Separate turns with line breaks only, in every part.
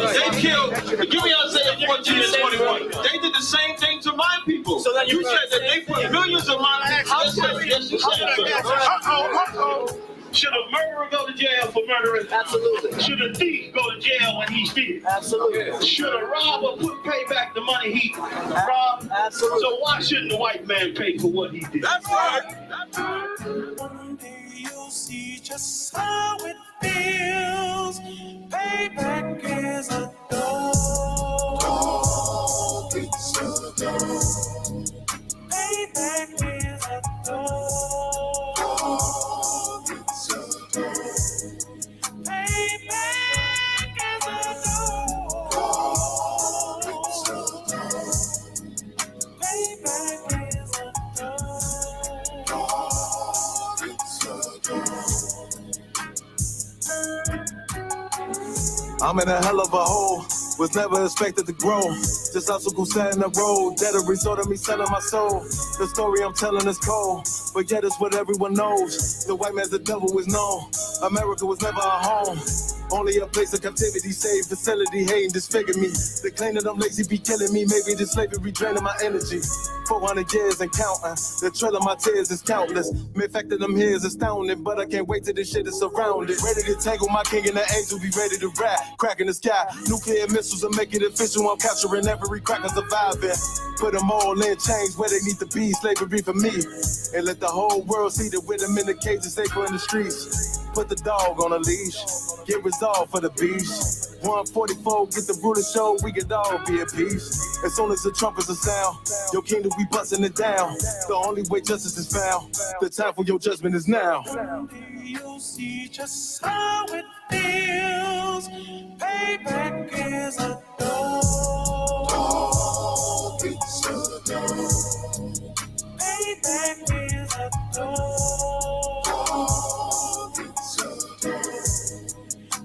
They killed. Give me Isaiah 14 and 21. They did the same thing to my people. So that you said that they put millions of my actions. Yes, you said. Should a murderer go to jail for murdering? Absolutely. Should a thief go to jail when he steals? Absolutely. Should a robber pay back the money he robbed? Absolutely. So why shouldn't the white man pay for what he did? That's right. That's right. One day you'll see just how it feels. Payback is a dog. It's a dog. Payback is a dog. It's a dog. Payback is a dog. It's a dog. Payback is a dog. It's a dog. I'm in a hell of a hole. Was never expected to grow. Just obstacle set in the road. That a result of me selling my soul. The story I'm telling is cold, but yet it's what everyone knows. The white man's the devil is known. America was never a home. Only a place of captivity, safe facility, hating, disfigure me. They claim that I'm lazy, be killing me. Maybe this slavery draining my energy. 400 years and counting. The trail of my tears is countless. The fact that I'm here is astounding, but I can't wait till this shit is surrounded. Ready to tangle my king and the angel, be ready to rap. Crack in the sky, nuclear missiles will make it official. I'm capturing every cracker surviving. Put them all in chains where they need to be. Slavery for me. And let the whole world see that with them in the cages, safer in the streets. Put the dog on a leash. Get resolved for the beast. 144, get the brutal show, we could all be at peace. As soon as the trumpets are sound, your kingdom, we busting it down. The only way justice is found, the time for your judgment is now. You'll see just how it feels. Payback is a dog. It's a dog. Payback is a dog. It's a dog.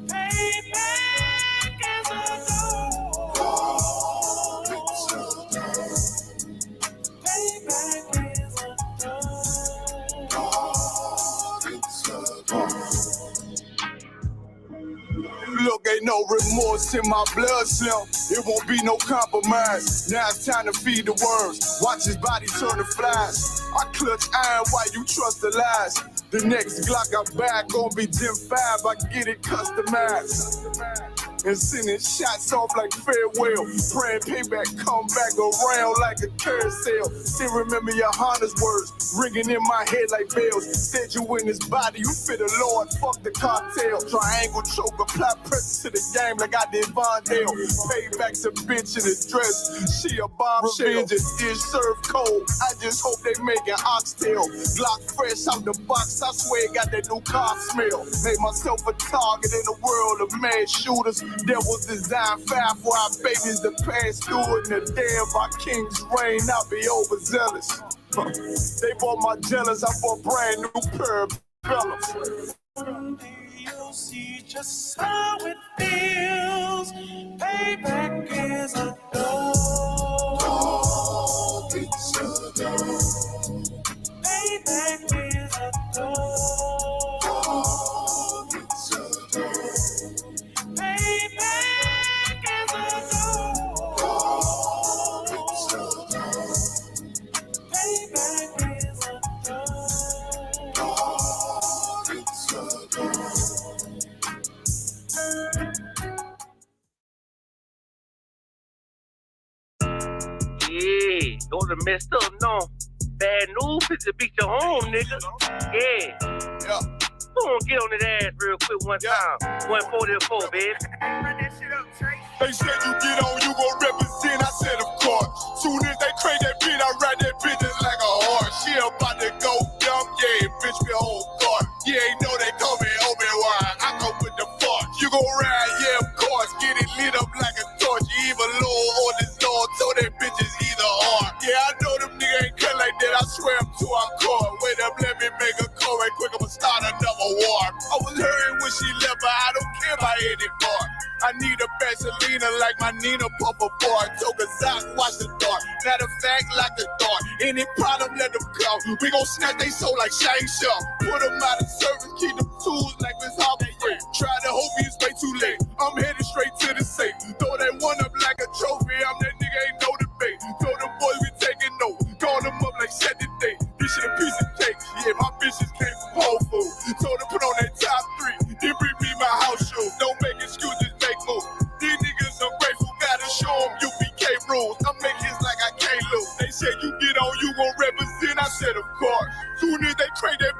Payback is a dog. It's a dog. Payback is a dog. It's a dog. Look, ain't no remorse in my blood slim. It won't be no compromise. Now it's time to feed the worms. Watch his body turn to flies. I clutch iron while you trust the lies. The next Glock I buy gon' be Gen 5. I get it customized. And sending shots off like farewell. Praying payback come back around like a carousel. Still remember YAHANNA's words ringing in my head like bells. Said you in his body, you fit the Lord, fuck the cocktail. Triangle choke, apply pressure to the game like I did Vondale. Payback's a bitch in a dress, she a bombshell. Revenge is served cold, I just hope they making oxtail. Glock fresh out the box, I swear it got that new car smell. Made myself a target in a world of mad shooters. There was design fire for our babies to pass through. In the day of our king's reign, I'll be overzealous. They bought my jealous, I bought brand new pair of fellas. You'll see just how it feels. Payback is a dog. It's a dog. Payback is a dog. It's a dog. Payback is a dog. It's a dog. Payback is a dog. It's a dog.
Yeah, go to messed up, no. Bad news, it's to beat your home, nigga. Yeah.
Yeah.
Go on, get on that ass real quick one time. 144, baby.
They said you get on, you gon' represent. I said, of course. Soon as they crank that beat, I ride that bitch just like a horse. She about to go dumb, yeah, bitch, me whole court. You ain't know they call me Obi-Wan. I go with the force. You gon' ride, yeah, of course. Get it lit up like a torch. You even low on this Lord, so that bitch is either or. Yeah, I know them niggas ain't cut like that. I swear I'm too hardcore. Wait up, let me make a call right quick. I'ma start another war. I was hurting when she left, but I don't care about anymore. I need a Vaseline like my Nina Papa boy. Took a Zoc, watch the dark. Matter of fact, like the dark. Any problem, let them come. We gon' snatch they soul like Shang-Chi. Put them out of service, keep them tools like Miss Harvey. Try to hope it's way too late. I'm headed straight to the safe.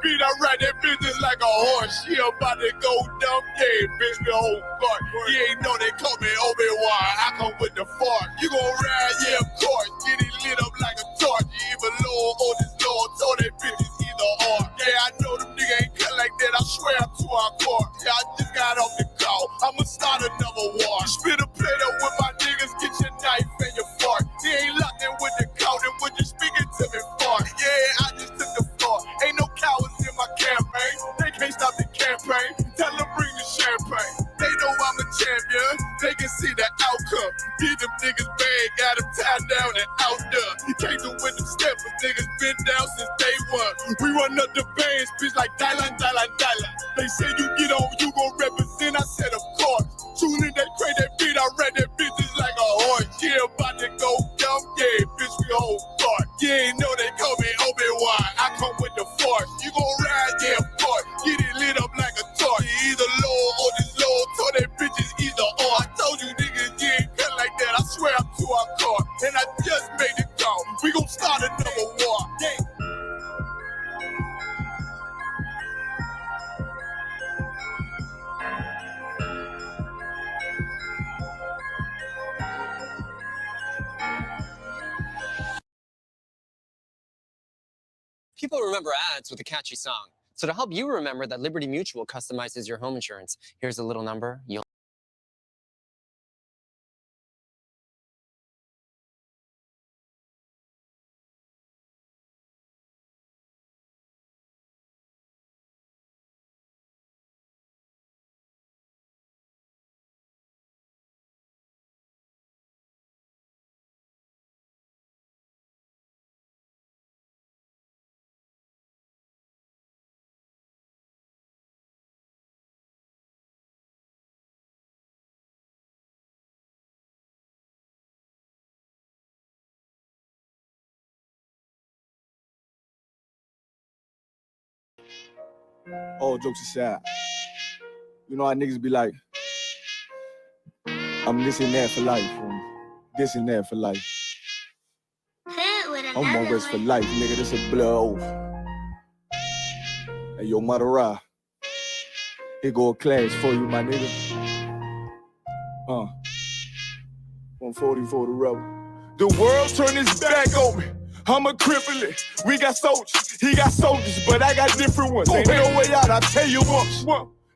beat, I ride that bitch like a horse. She about to go dumb, yeah, bitch, the whole court. You ain't know they call me Obi-Wan, I come with the force. You gon' ride, yeah, of course, get it lit up like a torch. You even low on this low, told that bitch is either or. Yeah, I know them niggas ain't cut like that, I swear I'm to our court. Yeah, I just got off the call, I'ma start another war. Spit a plate up with my niggas, get your knife and your fork. He ain't locked in with the count, and when you speaking to me for. Yeah, I just took the floor, ain't no cowards in my campaign. They can't stop the campaign, tell them bring the champagne. They know I'm a champion, they can see the outcome. Get them niggas bad, got them tied down and out there. You can't do with them steps, but niggas been down since day one. We run up the bands, bitch, like Dylan. They say you get on, you gon' represent, I said of course. Soon as they crank that beat, I ran that bitch just like a horse. Yeah, about to go dumb, yeah, bitch, we whole court. Yeah, ain't know they call me Obi-Wan, I come with the force. You gon' ride, yeah, of course. Get it lit up like a torch. You either low or this low, told that bitch is either or. I told you niggas, you ain't cut like that, I swear I'm to our court. And I just made it call, we gon' start another war. Yeah.
People remember ads with a catchy song. So to help you remember that Liberty Mutual customizes your home insurance, here's a little number you'll...
All jokes aside, you know how niggas be like, I'm this and that for life, this and that for life. I'm on rest for life, nigga, this a blood oath. Hey, yo, Madara, here go a class for you, my nigga. 140 for the rebel. The world turned its back on me. I'm a cripple. We got soldiers, he got soldiers, but I got different ones. Ain't no way out, I tell you once.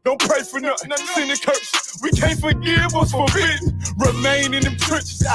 Don't pray for nothing, sin and curse. We can't forgive what's forbidden. Remain in them trenches.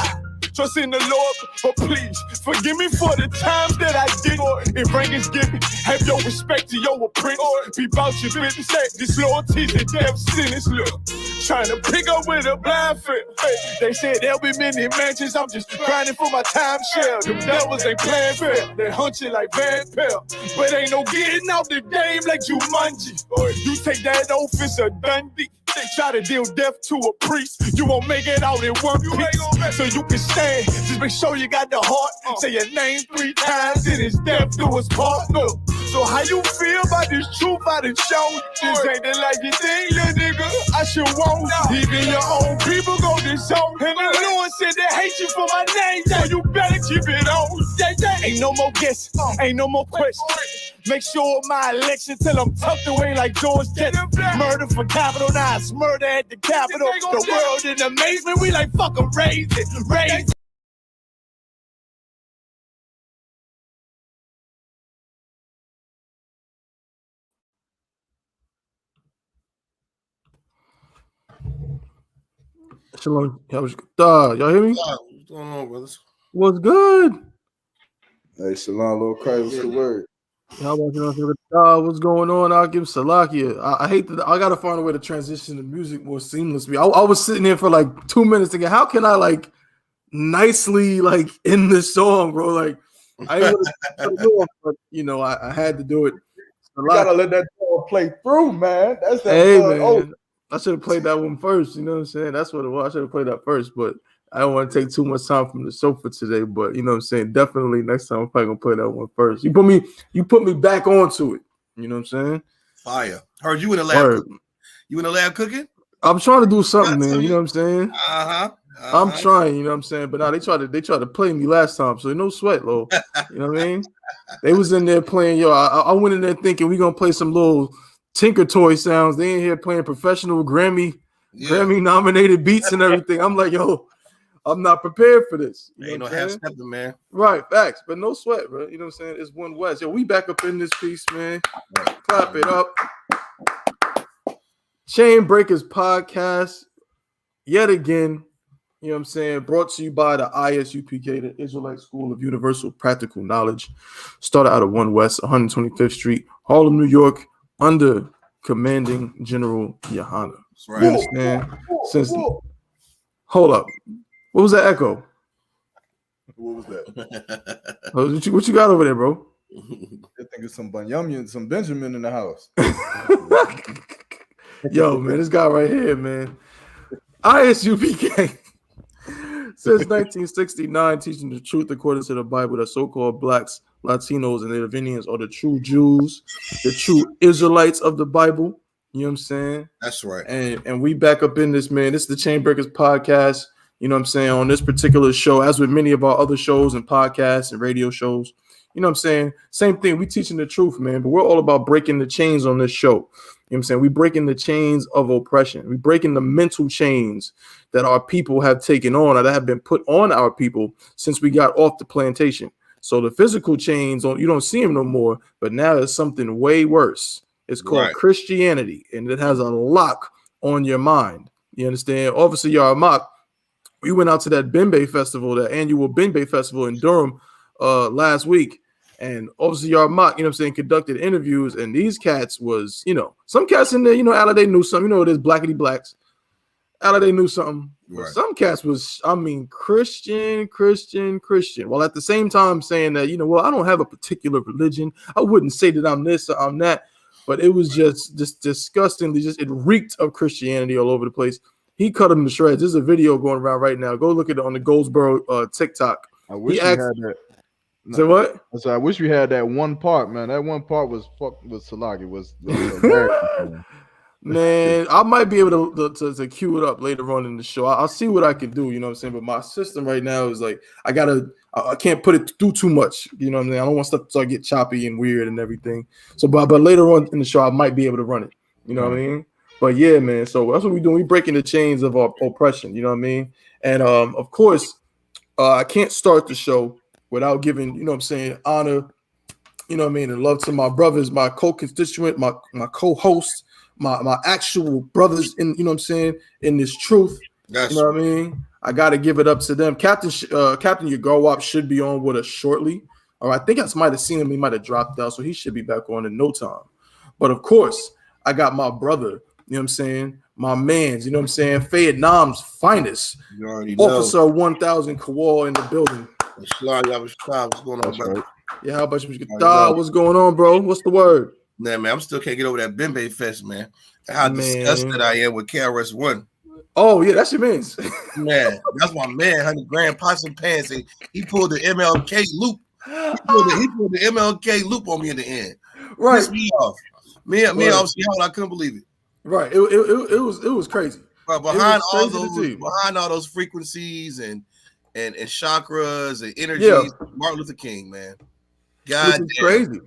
Trust in the Lord, but please forgive me for the times that I did. If rank is given, have your respect to your apprentice. Be about your business. This loyalty's a death sentence. Look, trying to pick up with a blind fit. They said there'll be many mansions. I'm just grinding for my time share. Them devils ain't playing fair. They hunt you like Van Pelt. But ain't no getting out the game like Jumanji. Or you take that oath, it's a Dundee. They try to deal death to a priest. You won't make it out in one piece. So you can stand. Just make sure you got the heart. Say your name 3 times and it's death to his partner. So how you feel about this truth I done shown? This ain't the life you think, little nigga. I should want. Even your own people go disown. And the Lord said they hate you for my name. So you better keep it on. Ain't no more guessing. Ain't no more questions. Make sure my election till I'm tucked away like George Jetson. Murder for capital, now it's murder at the Capitol. The world in amazement, we like fuck 'em, raise it, raise it.
Shalom. Y'all hear me?
What's going on, brothers?
What's good?
Hey, Shalom, Lord Christ, what's the word?
What's going on? I'll give Salakia. I hate that. I gotta find a way to transition the music more seamlessly. I was sitting here for like 2 minutes thinking, how can I like nicely like end this song, bro? Like I didn't want to do it, but you know, I had to do it.
You gotta let that song play through, man. That's that.
Hey, man. I should have played that one first. You know what I'm saying? That's what it was. I should have played that first, but I don't want to take too much time from the sofa today. But you know what I'm saying? Definitely next time I'm probably gonna play that one first. You put me back onto it. You know what I'm saying?
Fire. Heard you in the lab. You in the lab cooking?
I'm trying to do something, man. You know what I'm saying? I'm trying, you know what I'm saying? But now they tried to play me last time, so no sweat, Lo. You know what I mean? They was in there playing, I went in there thinking we gonna play some little Tinker Toy sounds. They in here playing professional Grammy nominated beats and everything. I'm like, yo, I'm not prepared for this. You
Ain't
know
no half stepping, man.
Right, facts, but no sweat, bro. You know what I'm saying? It's one West. Yo, we back up in this piece, man. Clap it up. Chain Breakers podcast, yet again. You know what I'm saying? Brought to you by the I.S.U.P.K, the Israelite School of Universal Practical Knowledge. Started out of 1 West, 125th Street, Harlem, New York, under commanding General YAHANNA.
Right.
You understand? Hold up. What was that echo?
What was that?
What you got over there, bro?
I think it's some Bunyamin, some Benjamin in the house.
Yo, man, this guy right here, man. I.S.U.P.K. Since 1969, teaching the truth according to the Bible that so-called blacks, Latinos, and Native Indians are the true Jews, the true Israelites of the Bible. You know what I'm saying?
That's right.
And we back up in this, man. This is the Chain Breakers podcast. You know what I'm saying? On this particular show, as with many of our other shows and podcasts and radio shows, you know what I'm saying? Same thing. We teaching the truth, man. But we're all about breaking the chains on this show. You know what I'm saying? We breaking the chains of oppression. We breaking the mental chains that our people have taken on or that have been put on our people since we got off the plantation. So the physical chains, you don't see them no more. But now it's something way worse. It's called Christianity, and it has a lock on your mind. You understand? Obviously, YAHANNA, we went out to that Bimbe festival, that annual Bimbe festival in Durham last week. And obviously, YAHANNA, you know what I'm saying, conducted interviews. And these cats was, some cats in there, Ala, they knew something. It is blackity blacks. Ala, they knew something. Right. Some cats was, Christian. While at the same time saying that, I don't have a particular religion. I wouldn't say that I'm this or I'm that. But it was just disgustingly, it reeked of Christianity all over the place. He cut him to shreds. There's a video going around right now. Go look at it on the Goldsboro TikTok.
I wish we had that.
No. So what?
So I wish we had that one part, man. That one part was Salaki. Was
man, I might be able to cue it up later on in the show. I'll see what I can do, you know what I'm saying? But my system right now is like, I can't put it through too much, you know what I'm saying? I don't want stuff to start get choppy and weird and everything. So, but later on in the show, I might be able to run it, you know what I mean? But yeah, man, so that's what we're doing. We're breaking the chains of our oppression, you know what I mean? And of course, I can't start the show without giving, you know what I'm saying, honor, you know what I mean, and love to my brothers, my co-constituent, my co-host, my actual brothers in, you know what I'm saying, in this truth. You know what I mean? I got to give it up to them. Captain YAHANNA should be on with us shortly. All right, I think I might have seen him. He might have dropped out, so he should be back on in no time. But of course, I got my brother, you know what I'm saying, my mans, you know what I'm saying, Vietnam's finest, Officer 1000 Kowal in the building.
What's going on, brother?
Yeah, how about you? What's going on, bro? What's the word?
Nah, man, I'm still can't get over that Bimbe Fest, man. How disgusted I am with KRS-One.
Oh, yeah, that's your man's.
Man, that's my man, 100 grand pots and pans. He pulled the MLK loop. He pulled the MLK loop on me in the end.
Right.
Pissed me off. Me I couldn't believe it.
Right. It was crazy.
But behind all those frequencies and chakras and energies, Martin Luther King, man. God damn.
Crazy.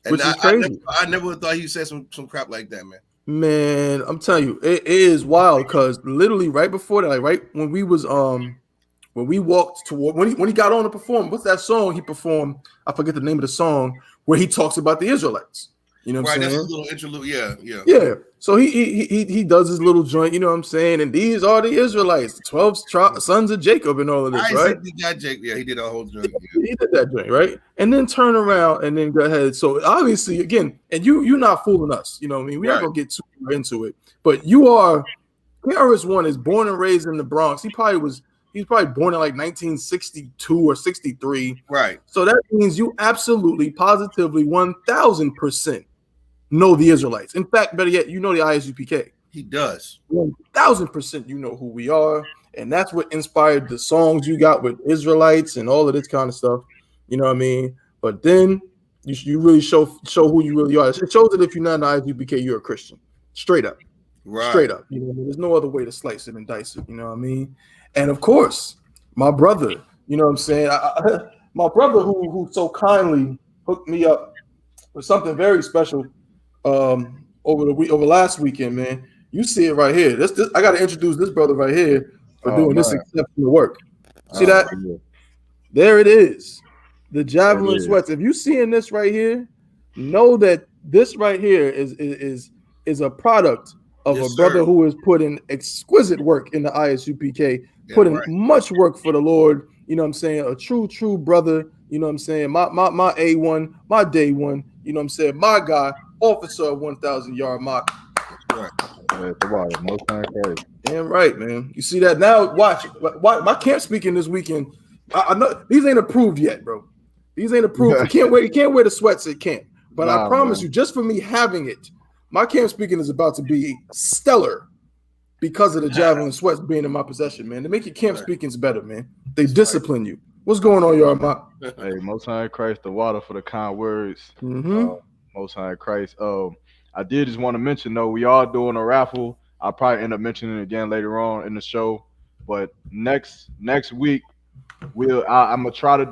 And I never thought he said some crap like that, man.
Man, I'm telling you, it is wild because literally right before that, like right when we was when we walked toward when he got on to perform, what's that song he performed? I forget the name of the song where he talks about the Israelites. You know what I'm saying?
That's a little interlude,
yeah. So he does his little joint, you know what I'm saying? And these are the Israelites, the 12 sons of Jacob and all of this, right?
He got Jacob. Yeah, he did a whole joint.
He did that joint, right? And then turn around and then go ahead. So obviously, again, and you're not fooling us, you know what I mean? We're not gonna get too into it, but KRS-One is born and raised in the Bronx. He's probably born in like 1962 or 63.
Right. So
that means you absolutely, positively, 1000% know the Israelites. In fact, better yet, you know the I.S.U.P.K.
He does.
1000% you know who we are. And that's what inspired the songs you got with Israelites and all of this kind of stuff. You know what I mean? But then you really show who you really are. It shows that if you're not an I.S.U.P.K, you're a Christian. Straight up. Straight up. You know what I mean? There's no other way to slice it and dice it. You know what I mean? And of course, my brother, you know what I'm saying? My brother who so kindly hooked me up with something very special over last weekend, man. You see it right here. This I got to introduce this brother right here for doing this exceptional work. See that?
Yeah.
There it is. The Javelin sweats. If you seeing this right here, know that this right here is a product of a brother who is putting exquisite work in the I.S.U.P.K, putting much work for the Lord. You know what I'm saying? A true brother. You know what I'm saying? My A1, my day one. You know what I'm saying? My guy, officer of 1,000-yard mock. Damn right, man. You see that now? Watch my camp speaking this weekend. I know these ain't approved yet, bro. These ain't approved. You can't wear the sweats at camp. But I promise you, just for me having it, my camp speaking is about to be stellar because of the Javelin sweats being in my possession, man. They make your camp speakings better, man. They discipline you. What's going on, y'all?
Hey, Most High in Christ, the water for the kind words. Most High in Christ. I did just want to mention, though, we are doing a raffle. I'll probably end up mentioning it again later on in the show. But next week, I'm gonna try to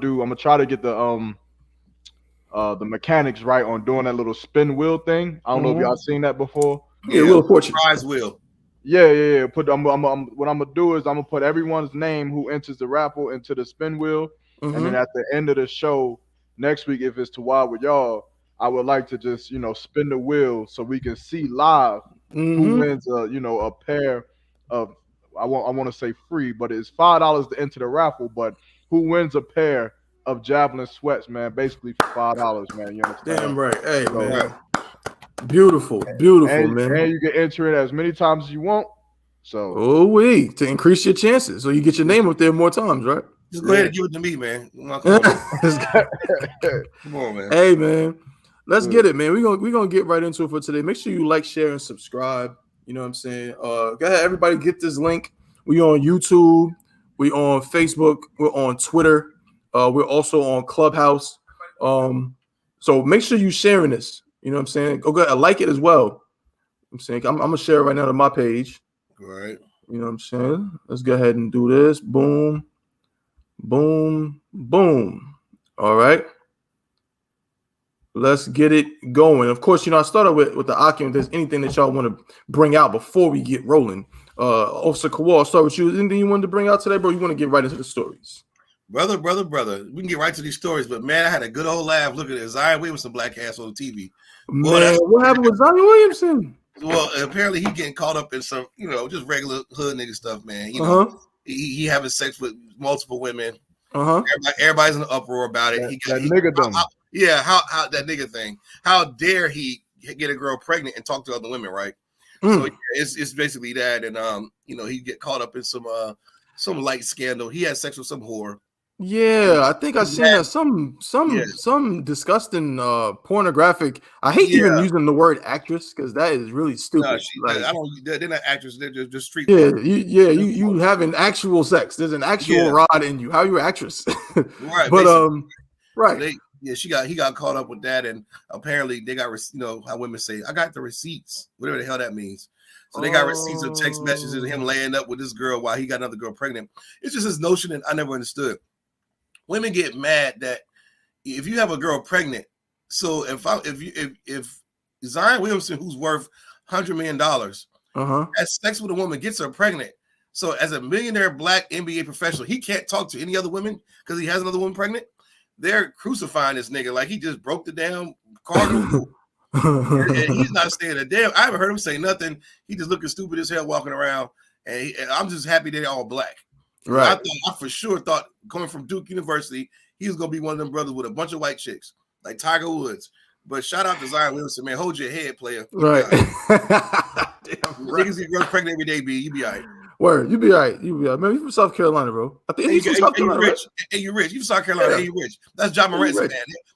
get the mechanics right on doing that little spin wheel thing. I don't know if y'all seen that before.
Yeah, Wheel of Fortune.
Prize wheel.
Yeah. What I'm gonna do is I'm gonna put everyone's name who enters the raffle into the spin wheel, and then at the end of the show next week, if it's to wild with y'all, I would like to just spin the wheel so we can see live who wins a pair of I want to say free, but it's $5 to enter the raffle. But who wins a pair of Javelin sweats, man? Basically for $5, man. You understand?
Damn right. Hey, man. Beautiful, man.
And you can enter it as many times as you want. So,
to increase your chances, so you get your name up there more times, right?
Just go ahead and give it to me, man. Come on, man.
Hey, man. Let's get it, man. We're gonna get right into it for today. Make sure you like, share, and subscribe. You know what I'm saying? Go ahead, everybody, get this link. We on YouTube, we on Facebook, we're on Twitter, we're also on Clubhouse. So make sure you sharing this. You know what I'm saying? Go ahead, like it as well. I'm saying I'm gonna share it right now to my page.
All right.
You know what I'm saying? Let's go ahead and do this. Boom, boom, boom. All right. Let's get it going. Of course, I started with the Akim. If there's anything that y'all want to bring out before we get rolling, Officer Kowal, I'll start with you. Anything you wanted to bring out today, bro? You want to get right into the stories?
Brother. We can get right to these stories, but man, I had a good old laugh looking at Zion Williamson black ass on TV.
Man, what happened with Zion Williamson?
Well, apparently he getting caught up in some, just regular hood nigga stuff, man. He having sex with multiple women. Everybody's in an uproar about it. How that nigga thing. How dare he get a girl pregnant and talk to other women, right? So it's basically that, and he get caught up in some light scandal. He had sex with some whore.
Yeah, I think I seen that some disgusting pornographic. I hate even using the word actress because that is really stupid.
No, they're not actors. They're just street.
You having actual sex. There's an actual rod in you. How are you an actress?
Right,
but right.
So he got caught up with that, and apparently they got how women say, I got the receipts, whatever the hell that means. So they got receipts of text messages of him laying up with this girl while he got another girl pregnant. It's just this notion that I never understood. Women get mad that if you have a girl pregnant, so if Zion Williamson, who's worth $100 million, has sex with a woman, gets her pregnant. So as a millionaire black NBA professional, he can't talk to any other women because he has another woman pregnant. They're crucifying this nigga like he just broke the damn cardinal. And he's not saying a damn. I haven't heard him say nothing. He just looking stupid as hell walking around. And I'm just happy they're all black. Right. I for sure thought coming from Duke University, he was gonna be one of them brothers with a bunch of white chicks like Tiger Woods. But shout out to Zion Williamson, man. Hold your head, player.
Right.
Niggas get girls pregnant every day, B. You be all right.
Word, you be all right. You be all right. Man, you from South Carolina, bro. I think he's from South Carolina.
Rich. Right? And you're rich. You from South Carolina. Yeah. And you're rich. That's John Morant's man.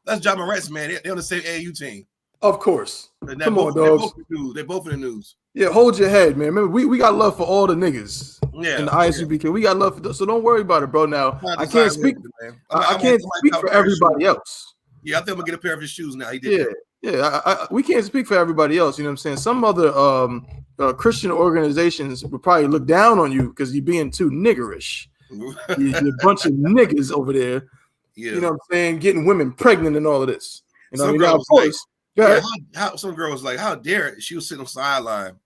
That's John Morant's man. They're on the same AAU team.
Of course. Come on, dogs.
They're both in the news.
Yeah, hold your head, man. Remember, we got love for all the niggas in the I.S.U.P.K. We got love for so don't worry about it, bro. Now I can't speak. I can't speak for everybody else.
Yeah, I think I'm gonna get a pair of his shoes now. He did.
Yeah, we can't speak for everybody else. You know what I'm saying? Some other Christian organizations would probably look down on you because you're being too niggerish. You're a bunch of niggas over there.
Yeah.
You know what I'm saying? Getting women pregnant and all of this. You know what I mean?
Girl
Now, of course,
like, how some girl was like, how dare it? She was sitting on the sideline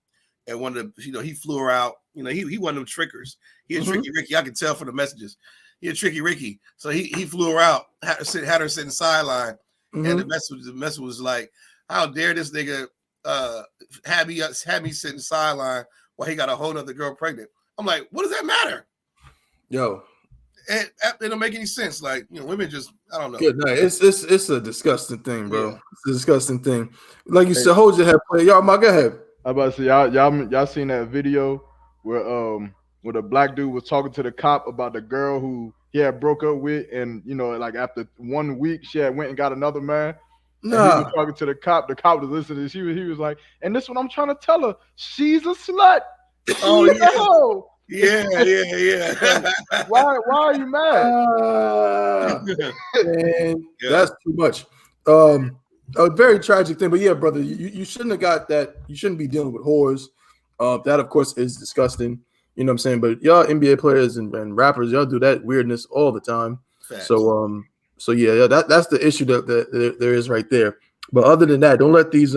and one of the, he flew her out. He one of them trickers. He a tricky Ricky. I can tell from the messages. He a tricky Ricky. So he flew her out, had her sit in the sideline. And the message was like, how dare this nigga have me sit in the sideline while he got a whole other girl pregnant? I'm like, what does that matter?
Yo.
And it don't make any sense. Like, women just, I don't know.
Good night. It's a disgusting thing, bro. Yeah. It's a disgusting thing. Like you said, hold your head, play. Y'all, go ahead.
I about to say, y'all seen that video where the black dude was talking to the cop about the girl who he had broke up with, and like after 1 week she had went and got another man. Nah. And he was talking to the cop. The cop was listening. He was like, and this is what I'm trying to tell her. She's a slut.
Oh yeah. Yeah.
Why are you mad?
Man, that's too much. A very tragic thing. But yeah, brother, you shouldn't have got that. You shouldn't be dealing with whores. That of course is disgusting. You know what I'm saying? But y'all NBA players and rappers, y'all do that weirdness all the time. Facts. So yeah, that's the issue that there is right there. But other than that, don't let these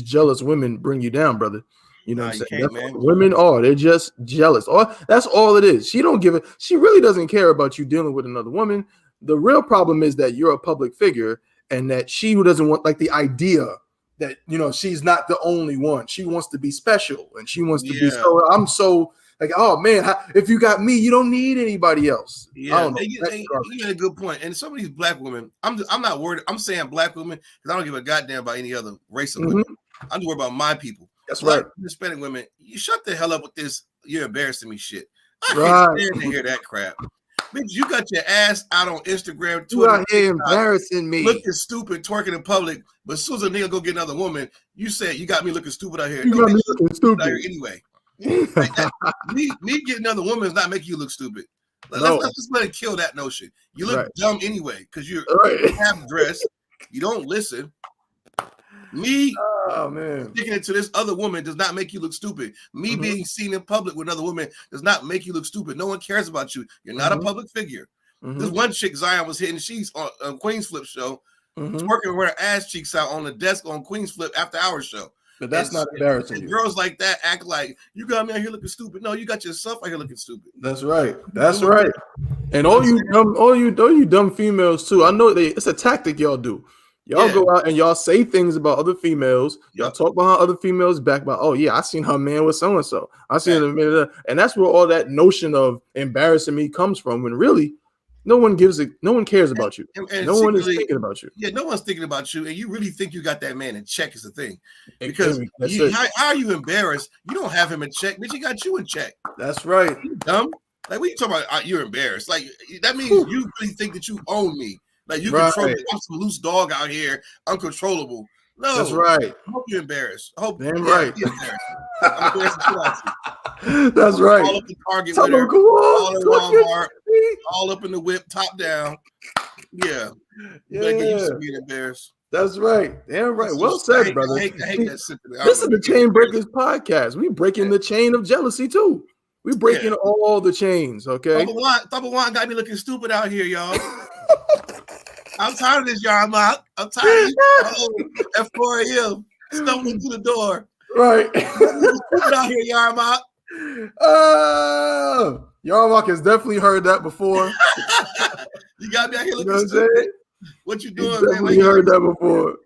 jealous women bring you down, brother. You know what I'm saying? That's what women are. They're just jealous. That's all it is. She don't give it. She really doesn't care about you dealing with another woman. The real problem is that you're a public figure and that she who doesn't want, like, the idea that, she's not the only one. She wants to be special and she wants to be so. I'm so like, oh man, if you got me, you don't need anybody else.
Yeah, I don't know. You got a good point. And some of these black women, I'm not worried. I'm saying black women because I don't give a goddamn about any other race of women. I'm worried about my people.
That's right.
Hispanic women, you shut the hell up with this. You're embarrassing me, shit. I can't stand to hear that crap. Bitch, you got your ass out on Instagram, Twitter.
You out here embarrassing me.
Looking stupid, twerking in public. But as soon as a nigga go get another woman, you said you got me looking stupid out here.
You got me looking stupid
out here anyway. me getting another woman is not making you look stupid. Let's just let it kill that notion. You look dumb anyway because you're half dressed. You don't listen. Me sticking it to this other woman does not make you look stupid. Me being seen in public with another woman does not make you look stupid. No one cares about you. You're not a public figure. This one chick Zion was hitting, she's on Queen's Flip show, twerking with her ass cheeks out on the desk on Queen's Flip after hour show.
But that's not embarrassing.
And girls like that act like you got me out here looking stupid. No, you got yourself out here looking stupid.
That's right. That's right. And all you dumb females too. I know it's a tactic y'all do. Y'all go out and y'all say things about other females. Y'all talk behind other females back about, oh yeah, I seen her man with so and so. I seen him, and that's where all that notion of embarrassing me comes from. When really, no one cares about you. And no one is thinking about you.
Yeah, no one's thinking about you, and you really think you got that man in check is the thing. Because how are you embarrassed? You don't have him in check, but he got you in check.
That's right.
You dumb. Like, what you talking about? You're embarrassed. Like, that means you really think that you own me. Like, you control me. I'm some loose dog out here, uncontrollable. No,
that's right.
I hope you're embarrassed. I hope
damn right.
I'm embarrassed.
That's right.
All up in Target with her, all in Walmart, all up in the whip, top down. Yeah. Like, you used to be embarrassed.
That's right. Damn right. Well said, brother.
I hate that.
This is the Chain Breakers podcast. We breaking the chain of jealousy too. We breaking all the chains. Okay.
Double one got me looking stupid out here, y'all. I'm tired of this, y'all. I'm tired of you at 4 a.m. stumbling through the door.
Right.
Stupid out here, Yarmok.
Yarmok has definitely heard that before.
You got me out here looking stupid. What you doing, man?
You heard that before.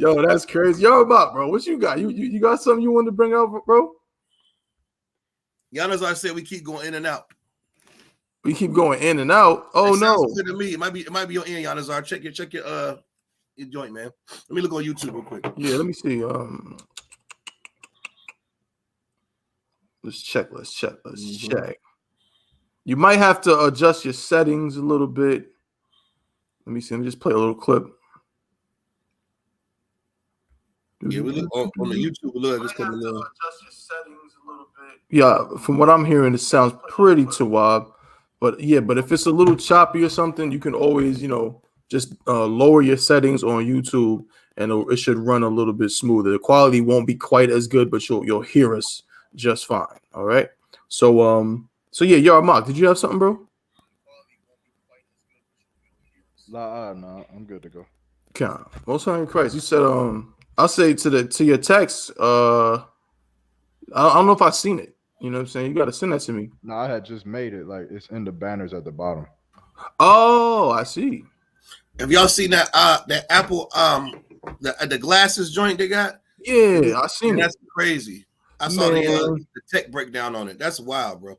Yo, that's crazy. Yarmok, bro, what you got? You got something you want to bring out, bro?
As I said, we keep going in and out.
We keep going in and out. Oh no!
Good to me. It might be your end, Yanazar. Check your joint, man. Let me look on YouTube real quick.
Yeah, let me see. Let's check. Check. You might have to adjust your settings a little bit. Let me see. Let me just play a little clip.
Yeah, we look on the YouTube. Look, just coming in.
Adjust your settings a little bit. Yeah, from what I'm hearing, it sounds pretty tawab. But yeah, but if it's a little choppy or something, you can always, just lower your settings on YouTube, and it should run a little bit smoother. The quality won't be quite as good, but you'll hear us just fine. All right. So yeah, YAHANNA, did you have something, bro?
No, I'm good to go.
Okay. Most High in Christ. You said I'll say to your text. I don't know if I've seen it. You know what I'm saying? You got to send that to me.
No, I had just made it. Like it's in the banners at the bottom.
Oh, I see.
Have y'all seen that Apple the glasses joint they got?
Yeah, I seen it.
That's crazy. I saw the tech breakdown on it. That's wild, bro.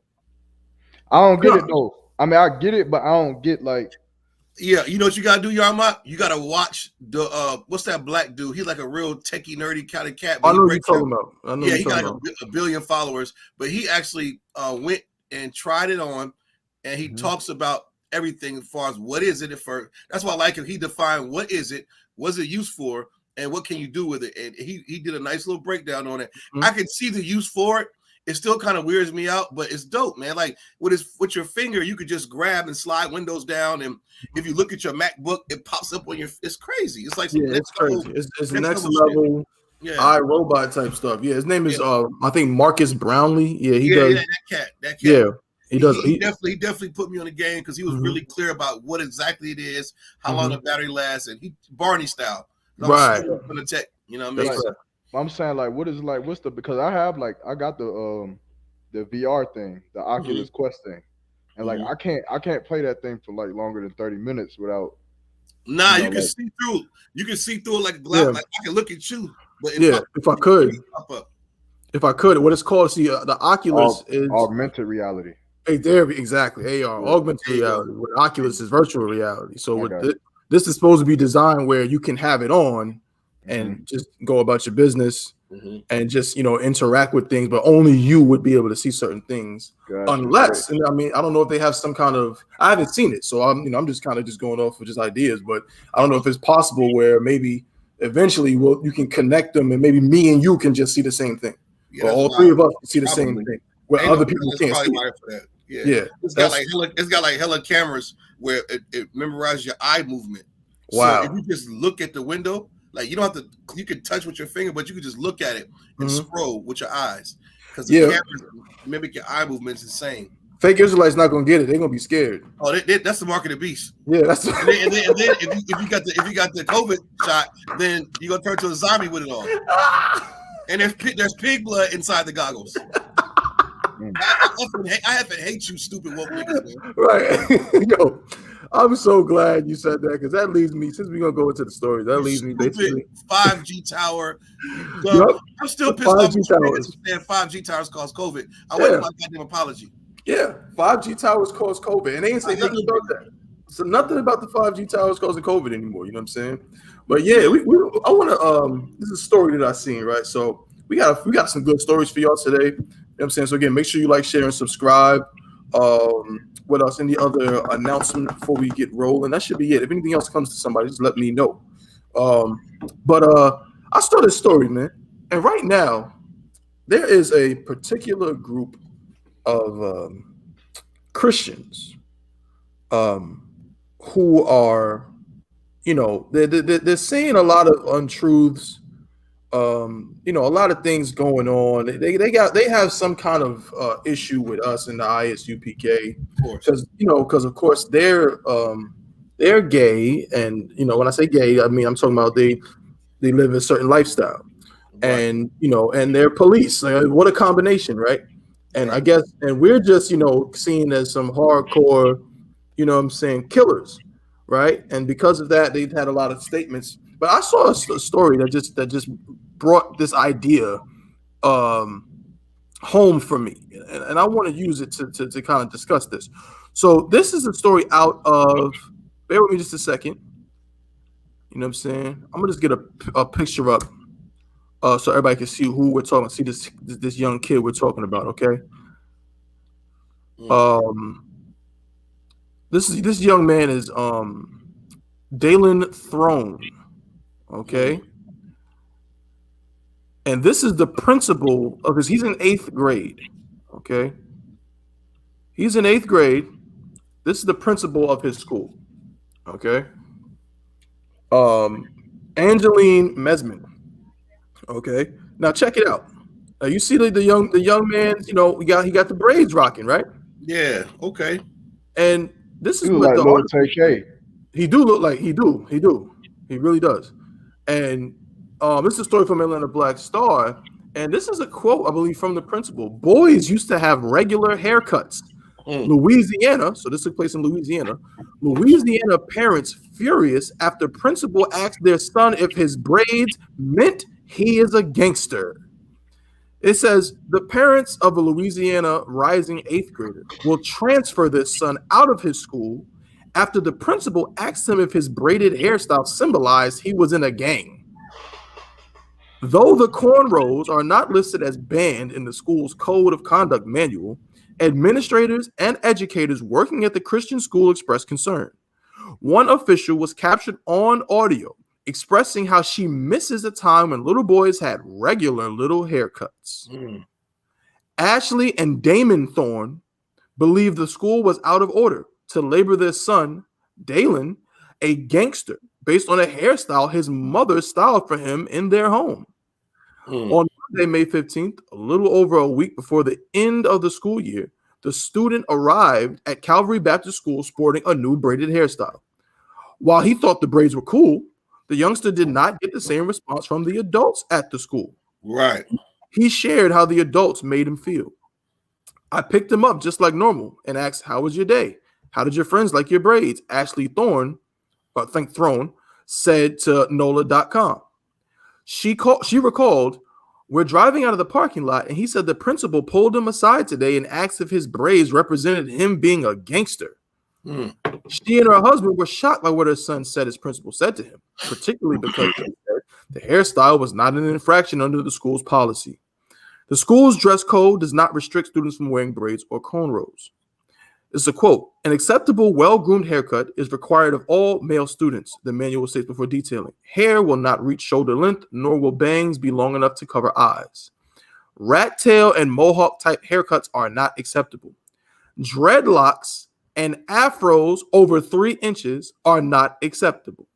I don't get it though. I mean, I get it, but I don't get like.
Yeah, you know what you gotta do, YAHANNA? You gotta watch the what's that black dude? He's like a real techie nerdy kind of cat.
I know what you're talking about.
Yeah, he got like a billion followers, but he actually went and tried it on, and he talks about everything as far as what is it for. That's why I like him. He defined what is it, what's it used for, and what can you do with it. And he did a nice little breakdown on it. I can see the use for it. It still kind of weirds me out, but it's dope, man. Like with your finger, you could just grab and slide windows down, and if you look at your MacBook, it pops up on your. It's crazy. It's like
it's crazy. It's next level.
Yeah,
iRobot type stuff. Yeah, his name is I think Marcus Brownlee. Yeah, he does.
Yeah, that cat.
Yeah, he does.
He definitely put me on the game because he was really clear about what exactly it is, how long the battery lasts, and he Barney style.
Right.
For the tech, you know what I mean?
Like, I'm saying like, what is like, what's the because I have like I got the VR thing, the Oculus Quest thing, and like I can't play that thing for like longer than 30 minutes without.
Nah, you can see through. You can see through it like a glass. Like I can look at you, but
if I could, what it's called? See, the Oculus is
augmented reality.
Hey, there, exactly. AR, augmented reality. With Oculus is virtual reality. So with this is supposed to be designed where you can have it on and just go about your business and just interact with things, but only you would be able to see certain things. Unless, and I mean, I don't know if they have some kind of. I haven't seen it, so I'm just kind of just going off of just ideas, but I don't know if it's possible where maybe eventually you can connect them, and maybe me and you can just see the same thing. Or all three of us can see the same thing, where other people can't see it.
Yeah. It's got like hella cameras where it memorizes your eye movement.
Wow.
So if you just look at the window, like you don't have to, you can touch with your finger, but you can just look at it and scroll with your eyes. Because the cameras mimic your eye movements insane.
Fake Israelites not gonna get it. They're gonna be scared.
Oh, that's the mark of the beast.
Yeah, that's.
And then if you got the COVID shot, then you're gonna turn to a zombie with it on. And there's pig blood inside the goggles. I have to hate you, stupid woke niggas, man.
Right. Yo, I'm so glad you said that because that leaves me, since we're gonna go into the story, that leaves me basically
5G tower. I'm still pissed off. 5G towers cause COVID. I want my goddamn apology.
Yeah, 5G towers cause COVID, and they ain't say nothing about that. So nothing about the 5G towers causing COVID anymore. You know what I'm saying? But yeah, I want to. This is a story that I seen, right? So we got some good stories for y'all today. You know what I'm saying? So again, make sure you like, share, and subscribe. What else? Any other announcement before we get rolling? That should be it. If anything else comes to somebody, just let me know. But I started a story, man. And right now, there is a particular group of Christians who are, they're saying a lot of untruths. A lot of things going on. They have some kind of issue with us in the I.S.U.P.K. because of course they're gay, and when I say gay, I mean I'm talking about they live a certain lifestyle, and and they're police. Like, what a combination, right? And I guess, and we're just seen as some hardcore, killers, right? And because of that, they've had a lot of statements. But I saw a story that just brought this idea home for me, and I want to use it to kind of discuss this. So this is a story out of. Bear with me just a second. You know what I'm saying? I'm gonna just get a picture up, so everybody can see who we're talking. See this young kid we're talking about. Okay. This young man is Dalen Throne. Okay. And this is the principal of his. He's in 8th grade. Okay. He's in 8th grade. This is the principal of his school. Okay. Angeline Mesman. Okay, now check it out. You see the young man's, he got the braids rocking, right?
Yeah. Okay.
And this
He
is
look
what
like
the
Lil
article.
TK.
He do look like he really does. And this is a story from Atlanta Black Star, and this is a quote, I believe, from the principal. Boys used to have regular haircuts. Louisiana, so this took place in Louisiana. Louisiana parents furious after principal asked their son if his braids meant he is a gangster. It says the parents of a Louisiana rising eighth grader will transfer their son out of his school after the principal asked him if his braided hairstyle symbolized he was in a gang. Though the cornrows are not listed as banned in the school's code of conduct manual, administrators and educators working at the Christian school expressed concern. One official was captured on audio expressing how she misses a time when little boys had regular little haircuts. Ashley and Damon Thorne believed the school was out of order to label their son, Dalen, a gangster based on a hairstyle his mother styled for him in their home. On Monday, May 15th, a little over a week before the end of the school year, the student arrived at Calvary Baptist School sporting a new braided hairstyle. While he thought the braids were cool, the youngster did not get the same response from the adults at the school.
Right.
He shared how the adults made him feel. I picked him up just like normal and asked, "How was your day? How did your friends like your braids?" Ashley Throne said to NOLA.com. She recalled, "We're driving out of the parking lot and he said the principal pulled him aside today and asked if his braids represented him being a gangster." She and her husband were shocked by what her son said his principal said to him, particularly because the hairstyle was not an infraction under the school's policy. The school's dress code does not restrict students from wearing braids or cornrows. It's a quote, "An acceptable, well-groomed haircut is required of all male students," the manual states before detailing. "Hair will not reach shoulder length, nor will bangs be long enough to cover eyes. Rat tail and mohawk-type haircuts are not acceptable. Dreadlocks and afros over 3 inches are not acceptable.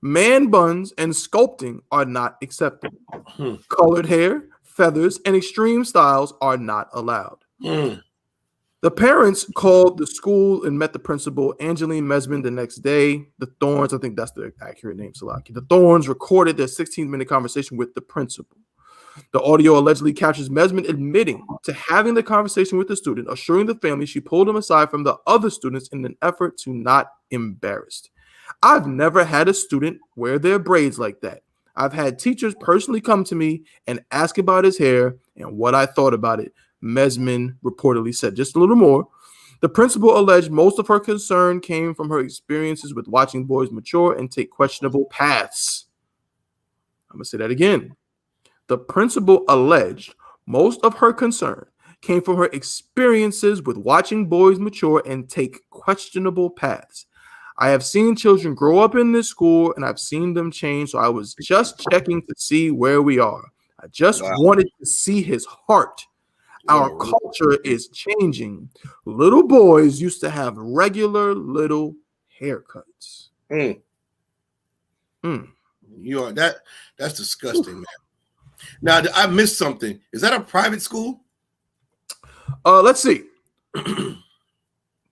Man buns and sculpting are not acceptable. Colored hair, feathers, and extreme styles are not allowed." The parents called the school and met the principal, Angeline Mesman, the next day. The Thorns, I think that's the accurate name, Salaki. The Thorns recorded their 16-minute conversation with the principal. The audio allegedly captures Mesman admitting to having the conversation with the student, assuring the family she pulled him aside from the other students in an effort to not embarrass. "I've never had a student wear their braids like that. I've had teachers personally come to me and ask about his hair and what I thought about it," Mesman reportedly said. Just a little more. The principal alleged most of her concern came from her experiences with watching boys mature and take questionable paths. I'm going to say that again. The principal alleged most of her concern came from her experiences with watching boys mature and take questionable paths. "I have seen children grow up in this school and I've seen them change, so I was just checking to see where we are. I just wanted to see his heart. Our culture is changing. Little boys used to have regular little haircuts."
That's disgusting, man. Now I missed something. Is that a private school?
Let's see.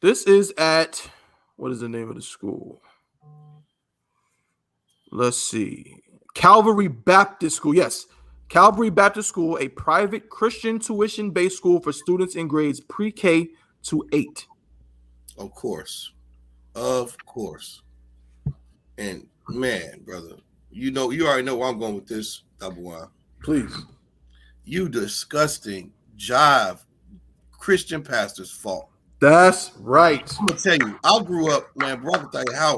This is at, what is the name of the school? Let's see. Calvary Baptist School. Yes. Calvary Baptist School, a private Christian tuition-based school for students in grades pre-K to 8.
Of course. And man, brother, you already know where I'm going with this, Double Y.
Please.
You disgusting jive Christian pastor's fault.
That's right.
I'm gonna tell you, I grew up, man, bro, I'll tell you how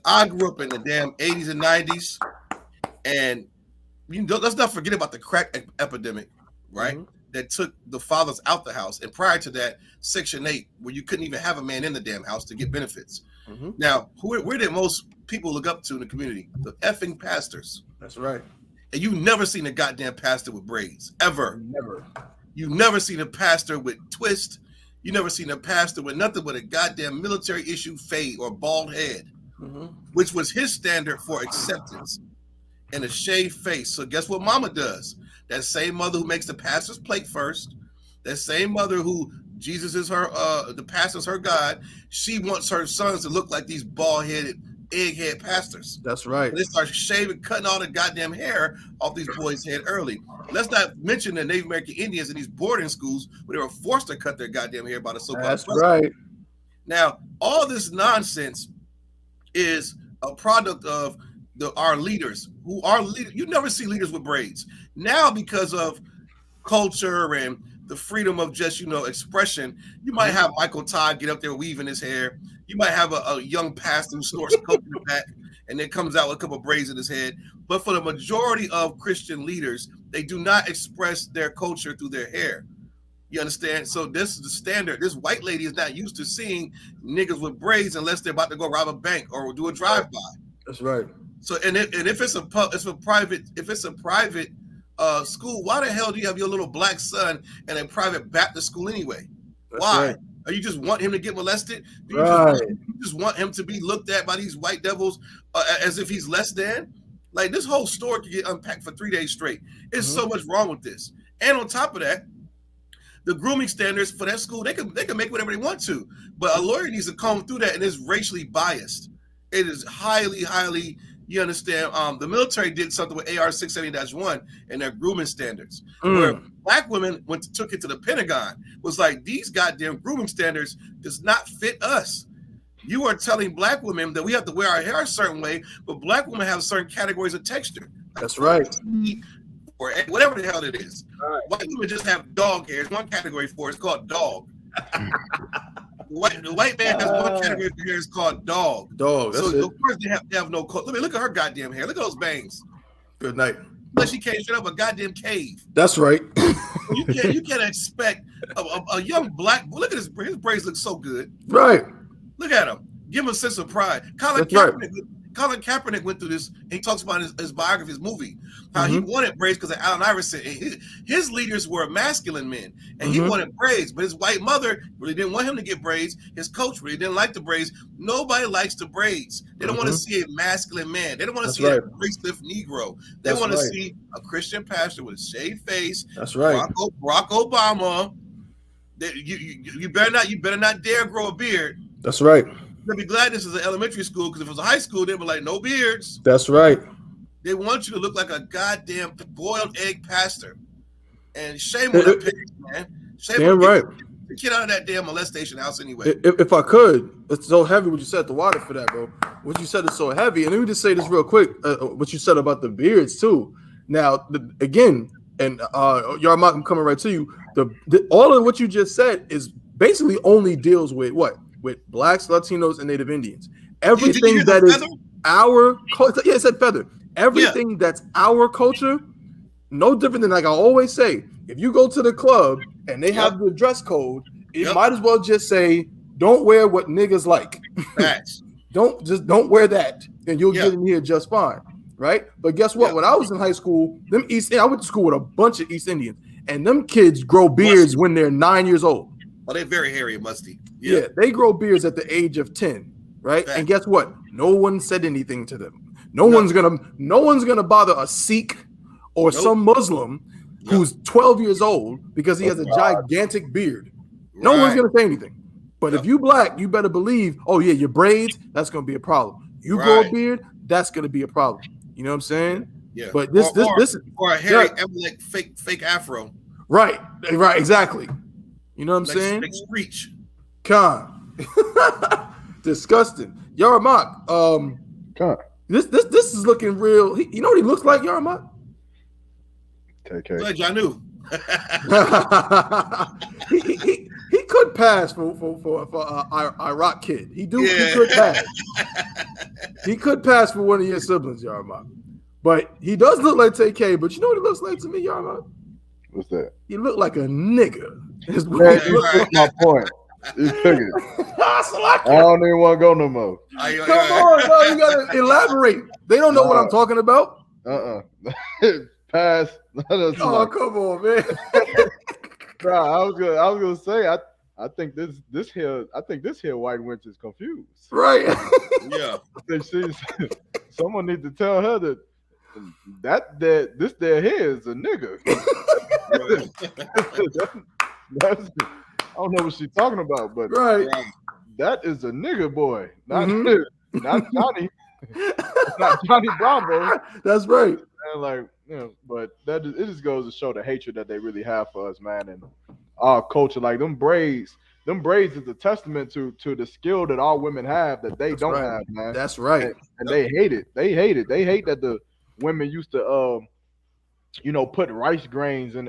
I grew up in the damn 80s and 90s, and let's not forget about the crack epidemic, right? That took the fathers out the house. And prior to that, Section 8, where you couldn't even have a man in the damn house to get benefits. Now, where did most people look up to in the community? The effing pastors.
That's right.
And you've never seen a goddamn pastor with braids, ever.
Never.
You've never seen a pastor with twist. You never seen a pastor with nothing but a goddamn military issue fade or bald head. which was his standard for acceptance, and a shaved face. So guess what mama does? That same mother who makes the pastor's plate first, that same mother who Jesus is her, the pastor's her God, she wants her sons to look like these bald-headed, egghead pastors.
That's right.
And they start shaving, cutting all the goddamn hair off these boys' head early. Let's not mention the Native American Indians in these boarding schools where they were forced to cut their goddamn hair by the so-called
That's
president.
right.
Now, all this nonsense is a product of our leaders who are leaders. You never see leaders with braids. Now, because of culture and the freedom of just, expression, you might have Michael Todd get up there weaving his hair. You might have a young pastor who snorts coke in the back and then comes out with a couple of braids in his head. But for the majority of Christian leaders, they do not express their culture through their hair. You understand? So this is the standard. This white lady is not used to seeing niggas with braids unless they're about to go rob a bank or do a drive-by.
That's right.
So and if it's a private school, why the hell do you have your little black son in a private Baptist school anyway?
That's
why?
right.
Or you just want him to get molested? Do you
Right.
just want him to be looked at by these white devils as if he's less than? Like, this whole story could get unpacked for 3 days straight. There's so much wrong with this. And on top of that, the grooming standards for that school, they can make whatever they want to. But a lawyer needs to comb through that, and it's racially biased. It is highly, you understand? The military did something with AR 670-1 and their grooming standards, where black women took it to the Pentagon, was like, these goddamn grooming standards does not fit us. You are telling black women that we have to wear our hair a certain way, but black women have certain categories of texture.
That's right.
Or whatever the hell it is.
Right.
White women just have dog hair. It's one category for it. It's called dog. The white man has one category for hair. It's called dog.
Dog. That's
So
it.
of course they have no coat. Look at her goddamn hair. Look at those bangs.
Good night.
But she can't shut up a goddamn cave.
That's right.
You can't expect a young black. Look at his braids look so good.
Right.
Look at him. Give him a sense of pride. Colin Kaepernick went through this. And he talks about his biography, his movie, how he wanted braids because of Allen Iverson. His leaders were masculine men, and he wanted braids. But his white mother really didn't want him to get braids. His coach really didn't like the braids. Nobody likes the braids. They don't want to see a masculine man. They don't want to see a facelift Negro. They want to see a Christian pastor with a shaved face.
That's right.
Barack Obama. You better not dare grow a beard.
That's right.
They'll be glad this is an elementary school, because if it was a high school, they'd be like, no beards.
That's right.
They want you to look like a goddamn boiled egg pastor. And shame on the parents, man. Shame on the kid out of that damn molestation house anyway.
If I could, it's so heavy what you said, the water for that, bro. What you said is so heavy. And let me just say this real quick, what you said about the beards too. Now, again, and Yarmak, I'm coming right to you. All of what you just said is basically only deals with what? With blacks, Latinos, and Native Indians. Everything that is our culture. Yeah, it said feather. Everything that's our culture, no different than, like I always say, if you go to the club and they have the dress code, it might as well just say, don't wear what niggas like. Don't wear that, and you'll get in here just fine. Right? But guess what? When I was in high school, I went to school with a bunch of East Indians, and them kids grow beards when they're 9 years old.
Oh, they're very hairy and musty.
Yeah, they grow beards at the age of 10, right? And guess what? No one said anything to them. No one's gonna bother a Sikh or some Muslim who's 12 years old because he has a gigantic beard. No one's gonna say anything. But if you black, you better believe, oh yeah, your braids, that's gonna be a problem. You grow a beard, that's gonna be a problem. You know what I'm saying?
Yeah.
But this
or a hairy like fake afro. Right,
exactly. You know what I'm saying?
Like screech.
Con. Disgusting. Yarmak, this is looking real. You know what he looks like, Yarmak?
TK.
Glad y'all knew.
he could pass for Iraq kid. He could pass. He could pass for one of your siblings, Yarmak. But he does look like TK. But you know what he looks like to me, Yarmak?
What's that?
He looked like a nigga.
That's my point. You took it. I don't even want to go no more.
Come on, bro. You gotta elaborate. They don't know what I'm talking about.
Pass.
Oh, come on, man.
Bro, I was gonna say I think this here white wench is confused.
Right.
Yeah.
I think she's someone needs to tell her that this there here is a nigga. That's, I don't know what she's talking about, but
Right.
that is a nigga boy, not
Mhm.
not Johnny, not Johnny Bravo.
That's right.
And like, you know, but it just goes to show the hatred that they really have for us, man, and our culture. Like them braids is a testament to the skill that our women have that they don't have, man.
That's right.
And they hate it. They hate it. They hate that the women used to put rice grains in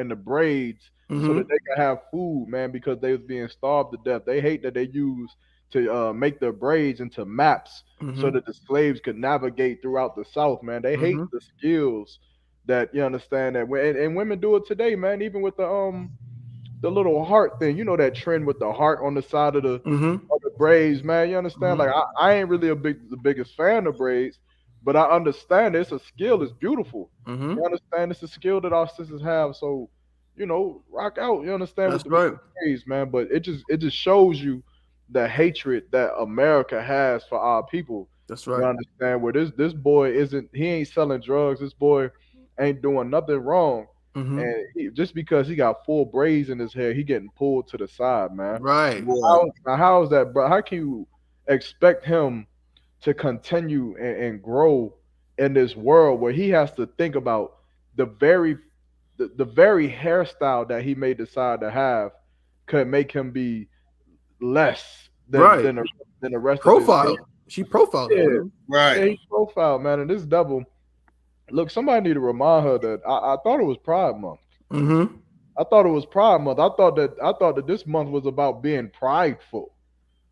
the braids so that they could have food, man, because they was being starved to death. They hate that they use to make their braids into maps so that the slaves could navigate throughout the South, man. They hate the skills that, you understand, that and women do it today, man, even with the little heart thing, that trend with the heart on the side of the braids, man. You understand? Like I ain't really the biggest fan of braids, but I understand it's a skill. It's beautiful. You understand? It's a skill that our sisters have. So, rock out. You understand?
That's
with the braids, man. But it just shows you the hatred that America has for our people.
That's right.
You understand? Where this boy he ain't selling drugs. This boy ain't doing nothing wrong. And just because he got full braids in his hair, he getting pulled to the side, man.
Right.
How is that, bro? How can you expect him to continue and grow in this world where he has to think about the very hairstyle that he may decide to have could make him be less than the rest
profile.
of his
She profiled him.
Right.
Yeah, he profiled, man. And this devil, look, somebody need to remind her that I thought it was Pride Month. I thought it was Pride Month. I thought that this month was about being prideful.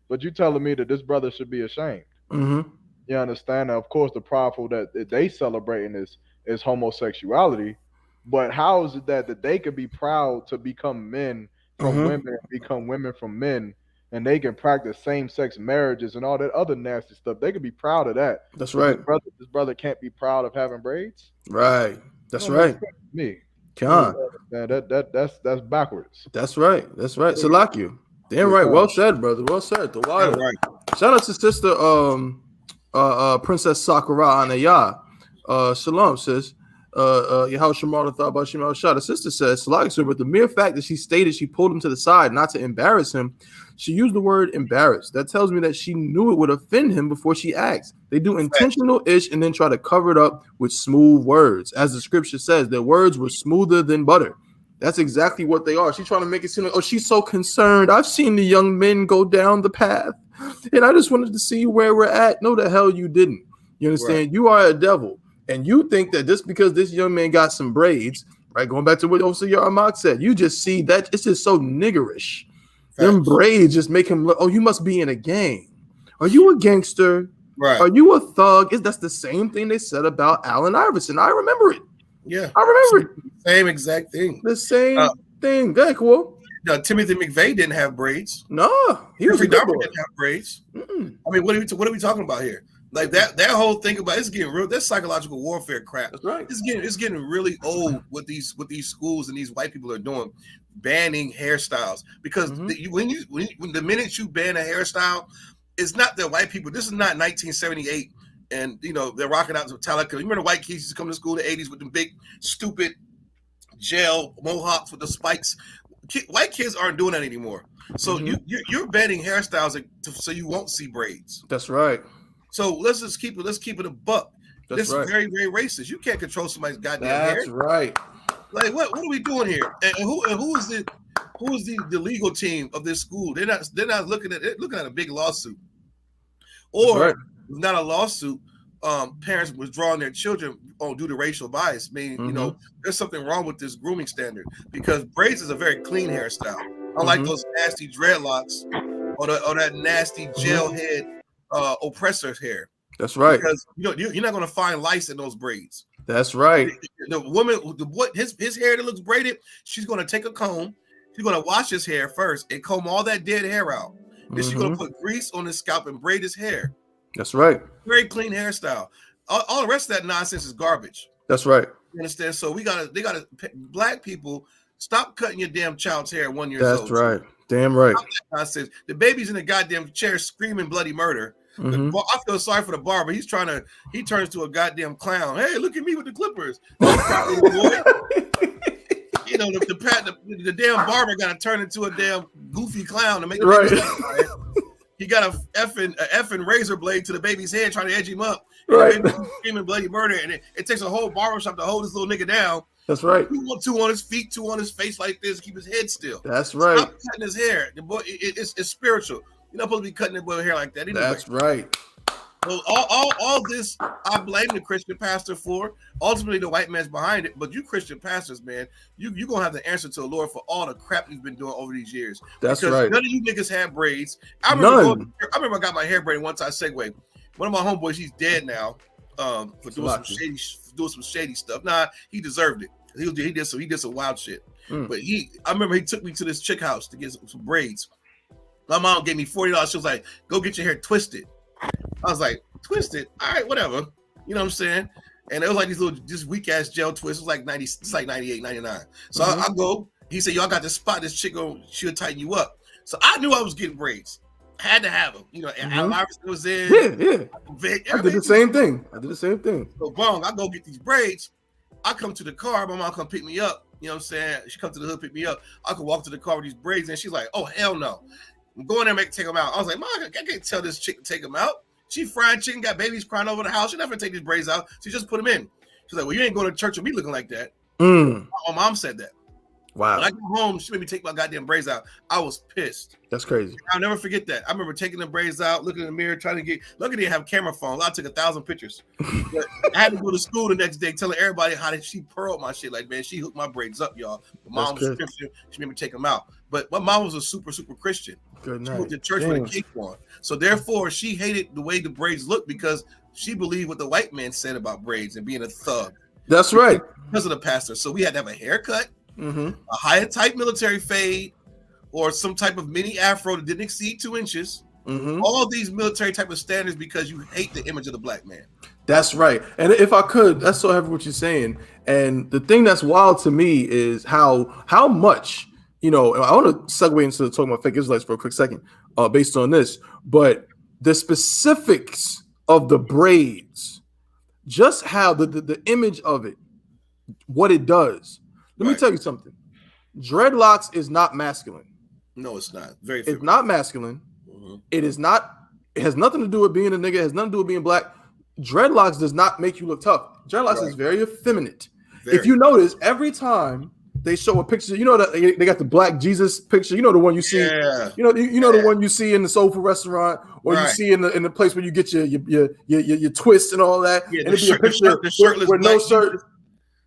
But you telling me that this brother should be ashamed. You understand? Now, of course, the prideful that they celebrating is homosexuality. But how is it that they could be proud to become men from women and become women from men, and they can practice same-sex marriages and all that other nasty stuff? They could be proud of that.
That's right.
This brother can't be proud of having braids.
Right. That's right.
Me.
Con.
That's backwards.
That's right. That's right. Salakia. Damn right. Well said, brother. Well said. The water.
Right.
Shout out to sister Princess Sakura Anaya. Shalom, sis. How Shemar thought about Shemal Shah. The sister says, Salakia, but the mere fact that she stated she pulled him to the side not to embarrass him, she used the word embarrassed. That tells me that she knew it would offend him before she asked. They do intentional ish and then try to cover it up with smooth words. As the scripture says, their words were smoother than butter. That's exactly what they are. She's trying to make it seem like, oh, she's so concerned. I've seen the young men go down the path, and I just wanted to see where we're at. No, the hell you didn't. You understand? Right. You are a devil. And you think that just because this young man got some braids, right? Going back to what Isupk said, you just see that it's just so niggerish. Them braids just make him look, oh, you must be in a gang. Are you a gangster?
Right.
Are you a thug? That's the same thing they said about Allen Iverson. I remember it.
Yeah.
I remember it.
Same exact thing.
The same thing. Go ahead, cool.
Timothy McVeigh didn't have braids.
No, he was a good boy.
Didn't have braids. I mean, what are we talking about here? Like that whole thing about it's getting real. That's psychological warfare crap.
That's right.
It's getting really old what these schools and these white people are doing, banning hairstyles. Because when the minute you ban a hairstyle, it's not that white people. This is not 1978, and they're rocking out to Metallica. You remember the white kids used to come to school in the 80s with the big stupid gel mohawks with the spikes. White kids aren't doing that anymore. So you're banning hairstyles so you won't see braids.
That's right.
So let's keep it a buck. This is very, very racist. You can't control somebody's goddamn hair.
That's right.
Like what are we doing here? And who is the legal team of this school? They're not looking at a big lawsuit. Or not a lawsuit. Parents withdrawing their children due to racial bias. I mean, there's something wrong with this grooming standard because braids is a very clean hairstyle. Unlike those nasty dreadlocks or that nasty gel head oppressor's hair.
That's right.
Because you're not going to find lice in those braids.
That's right.
The woman, his hair that looks braided, she's going to take a comb. She's going to wash his hair first and comb all that dead hair out. Then she's going to put grease on his scalp and braid his hair.
That's right.
Very clean hairstyle. All the rest of that nonsense is garbage.
That's right.
You understand? So they gotta black people stop cutting your damn child's hair at 1 year
old.
That's
right. Damn right.
Nonsense. The baby's in the goddamn chair screaming bloody murder.
Mhm.
I feel sorry for the barber. He turns to a goddamn clown. Hey, look at me with the clippers. You know, the damn barber got to turn into a damn goofy clown to make the baby stop. He got a effing razor blade to the baby's head trying to edge him up. And the baby's screaming bloody murder. And it takes a whole barbershop to hold this little nigga down.
That's right.
Two on his feet, two on his face like this, keep his head still.
That's right.
Stop cutting his hair. The boy, it's spiritual. You're not supposed to be cutting the boy hair like that anyway.
That's right.
So all this, I blame the Christian pastor for. Ultimately, the white man's behind it. But you Christian pastors, man, you're going to have to answer to the Lord for all the crap you've been doing over these years.
That's
because
right.
None of you niggas had braids. I remember I got my hair braided one time. Segue. One of my homeboys, he's dead now for doing some shady stuff. Nah, he deserved it. He did some wild shit. But I remember he took me to this chick house to get some braids. My mom gave me $40. She was like, go get your hair twisted. I was like, twisted? All right, whatever. You know what I'm saying? And it was like this weak ass gel twist. It was like 90, it's like 98, 99. So I go, he said, y'all got this spot, this chick she'll tighten you up. So I knew I was getting braids. I had to have them. You know, and Al Iverson was in.
Yeah.
Vic,
I did the same thing.
So boom, I go get these braids. I come to the car, my mom come pick me up. You know what I'm saying? She come to the hood, pick me up. I could walk to the car with these braids, and she's like, oh, hell no. I'm going there, take them out. I was like, Mom, I can't tell this chick to take them out. She frying chicken, got babies crying over the house. She never take these braids out. She just put them in. She's like, well, you ain't going to church with me looking like that. My mom said that.
Wow.
When I got home, she made me take my goddamn braids out. I was pissed.
That's crazy.
I'll never forget that. I remember taking the braids out, looking in the mirror, trying to get. Luckily, they have camera phones. I took 1,000 pictures. But I had to go to school the next day, telling everybody how she pearled my shit. Like, man, she hooked my braids up, y'all. My mom was Christian. She made me take them out. But my mom was a super, super Christian.
Good night.
She went to church with a cape on. So therefore, she hated the way the braids looked because she believed what the white man said about braids and being a thug.
That's right.
Because of the pastor. So we had to have a haircut. A high type military fade, or some type of mini afro that didn't exceed 2 inches. All these military type of standards because you hate the image of the black man. That's
right. And if I could, that's so heavy what you're saying. And the thing that's wild to me is how much, you know, I want to segue into talking about fake Israelites for a quick second, based on this, but the specifics of the braids, just how the image of it, what it does. Let me tell you something. Dreadlocks is not masculine.
No, it's not.
It's not masculine. It is not. It has nothing to do with being a nigga. It has nothing to do with being black. Dreadlocks does not make you look tough. Dreadlocks is very effeminate. If you notice, every time they show a picture, you know that they got the black Jesus picture. You know the one you see. You know the one you see in the soul food restaurant, or you see in the place where you get your twists and all that.
Yeah,
and it'd be a picture with no shirt.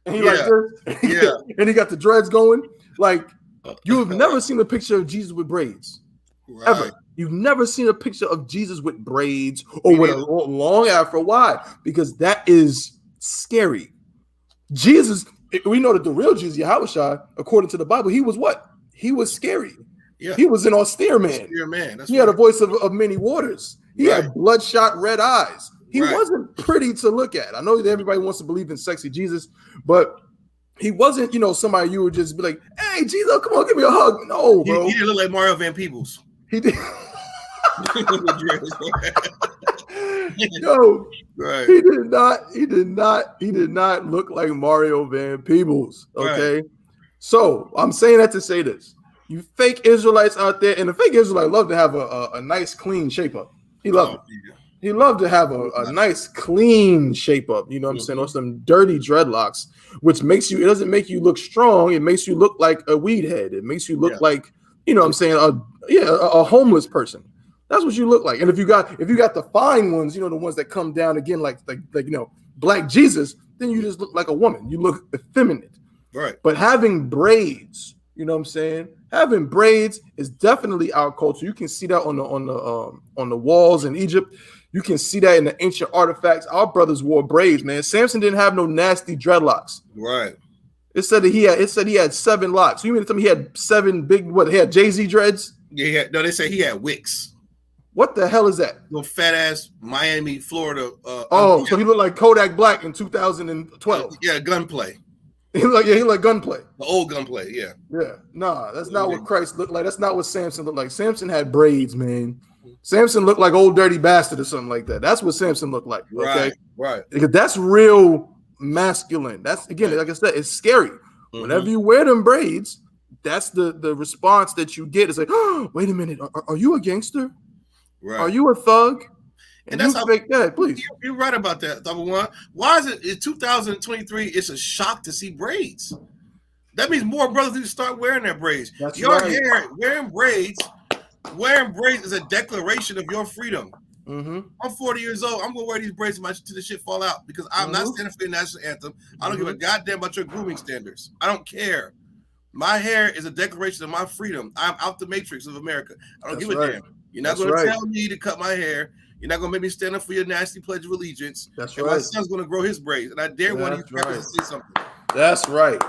And he like this, and he got the dreads going. Like, you have never seen a picture of Jesus with braids, ever. You've never seen a picture of Jesus with braids or with a long afro. Why? Because that is scary. Jesus, we know that the real Jesus, Yahushua, according to the Bible, he was what? He was scary. Yeah. He was an austere man.
Austere man.
He had a voice of many waters. He had bloodshot red eyes. He wasn't pretty to look at. I know that everybody wants to believe in sexy Jesus, but he wasn't, you know, somebody you would just be like, hey, Jesus, come on, give me a hug. No, bro.
He didn't look like Mario Van Peebles.
He did. Yo, he did not look like Mario Van Peebles. Okay. So I'm saying that to say this. You fake Israelites out there, and the fake Israelite love to have a nice, clean shape up. He loved it. He loved to have a nice, clean shape up, you know what I'm saying, or some dirty dreadlocks, which it doesn't make you look strong. It makes you look like a weed head. It makes you look like, you know what I'm saying, a homeless person. That's what you look like. And if you got the fine ones, you know, the ones that come down again, like you know, black Jesus, then you just look like a woman. You look effeminate. Right. But having braids, you know what I'm saying? Having braids is definitely our culture. You can see that on the walls in Egypt. You can see that in the ancient artifacts. Our brothers wore braids, man. Samson didn't have no nasty dreadlocks. Right. It said he had 7 locks. You mean to tell me he had 7 big, what, he had Jay-Z dreads?
Yeah, no, they say he had wicks.
What the hell is that?
Little fat ass Miami, Florida.
So he looked like Kodak Black in 2012.
Yeah, gunplay.
He like gunplay.
The old gunplay, yeah.
Yeah, nah, that's not what Christ looked like. That's not what Samson looked like. Samson had braids, man. Samson looked like old dirty bastard or something like that. That's what Samson looked like. Okay,
right.
Because that's real masculine. That's again, like I said, it's scary. Whenever you wear them braids, that's the response that you get. It's like, oh, wait a minute, are you a gangster?
Right.
Are you a thug?
And that's how,
please.
You're right about that. Number one, why is it in 2023? It's a shock to see braids. That means more brothers need to start wearing their braids.
That's
your
right.
hair, wearing braids is a declaration of your freedom. I'm 40 years old. I'm gonna wear these braids till the shit fall out because I'm not standing for the national anthem. I don't give a goddamn about your grooming standards. I don't care. My hair is a declaration of my freedom. I'm out the matrix of America. I don't give a damn. You're not going to tell me to cut my hair. You're not going to make me stand up for your nasty Pledge of Allegiance.
That's
and
right.
My son's going to grow his braids, and I dare one of you to say something.
That's right.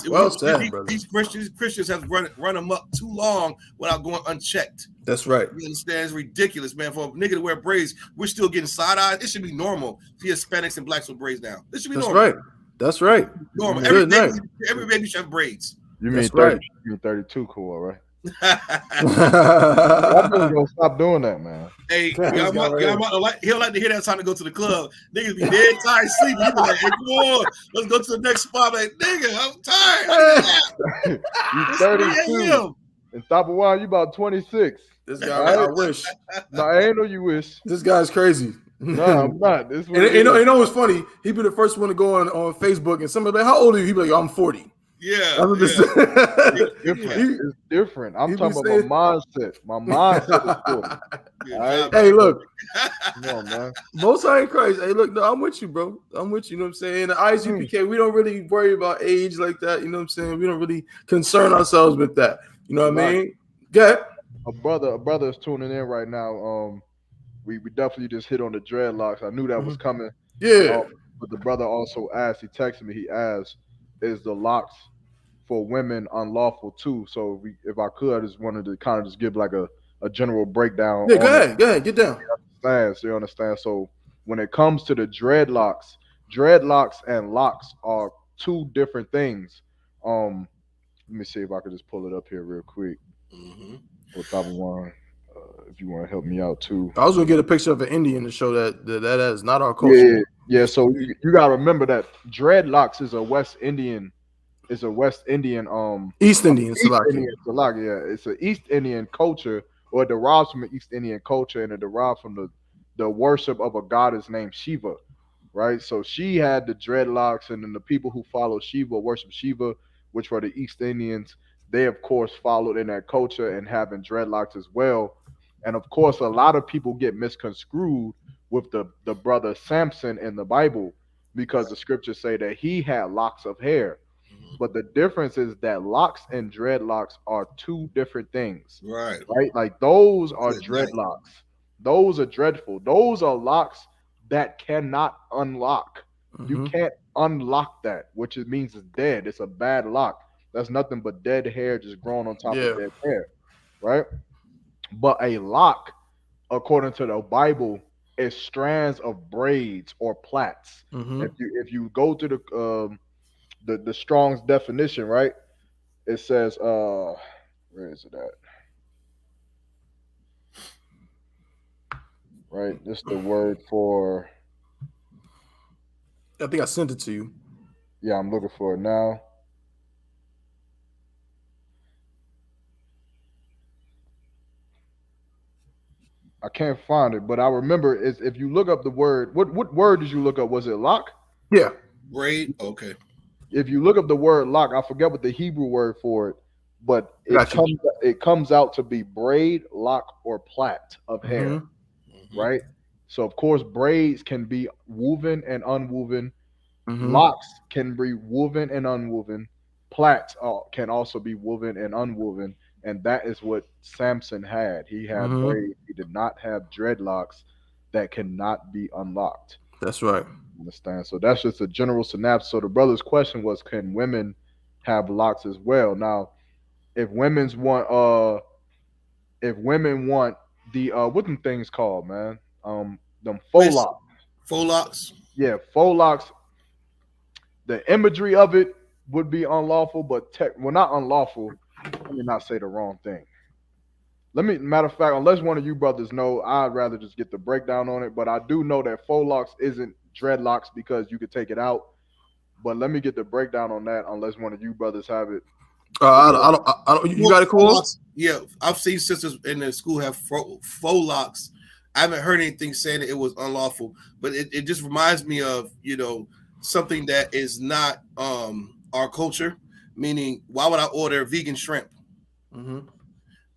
Well said, brother.
These Christians have run amok too long without going unchecked.
That's right.
You understand? It's ridiculous, man. For a nigga to wear braids, we're still getting side eyes. It should be normal. See Hispanics and blacks with braids now. This should be normal.
That's right.
Normal. Every baby should have braids.
You mean 30? You mean 32? Cool, right? I'm gonna stop doing that, man.
Hey, he'll like to hear that time to go to the club. Niggas be dead tired, sleeping. You be like, hey, come on, let's go to the next spot. Like, nigga, I'm tired.
You 32. And top of one, you about 26.
This guy, right? I wish.
No, I ain't know you wish.
This guy's crazy.
No, I'm not.
You know what's funny? He'd be the first one to go on Facebook, and somebody like, "How old are you?" He'd be like, "I'm 40."
It's
different. I'm talking about my mindset. My mindset is 40.
Right? Hey, look.
Come on, man.
Most High in Christ. Hey, look, no, I'm with you, bro. I'm with you. You know what I'm saying? The I.S.U.P.K, we don't really worry about age like that. You know what I'm saying? We don't really concern ourselves with that. You know what I mean? Yeah.
A brother is tuning in right now. We definitely just hit on the dreadlocks. I knew that was coming.
Yeah.
But the brother also asked, he texted me, he asked, is the locks for women unlawful too? So if I could, I just wanted to kind of just give like a general breakdown.
Yeah, go ahead, get down.
You understand? So when it comes to the dreadlocks and locks are two different things. Let me see if I could just pull it up here real quick. Or top of one, if you want to help me out too.
I was gonna get a picture of an Indian to show that is not our culture.
Yeah. So you gotta remember that dreadlocks is a West Indian. East Indian. It's an East Indian culture, or it derives from an East Indian culture, and it derives from the worship of a goddess named Shiva, right? So she had the dreadlocks, and then the people who follow Shiva worship Shiva, which were the East Indians. They of course followed in that culture and having dreadlocks as well. And of course, a lot of people get misconstrued with the brother Samson in the Bible, because the scriptures say that he had locks of hair. But the difference is that locks and dreadlocks are two different things.
Right?
Like those are dreadlocks. Those are dreadful. Those are locks that cannot unlock. You can't unlock that, which it means it's dead. It's a bad lock. That's nothing but dead hair just growing on top of dead hair, right? But a lock, according to the Bible, is strands of braids or plaits. If you go to the Strong's definition, right? It says, where is it at? Right, this is the word for.
I think I sent it to you.
Yeah, I'm looking for it now. I can't find it, but I remember is if you look up the word, what word did you look up? Was it lock?
Yeah.
Braid. Okay.
If you look up the word lock, I forget what the Hebrew word for it, but it comes out to be braid, lock, or plait of hair, right? So of course, braids can be woven and unwoven. Locks can be woven and unwoven. Plaits can also be woven and unwoven. And that is what Samson had. He had braids. He did not have dreadlocks that cannot be unlocked.
That's right.
Understand? So that's just a general synopsis. So the brother's question was, can women have locks as well? Now, if women want the what them things called, man? Them faux locks.
Faux locks.
Yeah, faux locks. The imagery of it would be unlawful, but not unlawful. Let me not say the wrong thing. Matter of fact, unless one of you brothers know, I'd rather just get the breakdown on it. But I do know that faux locks isn't dreadlocks because you could take it out. But let me get the breakdown on that. Unless one of you brothers have it.
I don't. You got it, cool.
Yeah, I've seen sisters in the school have faux locks. I haven't heard anything saying that it was unlawful, but it just reminds me of something that is not our culture. Meaning, why would I order vegan shrimp?
Mm-hmm.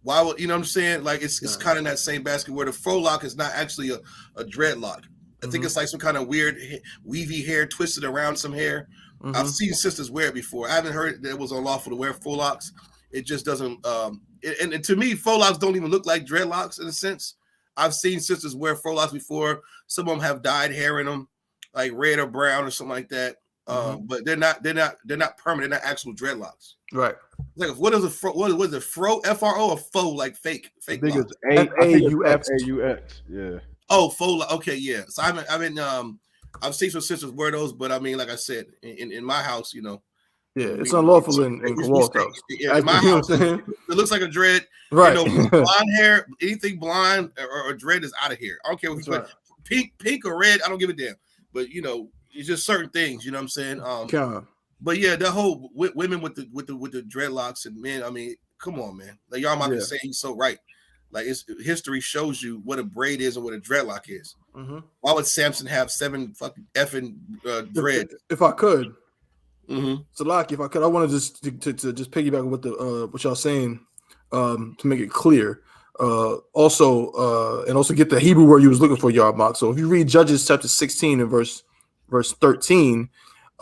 Why would what I'm saying? Like it's kind of that same basket where the faux lock is not actually a dreadlock. I think it's like some kind of weird weavy hair twisted around some hair. Mm-hmm. I've seen sisters wear it before. I haven't heard that it was unlawful to wear faux locks. It just doesn't. And to me, faux locks don't even look like dreadlocks in a sense. I've seen sisters wear faux locks before. Some of them have dyed hair in them, like red or brown or something like that. But they're not permanent. They're not actual dreadlocks.
Right.
Like what is a fro? What is it? Fro? FRO or faux? Like fake?
I think
locks?
It's FAUX. Yeah.
Oh, faux. Okay, yeah. So I've seen some sisters wear those, but I mean, like I said, in my house,
yeah, it's unlawful in Kowal's house.
Yeah, in my house, it looks like a dread.
Right.
Blonde hair, anything blonde or dread is out of here. I don't care what's pink or red. I don't give a damn. But it's just certain things. You know what I'm saying? But yeah, the whole women with the dreadlocks and men. I mean, come on, man. Like y'all might be saying he's so right. Like history shows you what a braid is and what a dreadlock is. Mm-hmm. Why would Samson have 7 fucking effing dreads?
If I could, Salaki, if I could, I want to just piggyback on what y'all saying to make it clear. Also get the Hebrew word you was looking for, Yarmach. So if you read Judges chapter 16 and verse 13.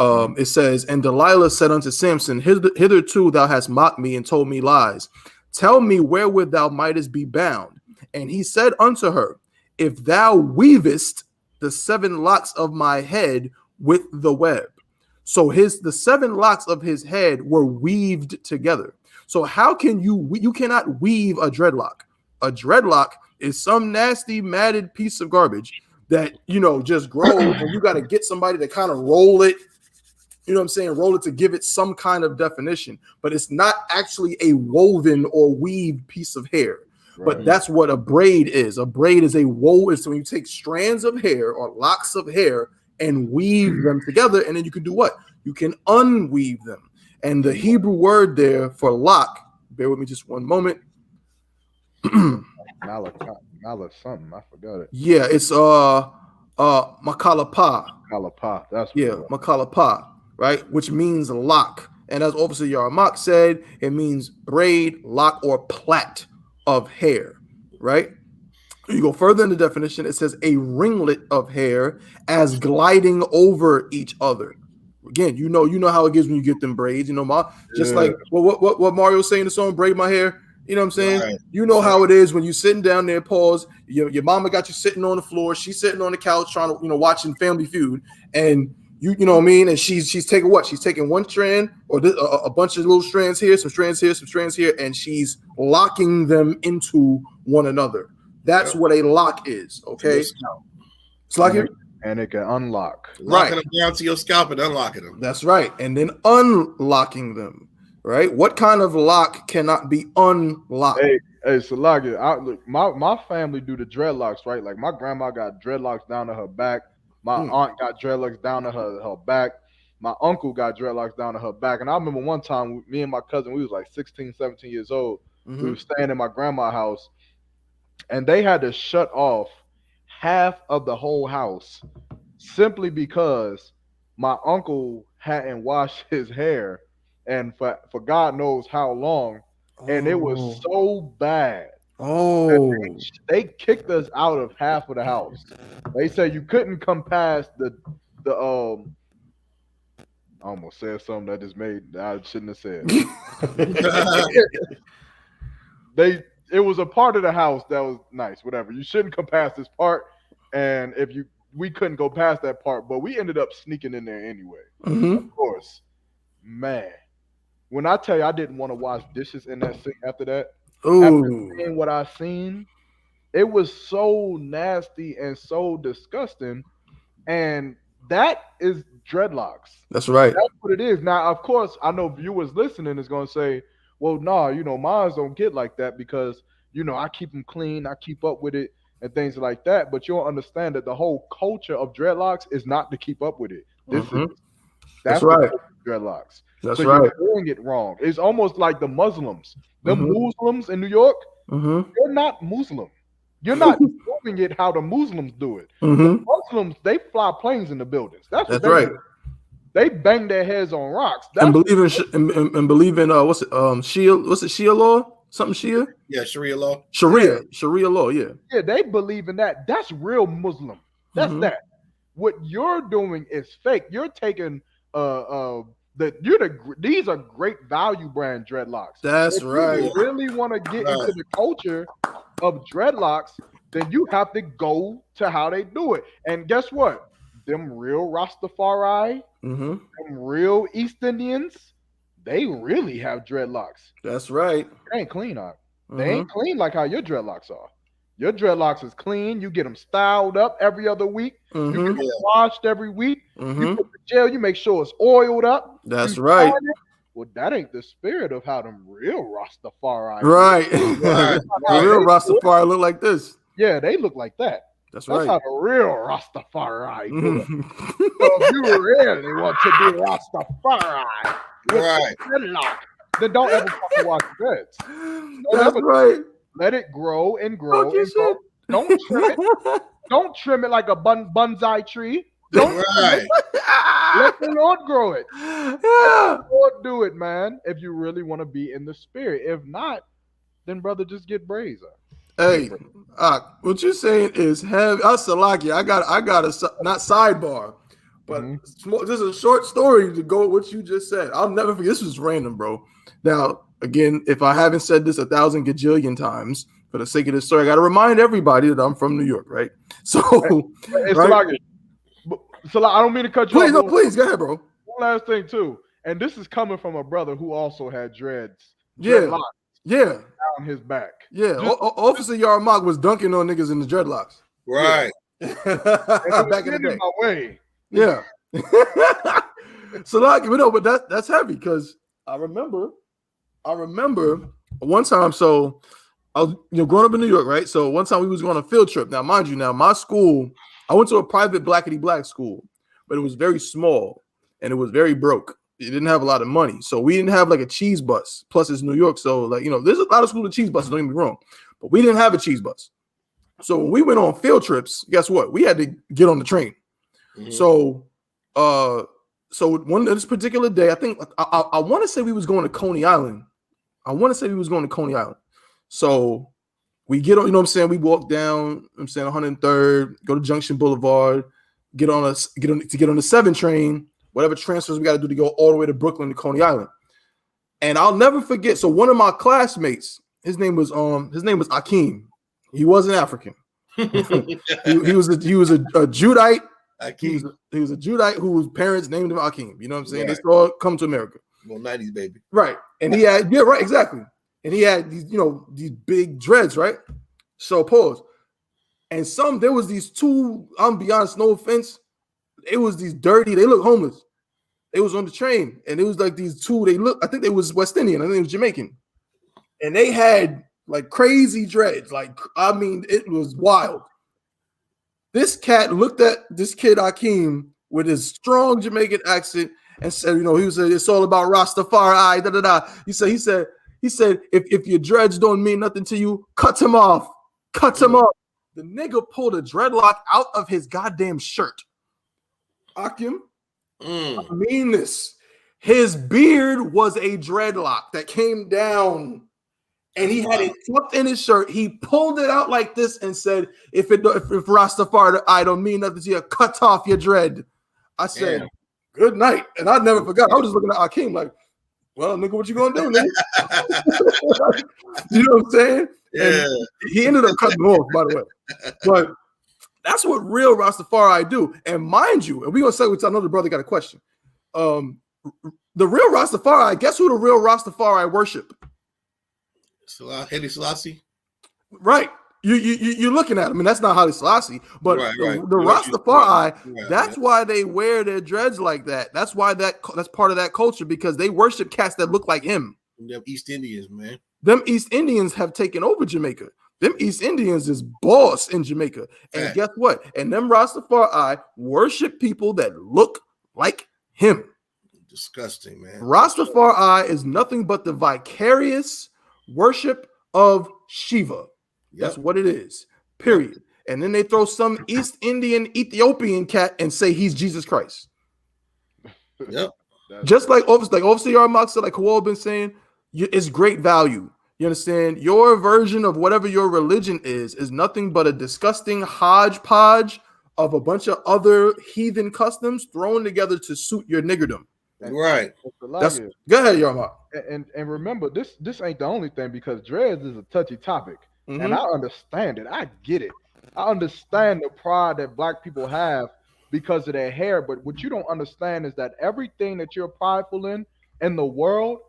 It says, and Delilah said unto Samson, hitherto thou hast mocked me and told me lies. Tell me wherewith thou mightest be bound. And he said unto her, if thou weavest the 7 locks of my head with the web. So the 7 locks of his head were weaved together. So how can you cannot weave a dreadlock? A dreadlock is some nasty matted piece of garbage that, just grows and you got to get somebody to kind of roll it. You know what I'm saying? Roll it to give it some kind of definition, but it's not actually a woven or weaved piece of hair. Right. But that's what a braid is. A braid is a woven. So when you take strands of hair or locks of hair and weave them together, and then you can do what? You can unweave them. And the Hebrew word there for lock, bear with me just one moment.
Malach something. I forgot it.
Yeah, it's makalapa.
Makalapa. That's
makalapa. Right, which means lock, and as Officer Yarmach said, it means braid, lock, or plait of hair. Right. You go further in the definition. It says a ringlet of hair as gliding over each other. Again, you know how it is when you get them braids. Like what Mario's saying in the song, "Braid my hair." You know what I'm saying? Right. You know how it is when you're sitting down there. Pause. Your mama got you sitting on the floor. She's sitting on the couch trying to watching Family Feud, and you know what I mean? And she's taking what? She's taking one strand or a bunch of little strands here, some strands here, some strands here, and she's locking them into one another. That's what a lock is, okay? It's like it.
And it can unlock.
Locking them down to your scalp and unlocking them.
That's right. And then unlocking them, right? What kind of lock cannot be unlocked?
Hey, so look, my family do the dreadlocks, right? Like my grandma got dreadlocks down to her back. My aunt got dreadlocks down to her back. My uncle got dreadlocks down to her back. And I remember one time, me and my cousin, we was like 16, 17 years old. Mm-hmm. We were staying in my grandma's house. And they had to shut off half of the whole house simply because my uncle hadn't washed his hair. And for God knows how long. And it was so bad. They kicked us out of half of the house. They said you couldn't come past the I almost said something that I shouldn't have said. It was a part of the house that was nice, whatever. You shouldn't come past this part, and we couldn't go past that part, but we ended up sneaking in there anyway. Mm-hmm. Of course, man. When I tell you I didn't want to wash dishes in that sink after that. After seeing what I seen, it was so nasty and so disgusting. And That is dreadlocks.
That's right.
That's what it is. Now, of course, I know viewers listening is going to say, well, no, mine don't get like that because, I keep them clean. I keep up with it and things like that. But you'll understand that the whole culture of dreadlocks is not to keep up with it. That's
right.
Dreadlocks.
That's
so
right.
You're doing it wrong. It's almost like the Muslims. Them Muslims in New York, you're not Muslim. You're not doing it how the Muslims do it. The Muslims, they fly planes in the buildings. That's
right.
They bang their heads on rocks.
And believe in what's it? Shia law? Something Shia?
Yeah, Sharia law.
Sharia law. Yeah.
Yeah, they believe in that. That's real Muslim. That's that. What you're doing is fake. You're taking these are great value brand dreadlocks.
That's
if
right.
you really want to get into the culture of dreadlocks, then you have to go to how they do it. And guess what? Them real Rastafari, them real East Indians, they really have dreadlocks.
That's right.
They ain't clean, They ain't clean like how your dreadlocks are. Your dreadlocks is clean. You get them styled up every other week. You get them washed every week. You put the gel. You make sure it's oiled up.
That's right.
Well, that ain't the spirit of how them real Rastafari.
Right. The real Rastafari look like this.
Yeah, they look like that.
That's right.
How the real Rastafari do it. So if you really want to be Rastafari, then don't ever fucking wash dreads.
That's right.
Let it grow and grow and grow. Don't trim it. Don't trim it like a bonsai tree. Don't trim it. Let the Lord grow it.
Yeah.
Let the Lord do it, man. If you really want to be in the spirit. If not, then brother, just get braids.
Hey, what you're saying is have Salaki. I got a not sidebar, but just a short story to go with what you just said. I'll never forget. This was random, bro. Now, again, if I haven't said this 1,000 gajillion times, for the sake of this story, I got to remind everybody that I'm from New York, right? So,
right? So I don't mean to cut you off.
No, please, go ahead, bro.
One last thing, too. And this is coming from a brother who also had dreads.
Yeah.
Down his back.
Yeah. Officer Yarmak was dunking on niggas in the dreadlocks.
Right.
Back in the day.
My way.
Yeah. So but that's heavy because I remember one time. So I was growing up in New York, right? So one time we was going on a field trip. Now, mind you, my school, I went to a private blackety black school, but it was very small and it was very broke. It didn't have a lot of money, so we didn't have like a cheese bus. Plus, it's New York, so there's a lot of schools with cheese buses. Don't get me wrong, but we didn't have a cheese bus. So when we went on field trips, guess what? We had to get on the train. So one this particular day, I think I want to say we was going to Coney Island. So we get on, you know what I'm saying? We walk down, 103rd, go to Junction Boulevard, get on the 7 train, whatever transfers we got to do to go all the way to Brooklyn to Coney Island. And I'll never forget. So one of my classmates, his name was Akeem. He wasn't African. he was a Judite. He was a Judite whose parents named him Akeem. You know what I'm saying? Right. They all come to America.
Well, 90s baby.
Right. And he had, right, exactly. And he had these, these big dreads, right? So pause. And there was these two, I'm be honest, no offense. It was these dirty, they look homeless. They was on the train. And it was like these two, I think they was West Indian. I think it was Jamaican. And they had like crazy dreads. It was wild. This cat looked at this kid, Akeem, with his strong Jamaican accent and said, he was it's all about Rastafari, da da da. He said, if your dreads don't mean nothing to you, cut him off. Cut him off. The nigga pulled a dreadlock out of his goddamn shirt. Akeem, I mean this. His beard was a dreadlock that came down. And he had it tucked in his shirt. He pulled it out like this and said, if Rastafari, I don't mean nothing to you, cut off your dread. I said, good night. And I never forgot. I was just looking at Akeem like, well, nigga, what you gonna do, nigga? You know what I'm saying?
Yeah.
And he ended up cutting him off, by the way. But that's what real Rastafari do. And mind you, and we're gonna say with another brother got a question. The real Rastafari, guess who the real Rastafari worship?
Haile Selassie.
Right. you're looking at them, and that's not Haile Selassie, but
Right,
the
right.
Rastafari,
Right,
that's why they wear their dreads like that. That's why that's part of that culture, because they worship cats that look like him.
Them East Indians, man.
Them East Indians have taken over Jamaica. Them East Indians is boss in Jamaica. And guess what? And them Rastafari worship people that look like him.
Disgusting, man.
Rastafari is nothing but the vicarious worship of Shiva. That's what it is. Period. And then they throw some East Indian Ethiopian cat and say he's Jesus Christ.
Yep.
Just like Officer Yarmox, like Kowal been saying, it's great value. You understand? Your version of whatever your religion is nothing but a disgusting hodgepodge of a bunch of other heathen customs thrown together to suit your niggerdom.
Right.
Go ahead, Yarmox.
And remember, this ain't the only thing, because dreads is a touchy topic. And I understand it. I get it. I understand the pride that black people have because of their hair. But what you don't understand is that everything that you're prideful in the world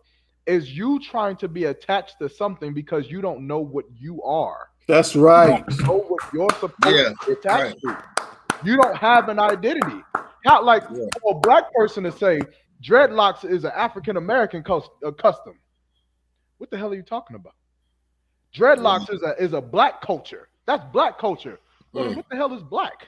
is you trying to be attached to something because you don't know what you are.
That's right.
You don't know what you're supposed to be attached to. You don't have an identity. How, like, for a black person to say dreadlocks is an African American custom. What the hell are you talking about? Dreadlocks is a black culture. That's black culture. What the hell is black?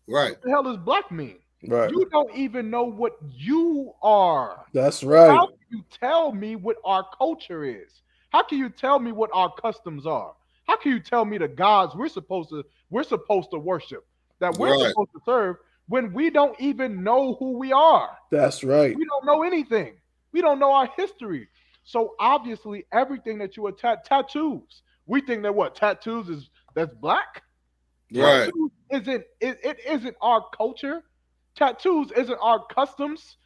Right.
What the hell does black mean?
Right.
You don't even know what you are.
That's right.
How can you tell me what our culture is? How can you tell me what our customs are? How can you tell me the gods we're supposed to worship, that we're supposed to serve, when we don't even know who we are?
That's right.
We don't know anything. We don't know our history. So obviously, everything that you attach, tattoos, we think that tattoos that's black.
Right.
Tattoos isn't our culture. Tattoos isn't our customs.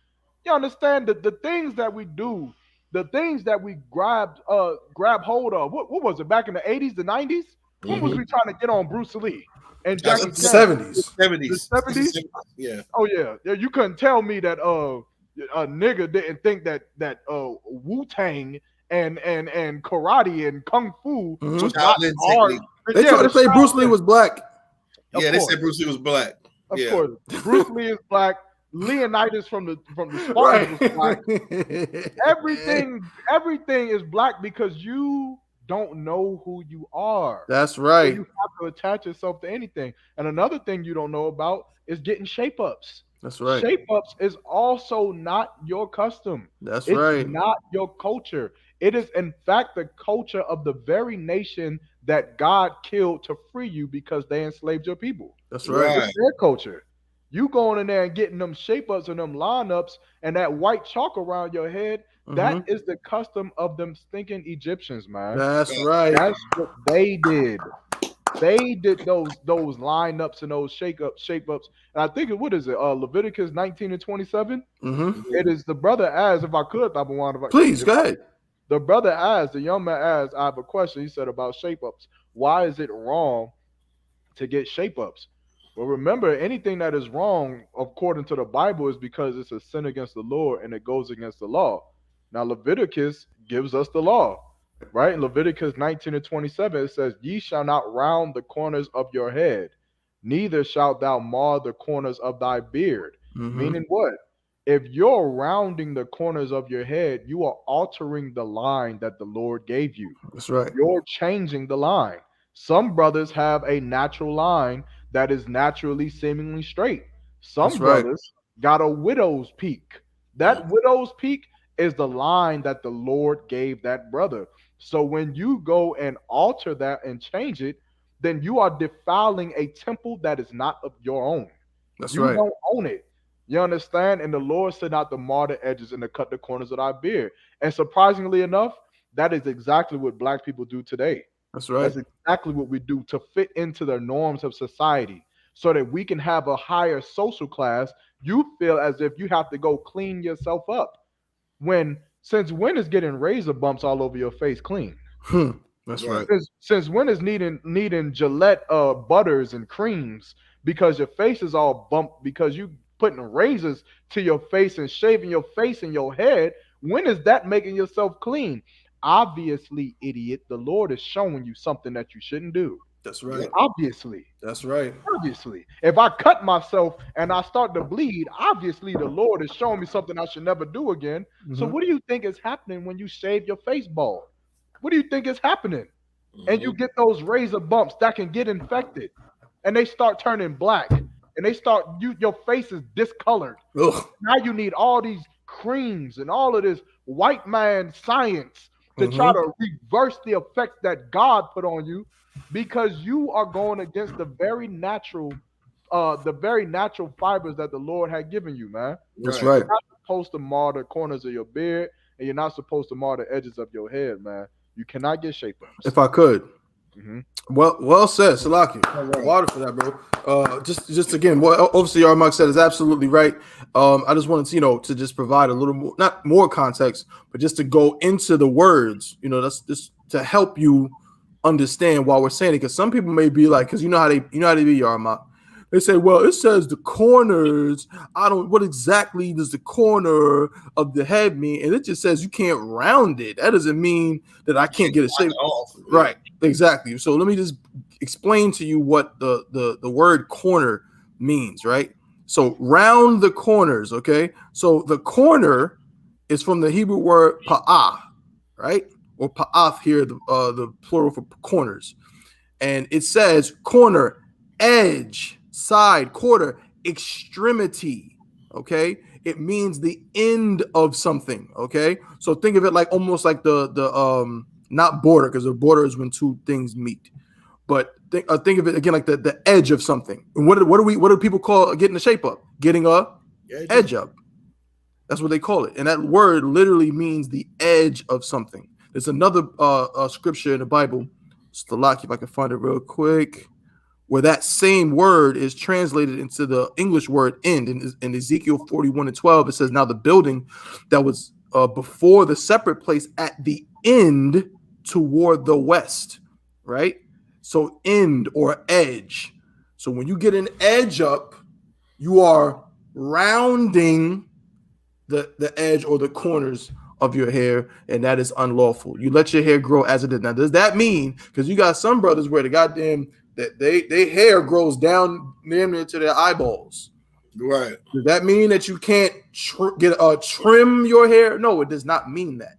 You understand the things that we do, the things that we grab hold of. What was it back in the 80s, the 90s? When was we trying to get on Bruce Lee and Jackie Chan?
70s.
The
70s?
Yeah.
Oh yeah. You couldn't tell me that a nigga didn't think that Wu-Tang and karate and kung fu was not hard.
They tried to say Bruce Lee was black.
Yeah, they said Bruce Lee was black.
Of course, Bruce Lee is black. Leonidas from the Spartans was black. Everything is black because you don't know who you are.
That's right.
So you have to attach yourself to anything. And another thing you don't know about is getting shape ups.
That's right.
Shape ups is also not your custom.
That's
it's
right.
Not your culture. It is in fact the culture of the very nation that God killed to free you because they enslaved your people.
That's right.
It's their culture. You going in there and getting them shape ups and them lineups and that white chalk around your head, that is the custom of them stinking Egyptians, man.
That's right.
That's what they did. They did those lineups and those shape ups. And I think what is it? Leviticus 19 and 27. It is the brother as, if I could,
please go ahead.
The brother asked, the young man asked, I have a question. He said about shape ups. Why is it wrong to get shape ups? Well, remember, anything that is wrong according to the Bible is because it's a sin against the Lord and it goes against the law. Now, Leviticus gives us the law, right? In Leviticus 19 and 27, it says, ye shall not round the corners of your head, neither shalt thou mar the corners of thy beard. Meaning what? If you're rounding the corners of your head, you are altering the line that the Lord gave you.
That's right.
You're changing the line. Some brothers have a natural line that is naturally seemingly straight. Some brothers got a widow's peak. That widow's peak is the line that the Lord gave that brother. So when you go and alter that and change it, then you are defiling a temple that is not of your own.
That's
you don't own it. You understand? And the Lord said not to mar the edges and to cut the corners of thy beard. And surprisingly enough, that is exactly what black people do today.
That's right.
That's exactly what we do to fit into the norms of society so that we can have a higher social class. You feel as if you have to go clean yourself up. Since when is getting razor bumps all over your face clean?
That's right.
Since when is needing Gillette butters and creams because your face is all bumped because you putting razors to your face and shaving your face and your head? When is that making yourself clean? Obviously, idiot, the Lord is showing you something that you shouldn't do.
That's right.
Obviously.
That's right.
Obviously. If I cut myself and I start to bleed, obviously the Lord is showing me something I should never do again. So what do you think is happening when you shave your face bald? What do you think is happening? And you get those razor bumps that can get infected, and they start turning black, and they start your face is discolored.
Ugh.
Now you need all these creams and all of this white man science to try to reverse the effects that God put on you, because you are going against the very natural fibers that the Lord had given you, man.
That's right.
You're not supposed to mar the corners of your beard, and you're not supposed to mar the edges of your head, man. You cannot get shape-ups.
If I could. Well said, Salaki. Water for that, bro. Just again, what obviously Armag said is absolutely right. I just wanted to, to just provide a little more, not more context, but just to go into the words. That's just to help you understand why we're saying it. Because some people may be like, because you know how they be, Armag. They say, well, it says the corners. What exactly does the corner of the head mean? And it just says you can't round it. That doesn't mean that I can't get a shape. Right, exactly. So let me just explain to you what the word corner means, right? So round the corners, okay? So the corner is from the Hebrew word pa'ah, right? Or pa'ath here, the plural for corners. And it says corner, edge, side, quarter, extremity. Okay, it means the end of something. Okay, so think of it like almost like the not border, because the border is when two things meet, but think of it again like the edge of something. And what do people call getting a shape up? Getting a edge up. That's what they call it, and that word literally means the edge of something. There's another scripture in the Bible, Stalaki, if I can find it real quick, where that same word is translated into the English word end. In Ezekiel 41:12, it says, now the building that was before the separate place at the end toward the west, right? So end or edge. So when you get an edge up, you are rounding the edge or the corners of your hair, and that is unlawful. You let your hair grow as it is. Now, does that mean, because you got some brothers where the goddamn that they hair grows down near to their eyeballs, right? Does that mean that you can't trim your hair? No, it does not mean that.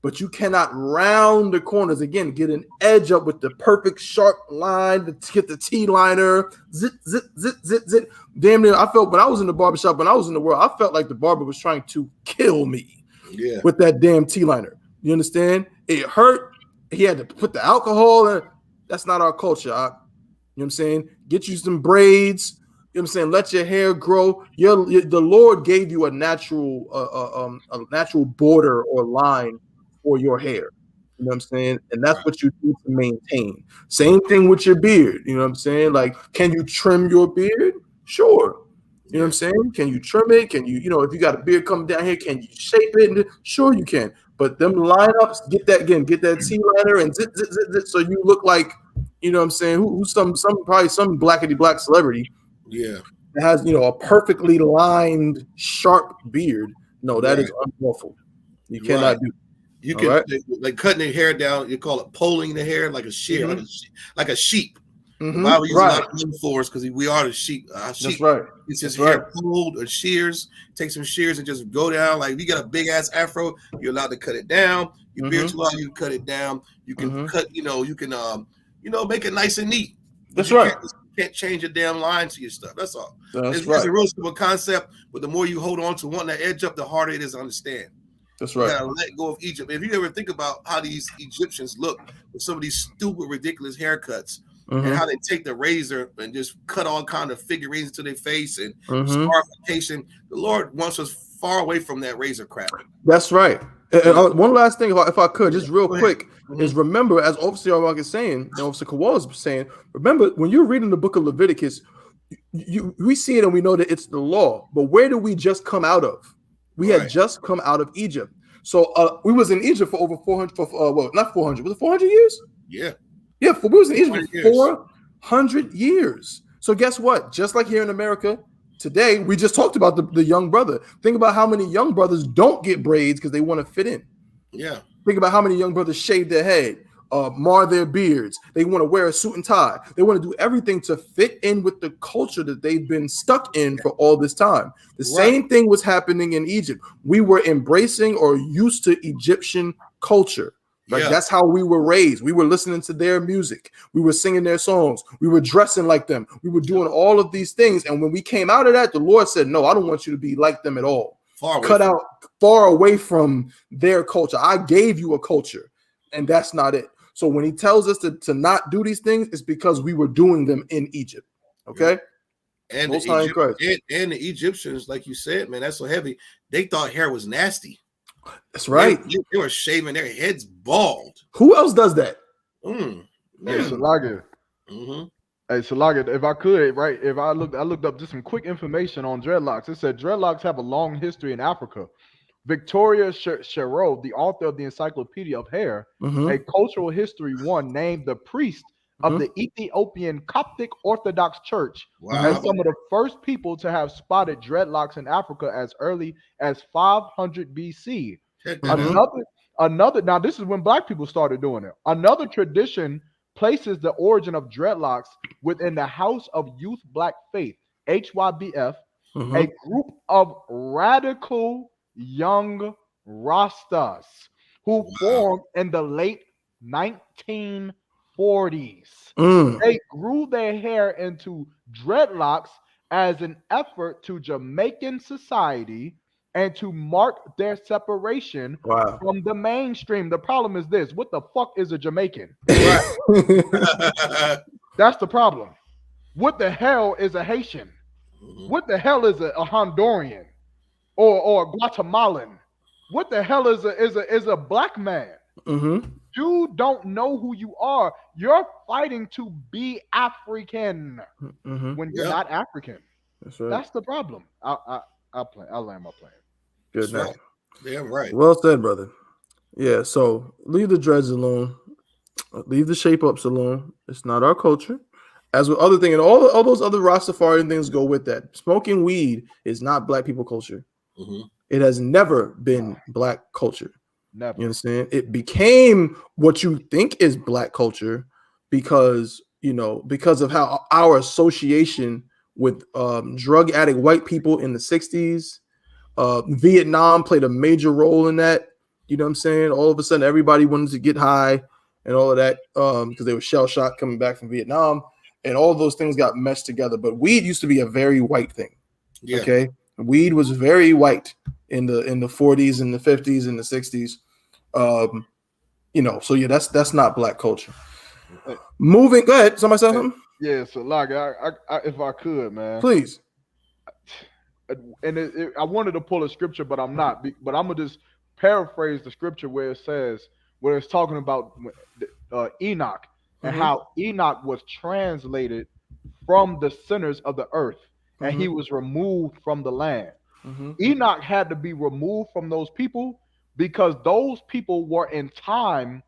But you cannot round the corners. Again, get an edge up with the perfect sharp line, get the T-liner, zit, zit, zit, zit, zit. Damn near, I felt when I was in the barbershop, when I was in the world, I felt like the barber was trying to kill me with that damn T-liner. You understand? It hurt. He had to put the alcohol in. That's not our culture. You know what I'm saying? Get you some braids. You know what I'm saying? Let your hair grow. The Lord gave you a natural border or line for your hair. You know what I'm saying? And that's what you need to maintain. Same thing with your beard. You know what I'm saying? Like, can you trim your beard? Sure. You know what I'm saying? Can you trim it? Can you, if you got a beard coming down here, can you shape it? Sure you can. But them lineups, get that T-liner and zit, zit, zit, zit, so you look like, you know what I'm saying, who's probably some blackety black celebrity. Yeah. That has, a perfectly lined, sharp beard. No, that is unlawful. You cannot do.
You can like cutting the hair down. You call it pulling the hair like a shear, like a sheep. The Bible uses a lot of metaphors because we are the sheep.
That's right.
It's just hair pulled or shears. Take some shears and just go down. Like if you got a big ass afro, you're allowed to cut it down. Your beard too long, you can cut it down. You can cut. You can make it nice and neat.
That's right.
You can't change your damn line to your stuff. That's all.
It's
a real simple concept, but the more you hold on to wanting to edge up, the harder it is to understand.
That's right.
You gotta let go of Egypt. If you ever think about how these Egyptians look with some of these stupid, ridiculous haircuts, and how they take the razor and just cut all kind of figurines into their face and scarification, the Lord wants us far away from that razor crap.
That's right. And one last thing, if I could, just real quick, is remember, as Officer Armag is saying, and Officer Kowal is saying, remember, when you're reading the book of Leviticus, we see it and we know that it's the law. But where did we just come out of? We had just come out of Egypt. So we was in Egypt for over 400, not 400, was it 400 years?
Yeah.
Yeah, we was in Egypt for 400 years. So guess what? Just like here in America, today, we just talked about the young brother. Think about how many young brothers don't get braids because they want to fit in.
Yeah.
Think about how many young brothers shave their head. mar their beards. They want to wear a suit and tie. They want to do everything to fit in with the culture that they've been stuck in for all this time. The same thing was happening in Egypt. We were embracing or used to Egyptian culture. Like that's how we were raised. We were listening to their music. We were singing their songs. We were dressing like them. We were doing all of these things. And when we came out of that, the Lord said, no, I don't want you to be like them at all. Far away from their culture. I gave you a culture, and that's not it. So when he tells us to not do these things, it's because we were doing them in Egypt. Okay.
And the Egyptians, like you said, man, that's so heavy. They thought hair was nasty.
That's right.
They were shaving their heads bald.
Who else does that?
Hey, Salaga. Hey, Salaga, if I could, right? If I looked up just some quick information on dreadlocks. It said dreadlocks have a long history in Africa. Victoria Sherrow, the author of the Encyclopedia of Hair, a cultural history one, named the priest of the Ethiopian Coptic Orthodox Church as some of the first people to have spotted dreadlocks in Africa as early as 500 BC. Another, now this is when black people started doing it. Another tradition places the origin of dreadlocks within the House of Youth Black Faith, HYBF, a group of radical young Rastas who formed in the late 1940s. They grew their hair into dreadlocks as an effort to Jamaican society and to mark their separation from the mainstream. The problem is this: what the fuck is a Jamaican? That's the problem. What the hell is a Haitian? What the hell is a Honduran or a Guatemalan? What the hell is a black man? You don't know who you are. You're fighting to be African when you're not African. That's right. That's the problem. I'll land my plane.
Good night.
Yeah, right.
Well said, brother. Yeah, so leave the dreads alone. Leave the shape ups alone. It's not our culture. As with other things, and all those other Rastafarian things go with that. Smoking weed is not black people culture. It has never been black culture. Never. You understand? It became what you think is black culture because of how our association with drug addict white people in the 60s. Vietnam played a major role in that. You know what I'm saying? All of a sudden, everybody wanted to get high and all of that because they were shell shocked coming back from Vietnam, and all of those things got meshed together. But weed used to be a very white thing. Yeah. Okay, weed was very white in the 40s and the 50s and the 60s. So yeah, that's not black culture. Moving, go ahead. Somebody say something?
Yeah, so like I if I could, man,
please.
And I wanted to pull a scripture, but I'm not. But I'm gonna just paraphrase the scripture where it's talking about Enoch and how Enoch was translated from the sinners of the earth, and he was removed from the land. Enoch had to be removed from those people because those people were in time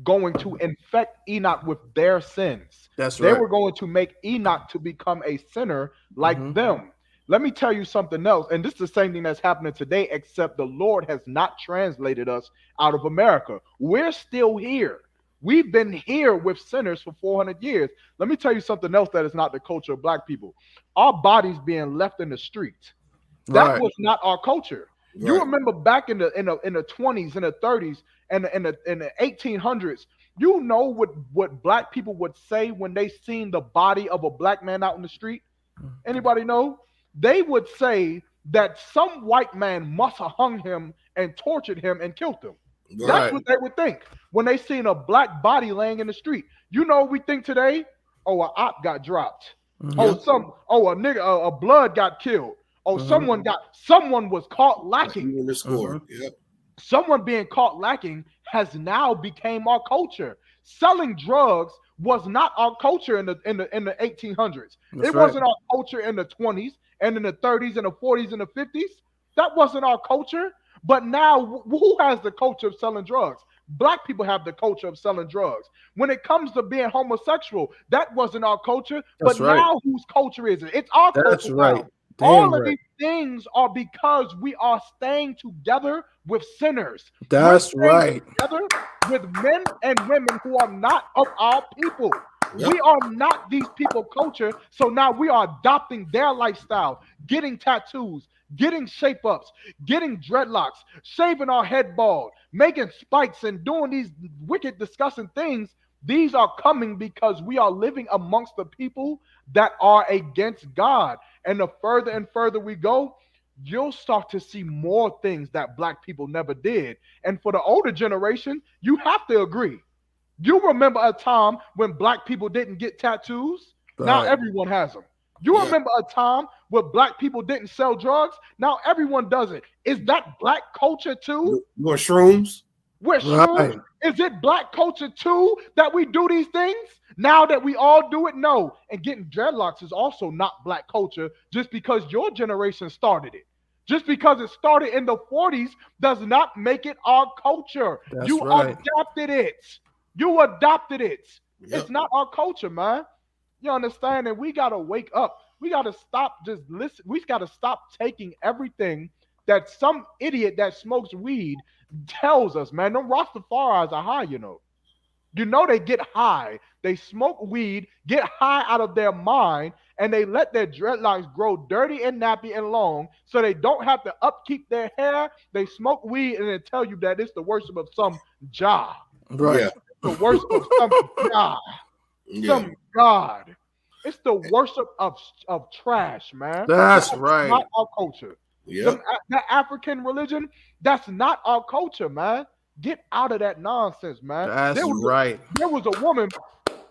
going to infect Enoch with their sins.
That's right.
They were going to make Enoch to become a sinner like them. Let me tell you something else, and this is the same thing that's happening today, except the Lord has not translated us out of America. We're still here. We've been here with sinners for 400 years. Let me tell you something else that is not the culture of black people. Our bodies being left in the streets. That was not our culture. Right. You remember back in the 20s and the 30s and in the 1800s, you know what black people would say when they seen the body of a black man out in the street? Anybody know? They would say that some white man must have hung him and tortured him and killed him. Right. That's what they would think when they seen a black body laying in the street. You know what we think today? Oh, a op got dropped. A blood got killed. Oh, someone was caught lacking. Someone being caught lacking has now became our culture. Selling drugs was not our culture in the 1800s. It wasn't our culture in the 20s and in the 30s and the 40s and the 50s. That wasn't our culture. But now, who has the culture of selling drugs? Black people have the culture of selling drugs. When it comes to being homosexual, that wasn't our culture. But now, whose culture is it? It's our culture.
That's right.
All of these things are because we are staying together with sinners.
That's right.
Together with men and women who are not of our people.
Yep.
We are not these people culture. So now we are adopting their lifestyle, getting tattoos, getting shape ups, getting dreadlocks, shaving our head bald, making spikes, and doing these wicked, disgusting things. These are coming because we are living amongst the people that are against God. And the further and further we go, you'll start to see more things that black people never did. And for the older generation, you have to agree. You remember a time when black people didn't get tattoos?
Right.
Now everyone has them. You remember a time where black people didn't sell drugs? Now everyone does it. Is that black culture too?
You want shrooms?
We're shrooms. Is it black culture too that we do these things? Now that we all do it? No. And getting dreadlocks is also not black culture just because your generation started it. Just because it started in the 40s does not make it our culture. You adopted it. You adopted it. Yep. It's not our culture, man. You understand? And we got to wake up. We got to stop just listen. We got to stop taking everything that some idiot that smokes weed tells us, man. Them Rastafaris are high, you know. You know they get high. They smoke weed, get high out of their mind, and they let their dreadlocks grow dirty and nappy and long so they don't have to upkeep their hair. They smoke weed and they tell you that it's the worship of some Jah.
Right.
Yeah.
The worship of some God. Some God. It's the worship of trash, man.
That's right.
Not our culture.
Yeah.
That African religion, that's not our culture, man. Get out of that nonsense, man.
That's right.
There was a woman,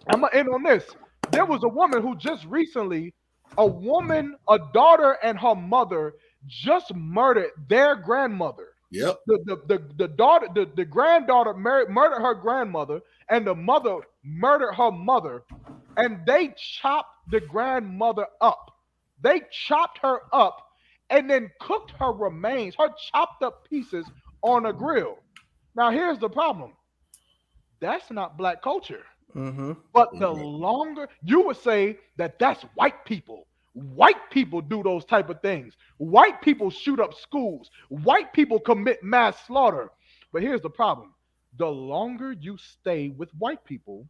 I'm going to end on this. There was a woman who just recently, a daughter and her mother just murdered their grandmother.
Yep.
The granddaughter murdered her grandmother, and the mother murdered her mother, and they chopped the grandmother up. They chopped her up and then cooked her remains, her chopped up pieces on a grill. Now, here's the problem. That's not black culture.
Mm-hmm.
But the longer you would say that that's white people. White people do those type of things. White people shoot up schools. White people commit mass slaughter. But here's the problem. The longer you stay with white people,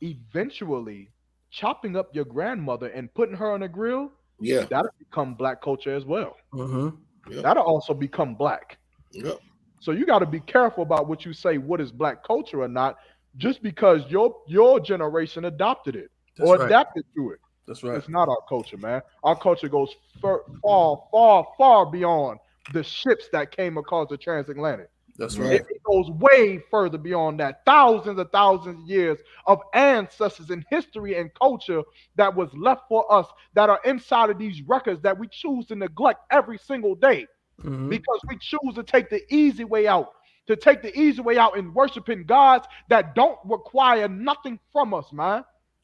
eventually chopping up your grandmother and putting her on a grill, that'll become black culture as well.
Mm-hmm.
Yep.
That'll also become black.
Yep.
So you got to be careful about what you say, what is black culture or not, just because your generation adopted it adapted to it.
That's right.
It's not our culture, man. Our culture goes far, far, far beyond the ships that came across the transatlantic.
That's right.
It goes way further beyond that. Thousands of years of ancestors and history and culture that was left for us that are inside of these records that we choose to neglect every single day.
Mm-hmm.
Because we choose to take the easy way out, in worshiping gods that don't require nothing from us, man.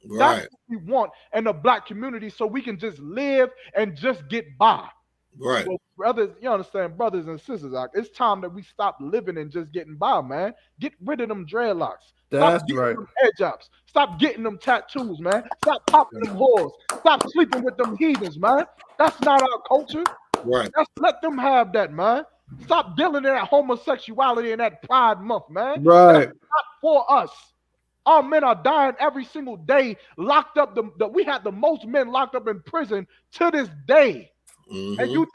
Right.
That's what we want in the black community, so we can just live and just get by.
Right.
So brothers, you understand, brothers and sisters, it's time that we stop living and just getting by, man. Get rid of them dreadlocks.
That's
Stop
right.
them hair jobs. Stop getting them tattoos, man. Stop popping them whores. Stop sleeping with them heathens, man. That's not our culture.
Right.
Let them have that, man. Stop dealing in that homosexuality in that Pride Month, man.
Right.
That's not for us. Our men are dying every single day, locked up. We had the most men locked up in prison to this day.
Mm-hmm.
And you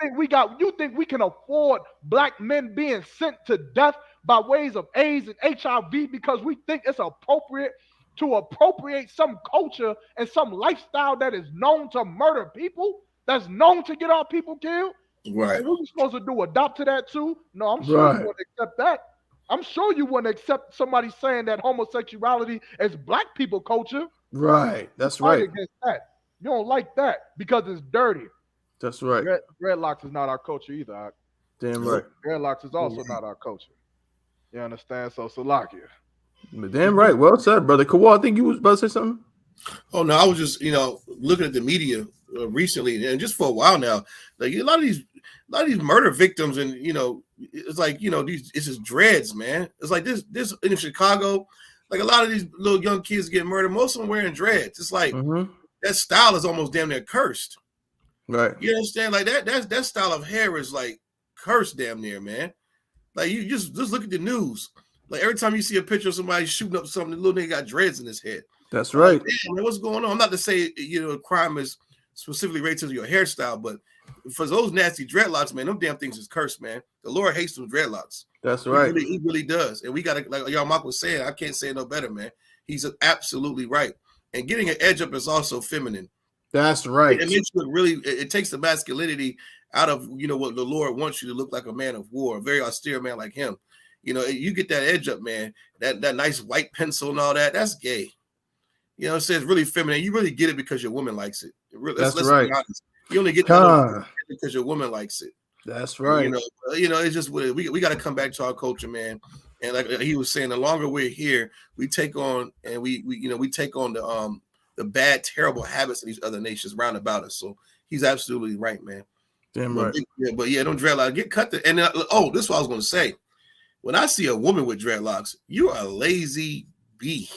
think we can afford black men being sent to death by ways of AIDS and HIV because we think it's appropriate to appropriate some culture and some lifestyle that is known to murder people, that's known to get our people killed?
Right.
And what we supposed to do? Adopt to that too? No, I'm sure you wouldn't accept that. I'm sure you wouldn't accept somebody saying that homosexuality is black people culture.
Right. That's right.
Against that. You don't like that because it's dirty.
That's right.
Dreadlocks is not our culture either.
Damn right.
Dreadlocks is also not our culture. You understand? So Salakia.
Damn right. Well said, brother. Kawal, I think you was about to say something.
Oh no, I was just looking at the media recently and just for a while now. Like a lot of these murder victims, and it's like it's just dreads, man. It's like this in Chicago, like a lot of these little young kids get murdered. Most of them wearing dreads. It's like that style is almost damn near cursed.
Right.
You understand? Like that style of hair is like cursed damn near, man. Like you just look at the news. Like every time you see a picture of somebody shooting up something, the little nigga got dreads in his head.
That's right.
Like, damn, man, what's going on? I'm not to say crime is specifically related to your hairstyle, but for those nasty dreadlocks, man, them damn things is cursed, man. The Lord hates them dreadlocks.
That's right.
He really does. And we gotta, like y'all Mark was saying, I can't say it no better, man. He's absolutely right. And getting an edge up is also feminine.
That's right.
It makes you really, it takes the masculinity out of what the Lord wants you to look like, a man of war, a very austere man like him. You get that edge up, man, that nice white pencil and all that, that's gay. It says really feminine. You really get it because your woman likes it. Let's
right.
be honest. You only get that because your woman likes it.
That's right.
It's just we got to come back to our culture, man. And like he was saying, the longer we're here, we take on and we take on the bad, terrible habits of these other nations round about us. So he's absolutely right, man.
Damn right.
But don't dreadlocks get cut. This is what I was going to say. When I see a woman with dreadlocks, you're a lazy bee.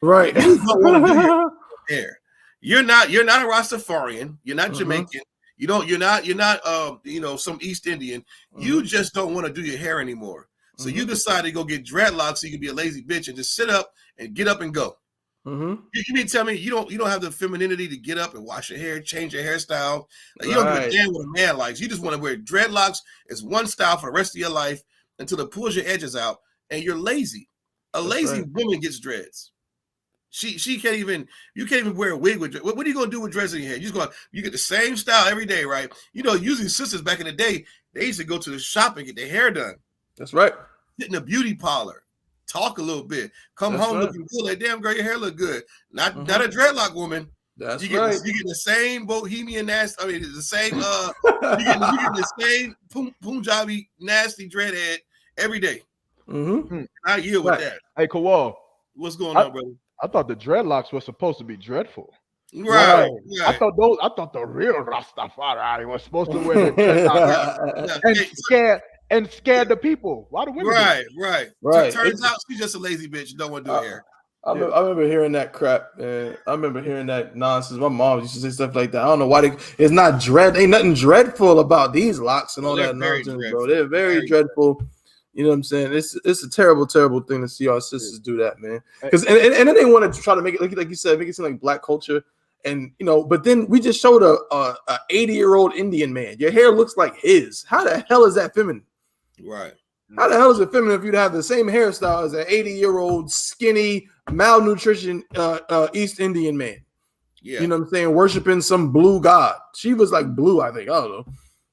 Right.
You don't want to do your hair. You're not a Rastafarian. You're not Jamaican. You're not some East Indian. You just don't want to do your hair anymore. So you decide to go get dreadlocks so you can be a lazy bitch and just sit up and get up and go. You mean tell me you don't have the femininity to get up and wash your hair, change your hairstyle? Like, you don't give a damn what a man likes. You just want to wear dreadlocks as one style for the rest of your life until it pulls your edges out, and you're lazy. A lazy woman gets dreads. She can't even. You can't even wear a wig with. What are you gonna do with dreads in your hair? You get the same style every day, right? Usually sisters back in the day, they used to go to the shop and get their hair done.
That's right.
Sit in a beauty parlor, talk a little bit, come home looking good. Like, damn girl, your hair look good. Not a dreadlock woman.
That's
you
right.
You get the same bohemian nasty. I mean, the same. You get the same Punjabi nasty dreadhead every day. I yield with that.
Hey, Kawal,
what's going on, brother?
I thought the dreadlocks were supposed to be dreadful.
Right.
I thought the real Rastafari was supposed to wear the dreadlocks and scared the people. Why the women?
Right. So it turns out she's just a lazy bitch. Don't want to do her hair.
I remember hearing that crap, man. I remember hearing that nonsense. My mom used to say stuff like that. I don't know why it's not dread. Ain't nothing dreadful about these locks and all that nonsense, bro. They're very dreadful. You know what I'm saying? It's a terrible, terrible thing to see our sisters do that, man. Because and then they want to try to make it like you said, make it seem like black culture. And but then we just showed a 80-year-old Indian man. Your hair looks like his. How the hell is that feminine?
Right.
How the hell is it feminine if you'd have the same hairstyle as an 80-year-old skinny, malnutrition East Indian man? Yeah. You know what I'm saying? Worshiping some blue god. She was like blue, I think. I don't know.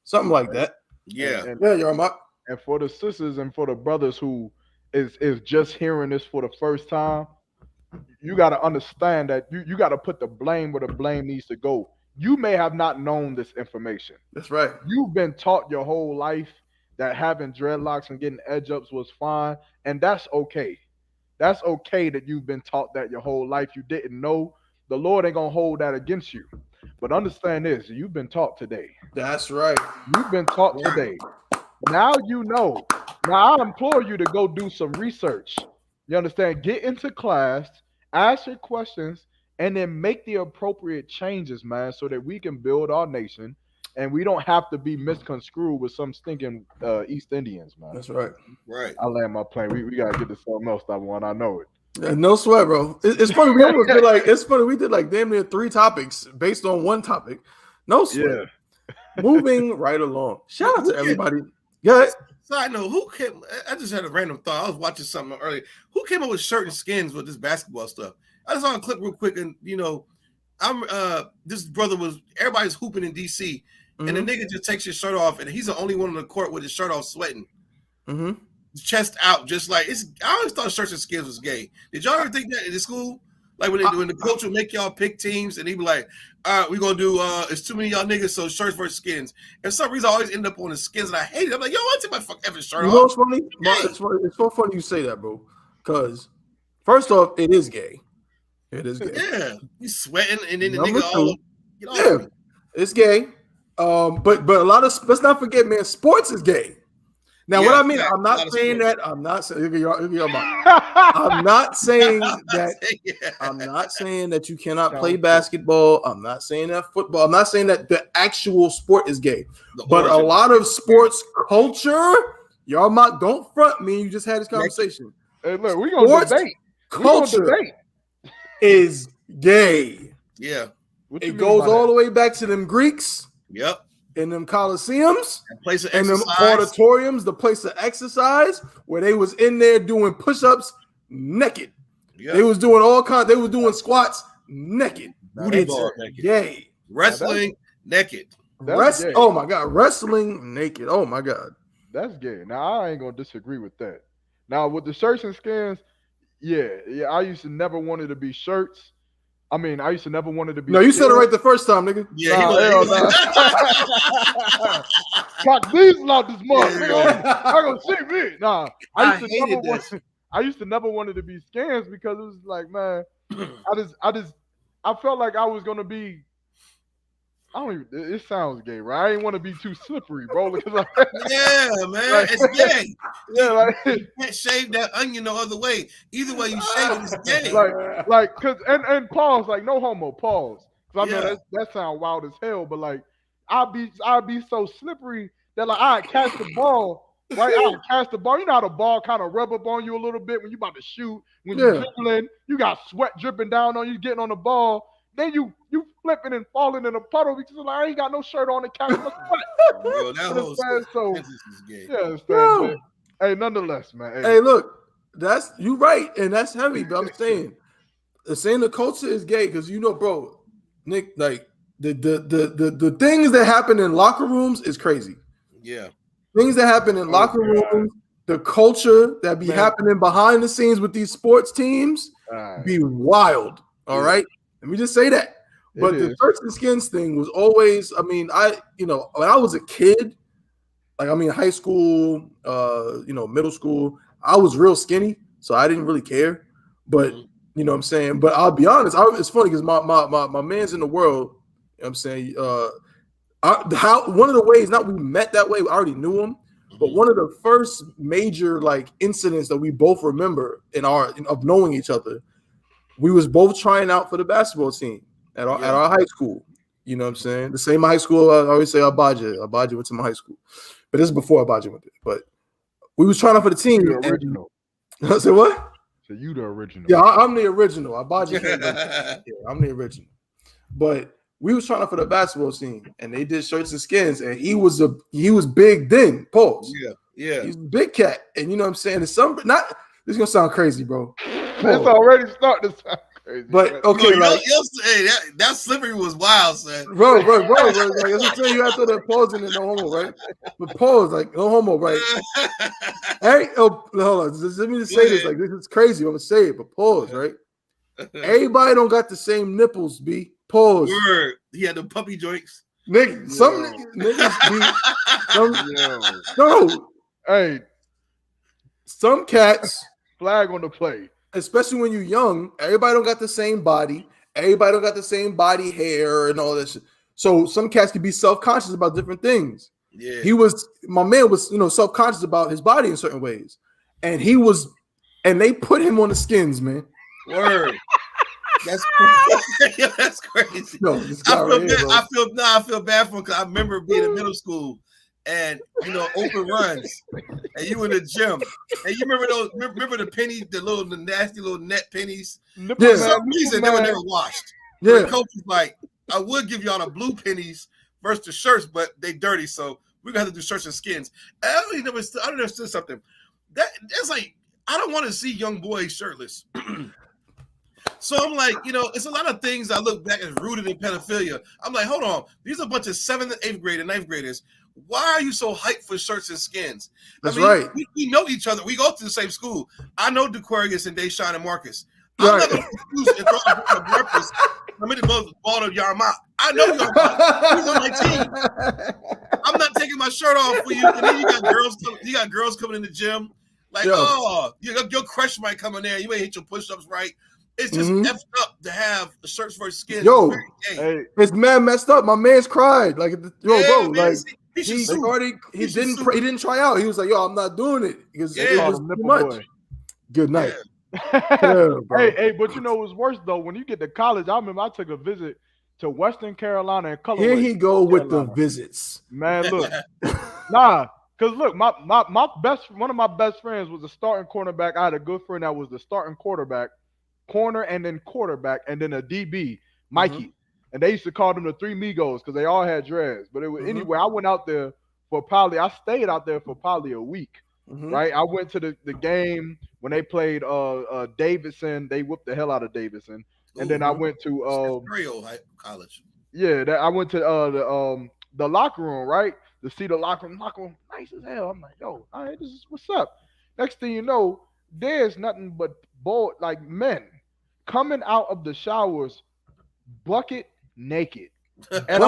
Something like that.
Yeah.
You're my.
And for the sisters and for the brothers who is just hearing this for the first time, you got to understand that you got to put the blame where the blame needs to go. You may have not known this information.
That's right.
You've been taught your whole life that having dreadlocks and getting edge ups was fine, and that's okay. That's okay that you've been taught that your whole life. You didn't know. The Lord ain't gonna hold that against you. But understand this: you've been taught today.
That's right.
You've been taught today. Now you know. Now I implore you to go do some research. You understand? Get into class, ask your questions, and then make the appropriate changes, man, so that we can build our nation and we don't have to be misconstrued with some stinking East Indians, man.
That's right.
Right.
I land my plane. We gotta get to something else, that one. I know it.
Yeah, no sweat, bro. It's funny. We almost did it's funny. We did like damn near 3 topics based on one topic. No sweat. Yeah. Moving right along. Shout out to everybody. Yeah.
Side note, I just had a random thought. I was watching something earlier. Who came up with certain skins with this basketball stuff? I just saw a clip real quick, and this brother everybody's hooping in DC, and the nigga just takes his shirt off, and he's the only one on the court with his shirt off, sweating, chest out, just like it's. I always thought shirts and skins was gay. Did y'all ever think that in school? Like when the coach would make y'all pick teams, and he'd be like, "All right, we're gonna do. It's too many y'all niggas, so shirts versus skins." And for some reason, I always end up on the skins, and I hate it. I'm like, "Yo, I take my fucking shirt off."
You know what's funny? It's so funny you say that, bro. Because first off, it is gay. It is gay.
Yeah, he's sweating, and then the
Number
nigga
it's gay. But a lot of let's not forget, man, sports is gay. Now, what I mean, I'm not saying that. I'm not saying. I'm not saying that. I'm not saying that you cannot play basketball. I'm not saying that football. I'm not saying that the actual sport is gay. But a lot of sports culture, y'all don't front me. You just had this conversation.
Hey, look, we're gonna debate.
Culture is gay.
Yeah.
It goes all the way back to them Greeks.
Yep.
In them coliseums,
and
them auditoriums, the place of exercise, where they was in there doing push-ups naked. Yep. They was doing all kinds. They was doing squats naked. It's gay.
Wrestling naked.
Oh my God, wrestling naked. Oh my God,
that's gay. Now I ain't gonna disagree with that. Now with the shirts and skins, yeah. I used to never wanted to be shirts. I mean, I used to never wanted to be.
No, you said it right the first time, nigga.
Yeah,
Cock these out this month. Nigga, I gonna see me. Nah, I used to never wanted to be skins because it was like, man, I felt like I was gonna be. I don't even. It sounds gay, right? I didn't want to be too slippery, bro. Because
yeah, man, like, it's gay.
Yeah, like
you can't shave that onion no other way. Either way you shave it, it's gay.
Like, cause and pause, like no homo, pause. Cause I know that sounds wild as hell, but like I'd be so slippery that like I'd catch the ball, right? I'd catch the ball. You know how the ball kind of rub up on you a little bit when you about to shoot. When you're dribbling, you got sweat dripping down on you, getting on the ball. Then you flipping and falling in a puddle because like, I ain't got no shirt on to catch my sweat.
Bro, that whole
so
is gay.
Yeah, hey, nonetheless, man.
Hey, look, that's you right, and that's heavy. But I'm saying the culture is gay because bro, Nick, like the things that happen in locker rooms is crazy.
Yeah,
things that happen in locker rooms, the culture that be happening behind the scenes with these sports teams be wild. All right. Let me just say that. But the shirts and skins thing was always, I mean, when I was a kid, high school, middle school, I was real skinny, so I didn't really care. But you know what I'm saying? But I'll be honest, it's funny because my man's in the world, you know what I'm saying? One of the ways, not we met that way, we already knew him, but one of the first major like incidents that we both remember of knowing each other, we was both trying out for the basketball team at our high school. You know what I'm saying? The same high school, I always say Ajike. Ajike went to my high school. But this is before Ajike went there. But we was trying out for the team.
You're the original.
I said what?
So you the original.
Yeah, I'm the original. Ajike I'm the original. But we was trying out for the basketball team, and they did shirts and skins, and he was big then. Pause.
Yeah.
He's a big cat. And you know what I'm saying? This is gonna sound crazy, bro.
It's already starting to sound crazy.
But okay,
that slippery was wild, son.
Bro. Like, as I tell you after the pause and no homo, right? But pause, like no homo, right? Hey, hold on. Let me just say this. Like, this is crazy. I'm gonna say it, but pause, right? Everybody don't got the same nipples, B. Pause.
Word. He had the puppy joints.
Nigga, some niggas be
Hey,
some cats
flag on the play.
Especially when you're young, everybody don't got the same body. Everybody don't got the same body hair and all that shit. So some cats can be self-conscious about different things.
Yeah.
My man was, self-conscious about his body in certain ways. And they put him on the skins, man.
Word. That's crazy. That's crazy.
No,
I feel bad for him because I remember being in middle school and open runs, and you in the gym, and you remember the pennies, the nasty little net pennies.
Yeah.
For some reason they were never washed.
Yeah.
The coach was like, I would give y'all the blue pennies versus the shirts, but they dirty, so we're gonna have to do shirts and skins. And I don't understand something. That's like I don't want to see young boys shirtless. So I'm like, it's a lot of things I look back as rooted in pedophilia. I'm like, hold on, these are a bunch of 7th and 8th grade and 9th graders. Why are you so hyped for shirts and skins?
That's right.
We know each other. We go to the same school. I know DeQuarius and Deshaun and Marcus.
Right.
I'm not going to use and throw the breakfast. I'm going to go to the ball of Yarmouth. I know Yarmouth. He's on my team. I'm not taking my shirt off for you. And then you got girls coming in the gym. Like, your crush might come in there. You ain't hit your push-ups right. It's just effed up to have shirts for skins.
Yo, it's mad messed up. My man's cried. Like, bro, like
He should
He
sue.
started. He
should
didn't.
sue.
He didn't try out. He was like, "Yo, I'm not doing it because
Yeah.
it
Called
was
him
too
Nipple
much."
Boy.
Good night.
Yeah.
Yeah, bro.
Hey, but you know what's worse though? When you get to college, I remember I took a visit to Western Carolina and Colorway.
Here he go
North
with the
Carolina.
visits.
Man, look, nah, cause look, one of my best friends was a starting cornerback. I had a good friend that was the starting quarterback, corner, and then quarterback, and then a DB, Mikey. And they used to call them the Three Migos because they all had dreads. But it was anyway, I went out there I stayed out there for probably a week. Right? I went to the game when they played Davidson. They whooped the hell out of Davidson. And then I went to
college.
Yeah, I went to the locker room, right? To see the locker room nice as hell. I'm like, yo, all right, this is what's up. Next thing you know, there's nothing but men coming out of the showers bucket naked. And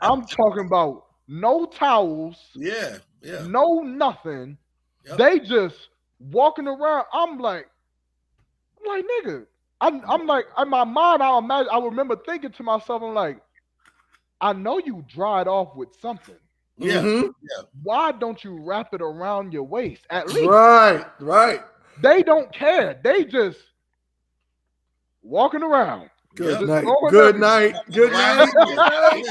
I'm talking about no towels.
Yeah.
No nothing.
Yep.
They just walking around. I'm like, nigga. I'm like, in my mind, I remember thinking to myself, I'm like, I know you dried off with something.
Yeah.
Why don't you wrap it around your waist at least?
Right.
They don't care. They just walking around.
Good night. Good night. Good night.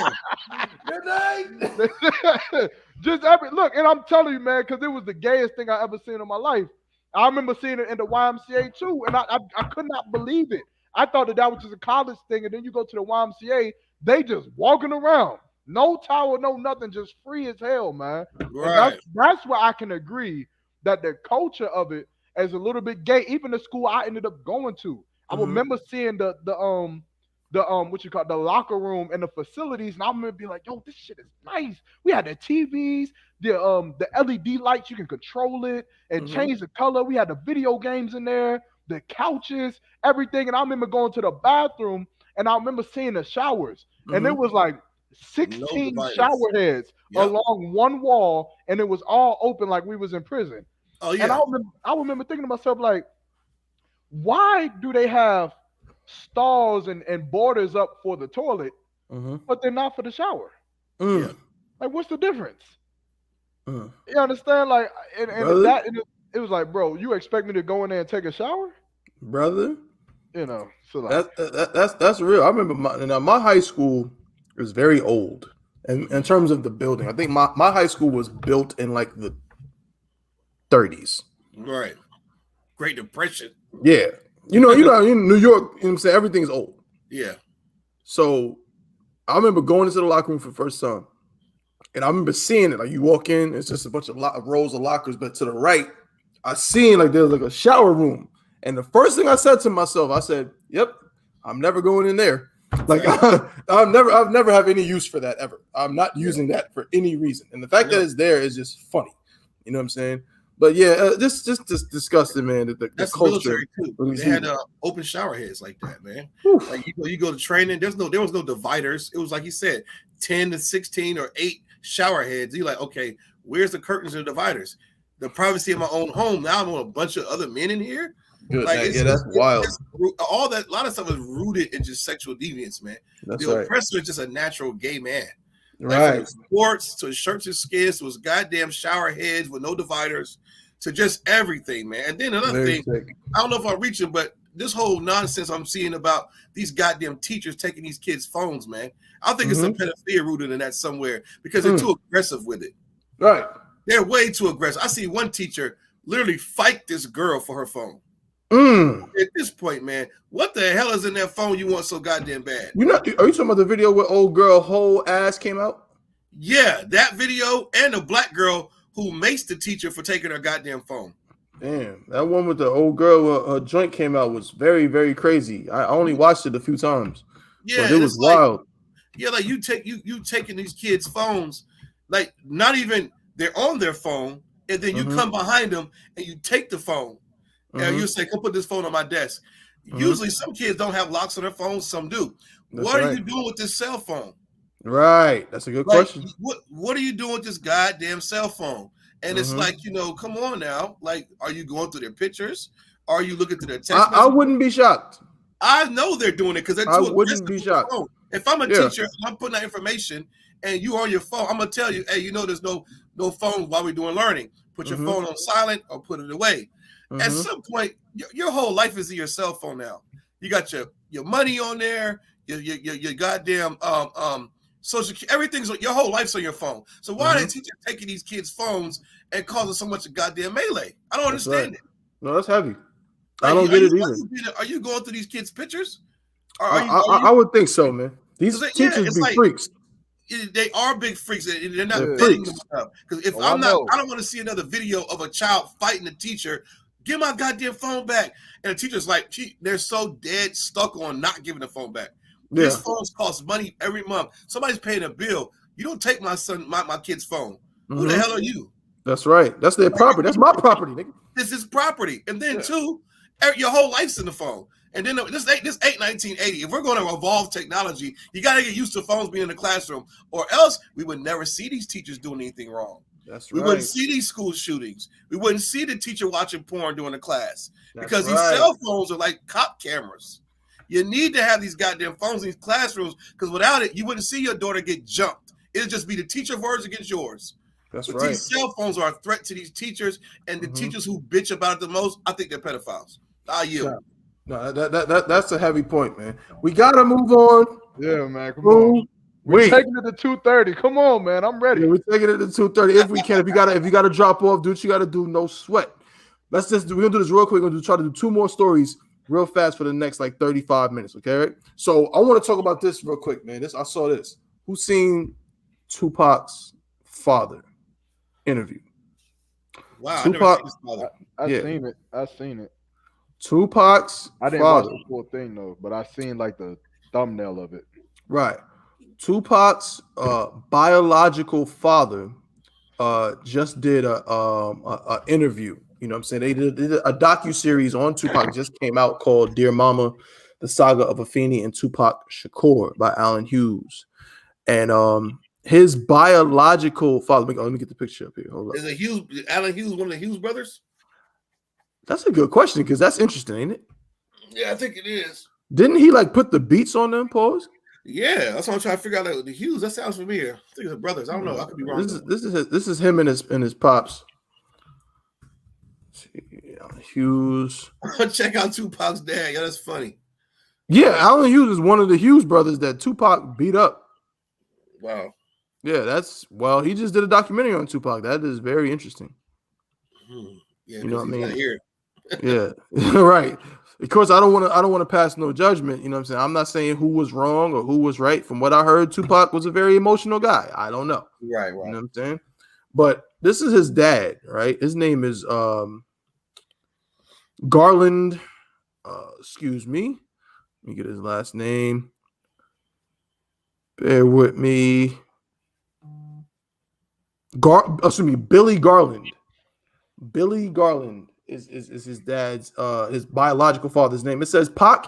Good night.
Just look, and I'm telling you, man, because it was the gayest thing I ever seen in my life. I remember seeing it in the YMCA too, and I could not believe it. I thought that was just a college thing, and then you go to the YMCA, they just walking around, no towel, no nothing, just free as hell, man.
Right.
That's where I can agree that the culture of it is a little bit gay. Even the school I ended up going to, I remember seeing the locker room and the facilities, and I remember being like, yo, this shit is nice. We had the TVs, the LED lights, you can control it and change the color. We had the video games in there, the couches, everything. And I remember going to the bathroom, and I remember seeing the showers, and it was like 16 shower heads along one wall, and it was all open like we was in prison.
Oh yeah.
And I remember thinking to myself, like, why do they have stalls and borders up for the toilet, but they're not for the shower?
Yeah.
Like, what's the difference? You understand? Like, and it was like, bro, you expect me to go in there and take a shower,
brother?
You know, so like,
that's real. I remember my high school was very old, and in terms of the building, I think my high school was built in like the 30s.
Right. Great Depression.
Yeah. You know, in New York, you know what I'm saying, everything's old.
Yeah.
So I remember going into the locker room for the first time, and I remember seeing it. Like, you walk in, it's just a bunch of rows of lockers, but to the right, I seen like there's like a shower room. And the first thing I said to myself, I said, "Yep, I'm never going in there. Like, I've never have any use for that ever. I'm not using that for any reason. And the fact that it's there is just funny. You know what I'm saying?" But yeah, just disgusting, man. The culture
too. They had open shower heads like that, man. Like you go to training. There was no dividers. It was like you said, 10 to 16 or 8 shower heads. You're like, okay, where's the curtains and the dividers? The privacy of my own home. Now I'm on a bunch of other men in here.
Good.
Like,
that's wild.
All that, a lot of stuff is rooted in just sexual deviance, man.
That's
the
right.
oppressor is just a natural gay man.
Right.
Like, from sports to shirts and skins to his goddamn shower heads with no dividers to just everything, man. And then another thing, I don't know if I'm reaching, but this whole nonsense I'm seeing about these goddamn teachers taking these kids' phones, man. I think it's a pedophilia rooted in that somewhere because they're too aggressive with it.
Right.
They're way too aggressive. I see one teacher literally fight this girl for her phone. At this point, man, what the hell is in that phone you want so goddamn bad?
Are you talking about the video where old girl whole ass came out?
Yeah, that video, and a black girl who maced the teacher for taking her goddamn phone.
Damn, that one with the old girl, her joint came out was very, very crazy. I only watched it a few times.
Yeah,
but it was wild.
Yeah, like you taking these kids' phones, like not even they're on their phone, and then you come behind them and you take the phone. And you say, "Come put this phone on my desk." Usually, some kids don't have locks on their phones. Some do. What are you doing with this cell phone?
Right. That's a good question.
What are you doing with this goddamn cell phone? And it's like, come on now. Like, are you going through their pictures? Are you looking through their text messages?
I wouldn't be shocked.
I know they're doing it because they're too aggressive.
I wouldn't be shocked.
If I'm a teacher and I'm putting out information and you on your phone, I'm gonna tell you, hey, you know, there's no phone while we're doing learning. Put your phone on silent or put it away. At some point, your whole life is in your cell phone now. You got your money on there, your goddamn social, everything's your whole life's on your phone. So why are the teachers taking these kids' phones and causing so much goddamn melee? I don't understand it.
No, that's heavy.
Like,
I don't get it either.
Are you going through these kids' pictures?
I would think so, man. These teachers be freaks.
They are big freaks, and they're not vetting them enough. Because if I don't want to see another video of a child fighting a teacher. Give my goddamn phone back. And the teacher's like, they're so dead stuck on not giving the phone back. These phones cost money every month. Somebody's paying a bill. You don't take my kid's phone. Who the hell are you?
That's right. That's their property. That's my property, nigga.
This is property. And then two, your whole life's in the phone. And then this ain't 1980. If we're going to evolve technology, you got to get used to phones being in the classroom, or else we would never see these teachers doing anything wrong.
That's
right. We wouldn't see these school shootings. We wouldn't see the teacher watching porn during the class because these cell phones are like cop cameras. You need to have these goddamn phones in these classrooms because without it, you wouldn't see your daughter get jumped. It'd just be the teacher words against yours.
That's
but
right.
These cell phones are a threat to these teachers, and the teachers who bitch about it the most, I think they're pedophiles. I yield.
No, that's a heavy point, man. We gotta move on.
Yeah, man. Come on. We're taking it to 2:30. Come on, man. I'm ready.
Yeah, we're taking it to 2:30 if we can. If you gotta drop off, do what you gotta do. No sweat. We're gonna do this real quick. We're gonna try to do 2 more stories real fast for the next like 35 minutes. Okay, right? So I want to talk about this real quick, man. I saw this. Who seen Tupac's father interview?
Wow,
Tupac.
I've seen it. I've seen it.
Tupac's
I didn't
father.
watch the full thing though, but I seen like the thumbnail of it.
Right. Tupac's biological father just did a interview. You know what I'm saying? They did a docuseries on Tupac just came out called Dear Mama, The Saga of Afeni and Tupac Shakur by Alan Hughes. And his biological father, let me get the picture up here. Hold
on. Is Alan Hughes one of the Hughes brothers?
That's a good question because that's interesting, ain't it?
Yeah, I think it is.
Didn't he like put the beats on them, pause?
Yeah, that's what I'm trying to figure out. Like the Hughes, that sounds familiar. I think it's brothers. I don't know. I could be wrong.
This is him and his pops. Hughes.
Check out Tupac's dad. Yeah, that's funny.
Yeah, Alan Hughes is one of the Hughes brothers that Tupac beat up.
Wow.
Yeah, he just did a documentary on Tupac. That is very interesting.
Yeah,
you know what I mean?
Here.
Yeah, right. Of course, I don't want to pass no judgment. You know what I'm saying? I'm not saying who was wrong or who was right. From what I heard, Tupac was a very emotional guy. I don't know.
Right.
You know what I'm saying? But this is his dad, right? His name is Garland. Excuse me. Let me get his last name. Bear with me. Billy Garland. Billy Garland is his dad's his biological father's name. It says Pac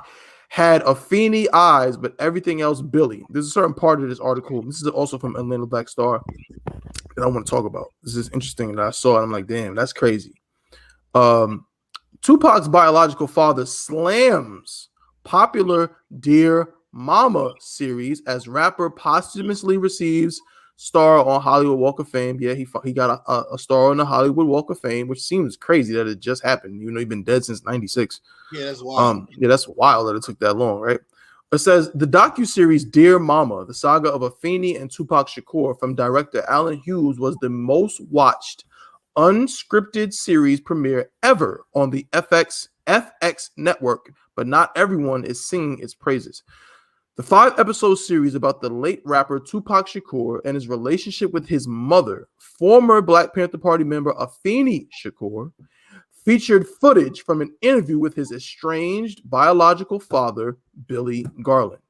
had Afeni eyes, but everything else Billy. There's a certain part of this article. This is also from Atlanta Black Star that I want to talk about. This is interesting that I saw it. I'm like, damn, that's crazy. Tupac's biological father slams popular Dear Mama series as rapper posthumously receives star on Hollywood Walk of Fame. Yeah, he got a star on the Hollywood Walk of Fame, which seems crazy that it just happened. You know, he's been dead since '96.
Yeah, that's wild.
Yeah, that's wild that it took that long, right? It says the docuseries Dear Mama, the saga of Afeni and Tupac Shakur from director Alan Hughes was the most watched unscripted series premiere ever on the FX network, but not everyone is singing its praises. The 5-episode series about the late rapper Tupac Shakur and his relationship with his mother, former Black Panther Party member Afeni Shakur, featured footage from an interview with his estranged biological father, Billy Garland.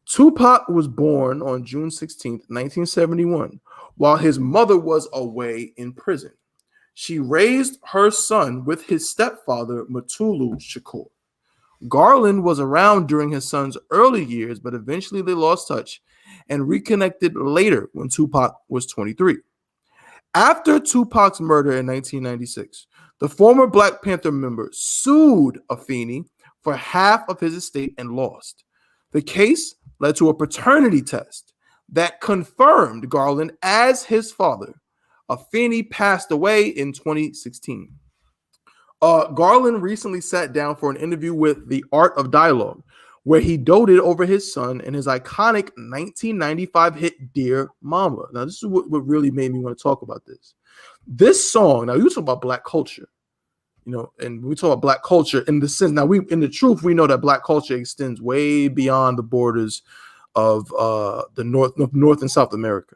Tupac was born on June 16th, 1971, while his mother was away in prison. She raised her son with his stepfather, Mutulu Shakur. Garland was around during his son's early years, but eventually they lost touch and reconnected later when Tupac was 23. After Tupac's murder in 1996, the former Black Panther member sued Afeni for half of his estate and lost. The case led to a paternity test that confirmed Garland as his father. Afeni passed away in 2016. Garland recently sat down for an interview with The Art of Dialogue, where he doted over his son and his iconic 1995 hit Dear Mama. Now, this is what really made me want to talk about this. This song, now you talk about Black culture, and we talk about Black culture in the sense, now in the truth, we know that Black culture extends way beyond the borders of the North and South America.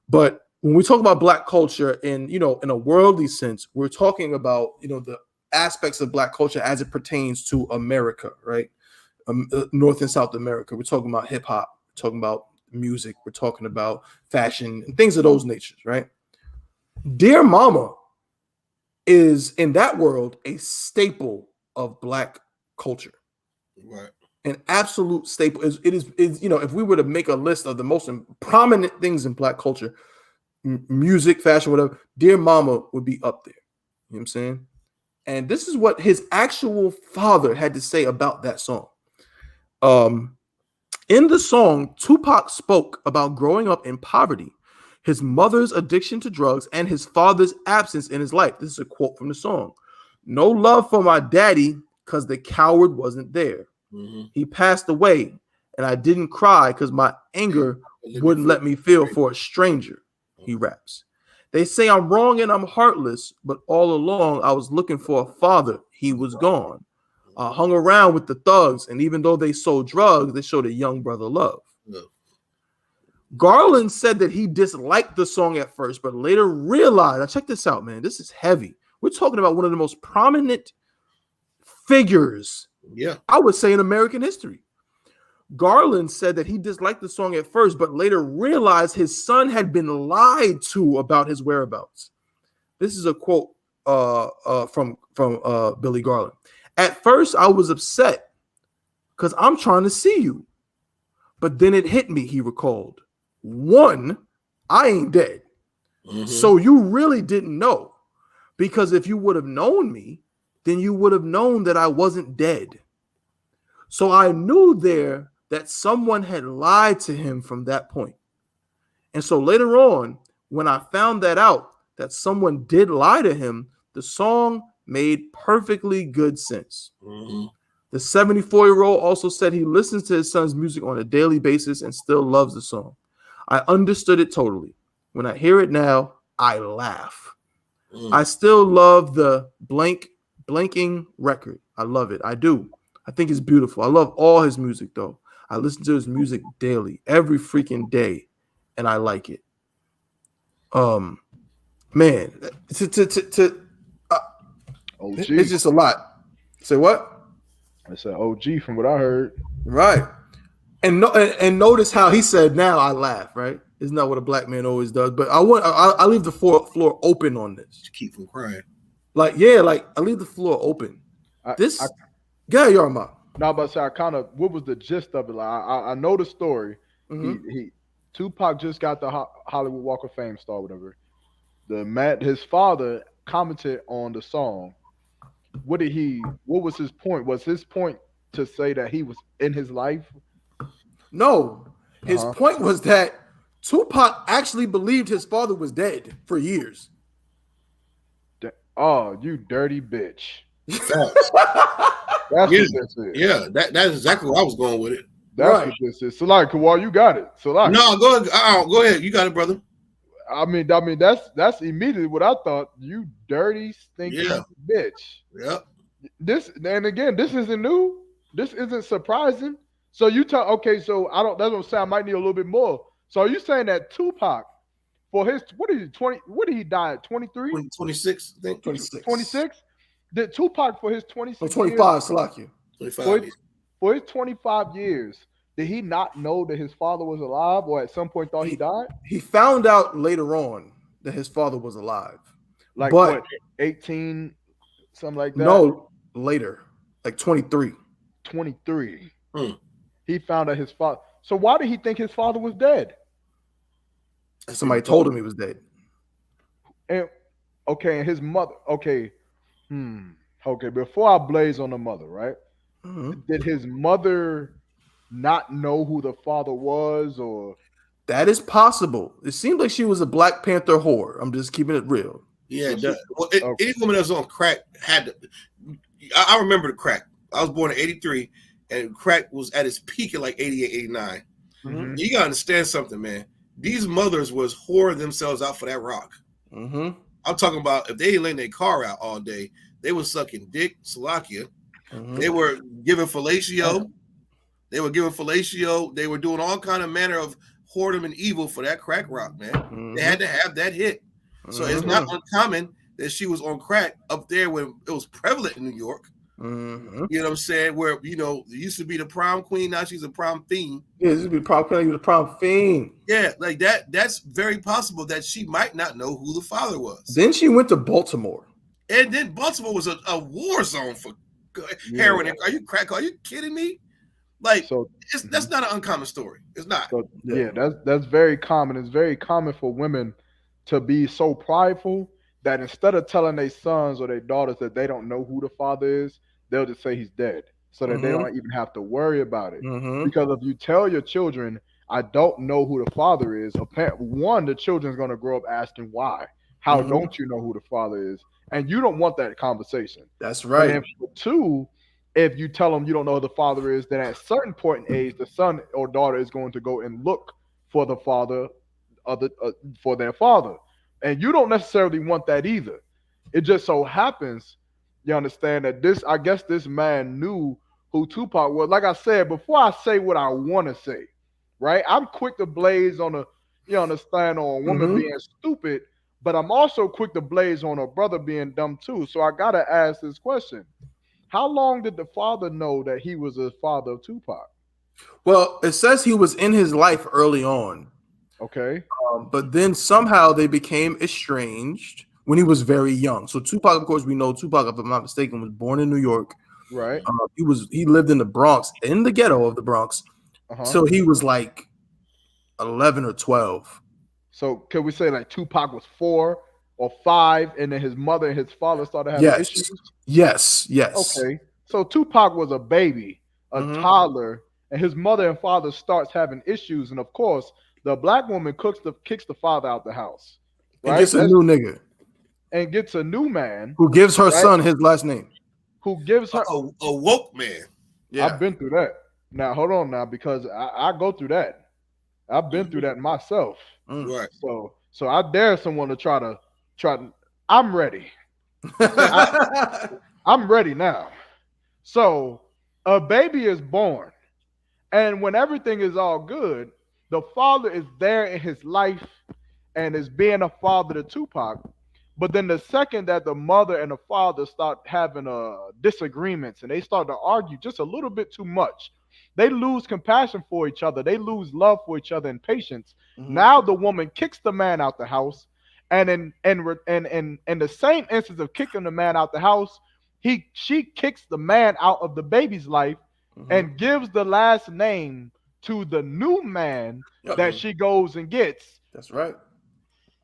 But when we talk about Black culture in a worldly sense, we're talking about, the aspects of Black culture as it pertains to America, right? North and South America. We're talking about hip hop, we're talking about music, we're talking about fashion and things of those natures, right? Dear Mama is, in that world, a staple of Black culture.
Right.
An absolute staple. It is, if we were to make a list of the most prominent things in Black culture, music, fashion, whatever, Dear Mama would be up there. You know what I'm saying? And this is what his actual father had to say about that song. In the song, Tupac spoke about growing up in poverty, his mother's addiction to drugs, and his father's absence in his life. This is a quote from the song. No love for my daddy because the coward wasn't there. Mm-hmm. He passed away, and I didn't cry because my anger wouldn't let me feel for a stranger, he raps. They say I'm wrong and I'm heartless, but all along I was looking for a father. He was gone. I hung around with the thugs, and even though they sold drugs, they showed a young brother love. Yeah. Garland said that he disliked the song at first, but later realized, now check this out, man, this is heavy. We're talking about one of the most prominent figures, I would say, in American history. Garland said that he disliked the song at first, but later realized his son had been lied to about his whereabouts. This is a quote from Billy Garland. At first, I was upset because I'm trying to see you. But then it hit me, he recalled. One, I ain't dead. Mm-hmm. So you really didn't know. Because if you would have known me, then you would have known that I wasn't dead. So I knew there that someone had lied to him from that point. And so later on, when I found that out, that someone did lie to him, the song made perfectly good sense. Mm-hmm. The 74-year-old also said he listens to his son's music on a daily basis and still loves the song. I understood it totally. When I hear it now, I laugh. I still love the blanking record. I love it. I do. I think it's beautiful. I love all his music, though. I listen to his music daily, every freaking day, and I like it. Man, it's just a lot. Say what?
I said OG from what I heard.
Right. And notice how he said, now I laugh, right? Isn't that what a Black man always does? But I leave the floor open on this.
To keep from crying.
I leave the floor open. Yarma.
No, but so I kind of, what was the gist of it? Like I know the story. Mm-hmm. Tupac just got the Hollywood Walk of Fame star, whatever. His father commented on the song. What was his point? Was his point to say that he was in his life?
No. His point was that Tupac actually believed his father was dead for years.
Oh, you dirty bitch.
That's what this is. Yeah, that's exactly where I was going with it.
That's what this is. Salaki, Kawal, you got it. Salaki.
No, go ahead. Go ahead. You got it, brother.
I mean, that's immediately what I thought. You dirty, stinking bitch.
Yep.
This isn't new. This isn't surprising. So you tell so that's what I'm saying. I might need a little bit more. So are you saying that Tupac, for his what did he die at 23?
26, I think.
26? Did Tupac for his 26
25, Salakia.
25.
For his 25 years, did he not know that his father was alive, or at some point thought he died?
He found out later on that his father was alive.
Like what, 18, something like that?
No, later, like 23.
23. He found out his father. So why did he think his father was dead?
Somebody told him he was dead.
And his mother. Okay, before I blaze on the mother, right? Mm-hmm. Did his mother not know who the father was, or
That is possible. It seems like she was a Black Panther whore. I'm just keeping it real.
Yeah,
So
any woman that's on crack had to. I remember the crack. I was born in '83, and crack was at its peak in like '88, '89.
Mhm.
You gotta understand something, man. These mothers was whoring themselves out for that rock.
Mm-hmm.
I'm talking about if they ain't letting their car out all day, they were sucking dick, Slovakia.
Mm-hmm.
They were giving fellatio. They were giving fellatio. They were doing all kind of manner of whoredom and evil for that crack rock, man.
Mm-hmm.
They had to have that hit. So it's not uncommon that she was on crack up there when it was prevalent in New York.
Mm-hmm.
You know what I'm saying? Where, you know, used to be the prom queen, now she's a prom fiend.
Yeah, this would be probably the prom fiend.
Yeah, like that. That's very possible that she might not know who the father was.
Then she went to Baltimore.
And then Baltimore was a war zone for heroin. Are you crack? Are you kidding me? Like, that's not an uncommon story. It's not.
So, yeah, that's very common. It's very common for women to be so prideful that instead of telling their sons or their daughters that they don't know who the father is, they'll just say he's dead, so that they don't even have to worry about it. Because if you tell your children, I don't know who the father is, one, the children's going to grow up asking why. How don't you know who the father is? And you don't want that conversation.
That's right.
And for two, if you tell them you don't know who the father is, then at a certain point in age, the son or daughter is going to go and look for the father for their father. And you don't necessarily want that either. It just so happens, you understand, that I guess this man knew who Tupac was. Like I said, before I say what I want to say, right? I'm quick to blaze on you understand, on a woman being stupid, but I'm also quick to blaze on a brother being dumb too. So I got to ask this question. How long did the father know that he was the father of Tupac?
Well, it says he was in his life early on.
Okay.
But then somehow they became estranged when he was very young. So Tupac, of course, we know Tupac, if I'm not mistaken, was born in New York.
Right.
He lived in the Bronx, in the ghetto of the Bronx. So he was like 11 or 12.
So could we say like Tupac was 4 or 5, and then his mother and his father started having issues?
Yes.
Okay. So Tupac was a baby, a toddler, and his mother and father starts having issues. And of course, the black woman kicks the father out the house. Right?
And gets a new nigga.
And gets a new man.
Who gives her son his last name.
Who gives her
a woke man.
Yeah. I've been through that. Now, hold on now, because I go through that. I've been through that myself.
Right.
So I dare someone to try to I'm ready. I'm ready now. So a baby is born, and when everything is all good, the father is there in his life and is being a father to Tupac. But then the second that the mother and the father start having disagreements and they start to argue just a little bit too much, they lose compassion for each other. They lose love for each other and patience. Now the woman kicks the man out the house, and in the same instance of kicking the man out the house, she kicks the man out of the baby's life and gives the last name to the new man that she goes and gets.
That's right.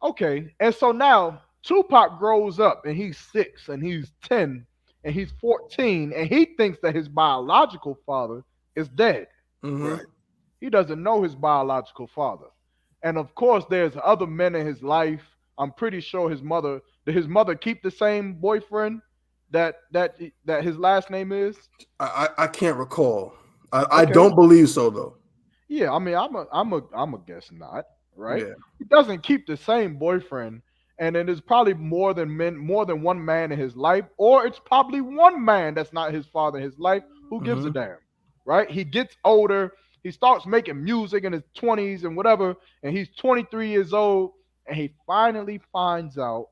Okay, and so now Tupac grows up and he's 6 and he's 10 and he's 14 and he thinks that his biological father is dead.
Right.
He doesn't know his biological father. And of course, there's other men in his life. I'm pretty sure did his mother keep the same boyfriend that his last name is?
I can't recall. I don't believe so though.
Yeah, I mean, I'm a guess not, right?
Yeah.
He doesn't keep the same boyfriend, and then there's probably more than one man in his life, or it's probably one man that's not his father in his life. Who gives a damn, right? He gets older. He starts making music in his 20s and whatever, and he's 23 years old, and he finally finds out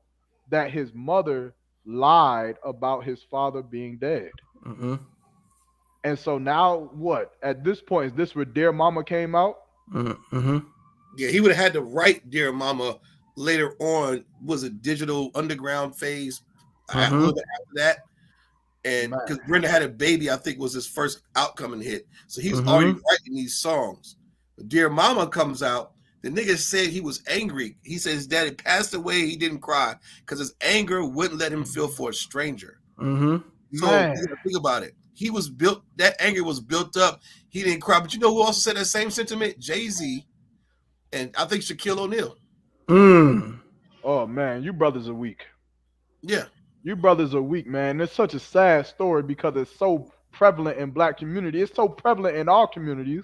that his mother lied about his father being dead. And so now what? At this point, is this where Dear Mama came out?
Yeah, he would have had to write Dear Mama later on. Was a Digital Underground phase a little bit after that. And because Brenda Had a Baby, I think, was his first outcoming hit. So he was already writing these songs. But Dear Mama comes out. The nigga said he was angry. He said his daddy passed away. He didn't cry because his anger wouldn't let him feel for a stranger. So you gotta think about it. he was built. That anger was built up. He didn't cry. But you know who also said that same sentiment? Jay-Z, and I think Shaquille O'Neal.
Oh man, you brothers are weak.
Yeah.
You brothers are weak, man. It's such a sad story because it's so prevalent in black community. It's so prevalent in our communities.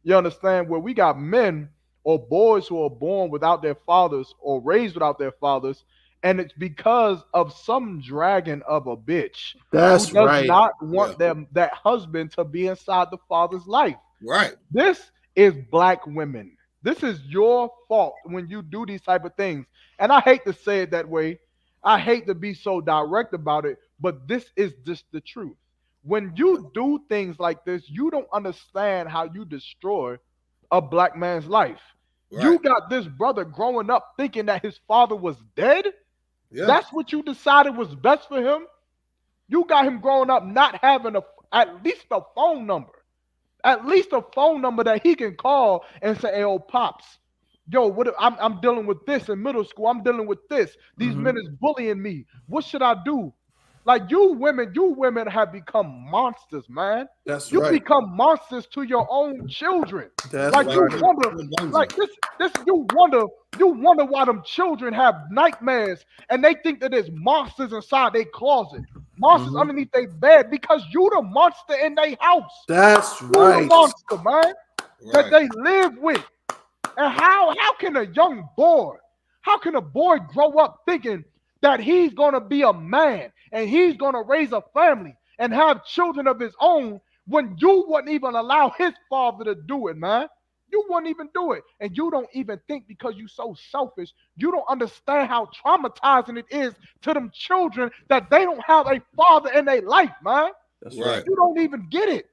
You understand? Where we got men or boys who are born without their fathers or raised without their fathers, and it's because of some dragon of a bitch
That's
who does
right.
not want them that husband to be inside the father's life.
Right.
This is black women. This is your fault when you do these type of things. And I hate to say it that way. I hate to be so direct about it, but this is just the truth. When you do things like this, you don't understand how you destroy a black man's life.
Right.
You got this brother growing up thinking that his father was dead.
Yeah.
That's what you decided was best for him. You got him growing up not having at least a phone number. At least a phone number that he can call and say, "Hey, old pops, yo, I'm dealing with this in middle school. I'm dealing with this. These men is bullying me. What should I do?" Like you women have become monsters, man.
That's
you
right.
become monsters to your own children.
That's
like
right.
you wonder, like this, you wonder why them children have nightmares and they think that there's monsters inside their closet, monsters underneath their bed, because you the monster in their house.
That's
You
right.
the monster, man, that they live with. And how can a young boy, how can a boy grow up thinking that he's going to be a man and he's going to raise a family and have children of his own when you wouldn't even allow his father to do it, man? You wouldn't even do it. And you don't even think, because you're so selfish, you don't understand how traumatizing it is to them children that they don't have a father in their life, man.
That's right.
You don't even get it.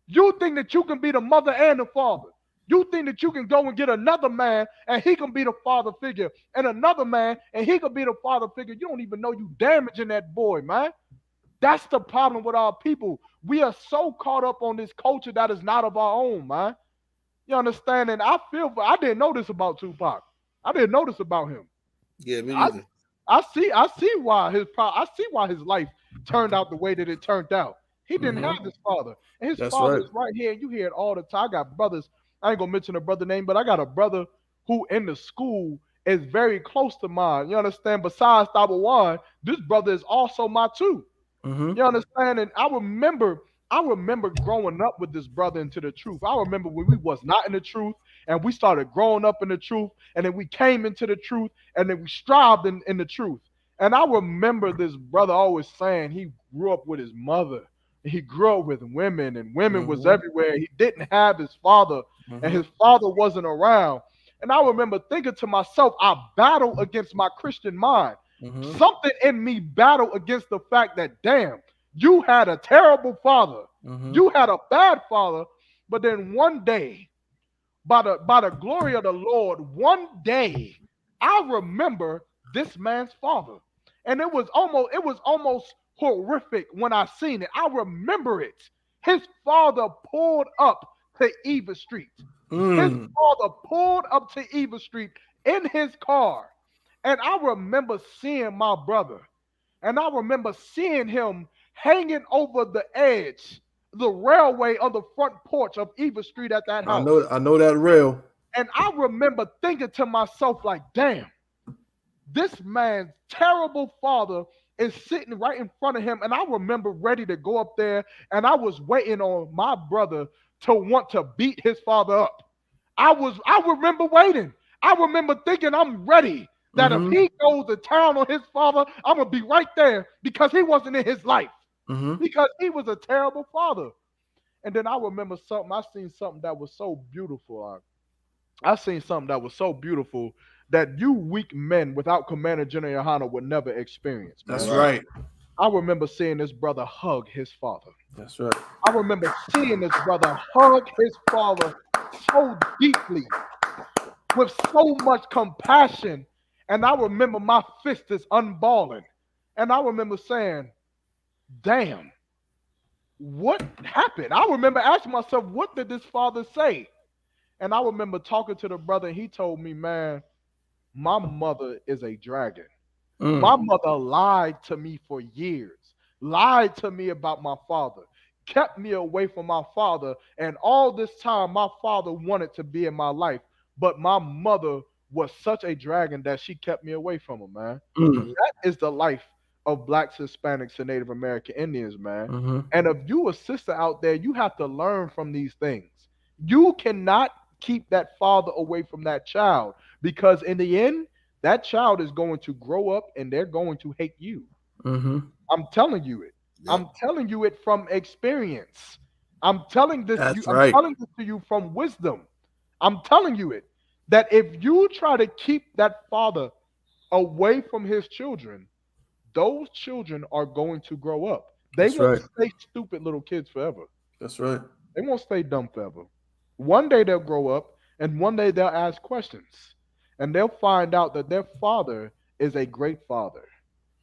You think that you can be the mother and the father. You think that you can go and get another man and he can be the father figure, and another man and he can be the father figure. You don't even know you damaging that boy, man. That's the problem with our people. We are so caught up on this culture that is not of our own, man. You understand? And I didn't know this about Tupac. I didn't know this about him.
Yeah, me neither.
I see why his life turned out the way that it turned out. He didn't have his father. And his father is right here. You hear it all the time. I got brothers. I ain't gonna mention a brother name, but I got a brother who in the school is very close to mine. You understand? Besides Tabawan, this brother is also my too. You understand? And I remember growing up with this brother into the truth. I remember when we was not in the truth and we started growing up in the truth, and then we came into the truth, and then we strived in the truth. And I remember this brother always saying he grew up with his mother. He grew up with women, and women was everywhere. He didn't have his father, and his father wasn't around. And I remember thinking to myself, I battle against my Christian mind. Something in me battled against the fact that, damn, you had a terrible father. You had a bad father. But then one day, by the glory of the Lord, one day, I remember this man's father. And it was almost horrific when I seen it. I remember it. His father pulled up to Eva Street. His father pulled up to Eva Street in his car. And I remember seeing my brother. And I remember seeing him hanging over the edge, the railway on the front porch of Eva Street at that house.
I know that rail.
And I remember thinking to myself, like, damn, this man's terrible father is sitting right in front of him. And I remember ready to go up there, and I was waiting on my brother to want to beat his father up. I remember waiting. I remember thinking I'm ready, that if he goes to town on his father, I'm going to be right there, because he wasn't in his life, because he was a terrible father. And then I remember I seen something that was so beautiful. I seen something that was so beautiful that you weak men without Commander General YAHANNA would never experience. Man.
That's right.
I remember seeing this brother hug his father.
That's right.
I remember seeing this brother hug his father so deeply, with so much compassion. And I remember my fist is unballing. And I remember saying, damn, what happened? I remember asking myself, what did this father say? And I remember talking to the brother, and he told me, man, my mother is a dragon. My mother lied to me for years, lied to me about my father, kept me away from my father. And all this time, my father wanted to be in my life, but my mother was such a dragon that she kept me away from him, man. That is the life of Blacks, Hispanics, and Native American Indians, man. And if you a sister out there, you have to learn from these things. You cannot keep that father away from that child, because in the end, that child is going to grow up and they're going to hate you. I'm telling you it. I'm telling you it from experience. I'm telling this. I'm telling this to you from wisdom. I'm telling you it. That if you try to keep that father away from his children, those children are going to grow up. They won't stay stupid little kids forever.
That's right.
They won't stay dumb forever. One day they'll grow up, and one day they'll ask questions, and they'll find out that their father is a great father.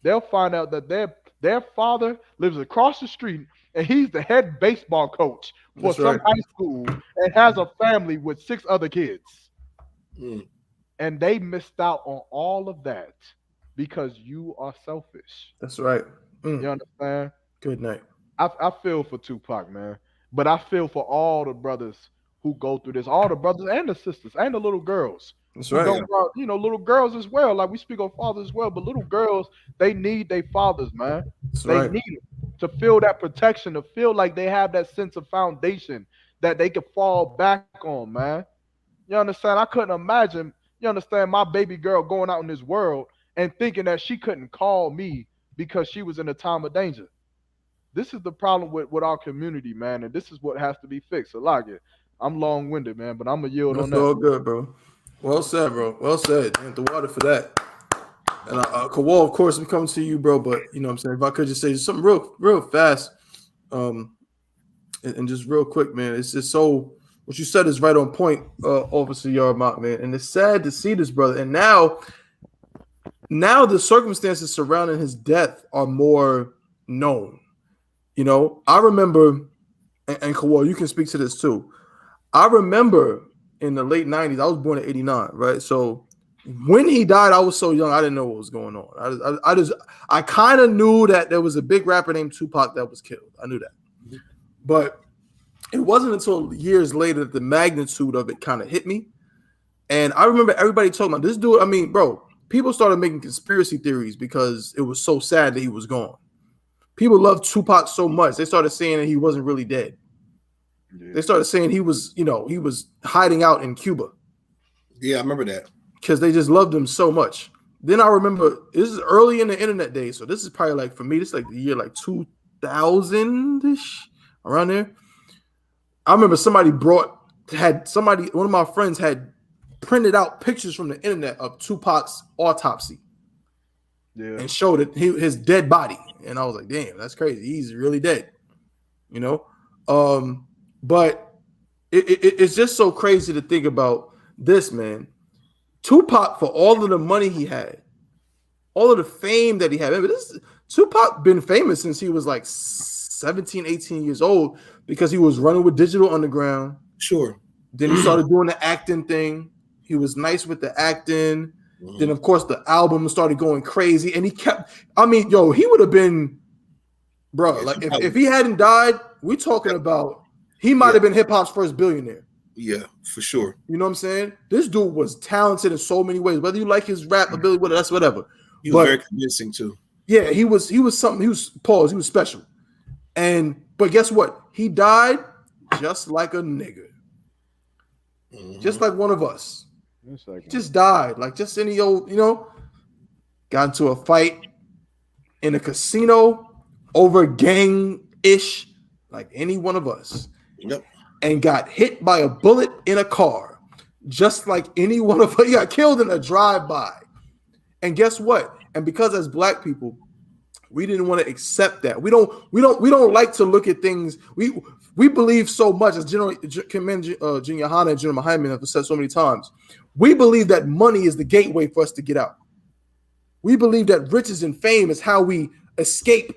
They'll find out that their father lives across the street, and he's the head baseball coach for some high school and has a family with 6 other kids. And they missed out on all of that because you are selfish.
That's right.
You understand?
Good night.
I feel for Tupac, man. But I feel for all the brothers who go through this, all the brothers and the sisters and the little girls.
That's right.
You know, little girls as well. Like we speak of fathers as well, but little girls, they need their fathers, man. They need them to feel that protection, to feel like they have that sense of foundation that they can fall back on, man. You understand? I couldn't imagine, you understand, my baby girl going out in this world and thinking that she couldn't call me because she was in a time of danger. This is the problem with our community, man, and this is what has to be fixed. I like it. I'm long-winded, man, but I'm going to yield on that.
That's all good, bro. Well said, bro. Well said. Drink the water for that. And Kawal, of course, I'm coming to you, bro, but, you know what I'm saying, if I could just say something real fast and just real quick, man, it's just so – what you said is right on point, Officer Yarmouth, man, and it's sad to see this, brother. And now the circumstances surrounding his death are more known. You know, I remember, and Kawal, you can speak to this too. I remember in the late 90s, I was born in 89, right? So when he died, I was so young, I didn't know what was going on. I kind of knew that there was a big rapper named Tupac that was killed. I knew that. But it wasn't until years later that the magnitude of it kind of hit me. And I remember everybody talking about this dude. I mean, bro, people started making conspiracy theories because it was so sad that he was gone. People loved Tupac so much. They started saying that he wasn't really dead. Yeah. They started saying he was, you know, he was hiding out in Cuba.
Yeah, I remember that.
Because they just loved him so much. Then I remember, this is early in the internet days. So this is probably like, for me, this is like the year like 2000-ish, around there. I remember one of my friends had printed out pictures from the internet of Tupac's autopsy. Yeah. And showed it his dead body. And I was like, damn, that's crazy. He's really dead. You know? But it's just so crazy to think about this, man. Tupac, for all of the money he had, all of the fame that he had. Remember, Tupac been famous since he was like 17, 18 years old because he was running with Digital Underground.
Sure.
Then he started doing the acting thing. He was nice with the acting. Then, of course, the album started going crazy, and he kept. I mean, yo, he would have been, bro. Like if he hadn't died, we talking about he might have been hip hop's first billionaire.
Yeah, for sure.
You know what I'm saying? This dude was talented in so many ways. Whether you like his rap ability, that's whatever.
He was very convincing too.
Yeah, he was something. He was pause. He was special. But guess what? He died just like a nigga, just like one of us. He just died, like just any old, you know, got into a fight in a casino over gang-ish, like any one of us.
Yep.
And got hit by a bullet in a car, just like any one of us. He got killed in a drive-by. And guess what? And because as Black people, we didn't want to accept that. We don't like to look at things. We believe so much, as General YAHANNA and General Muhammad have said so many times. We believe that money is the gateway for us to get out. We believe that riches and fame is how we escape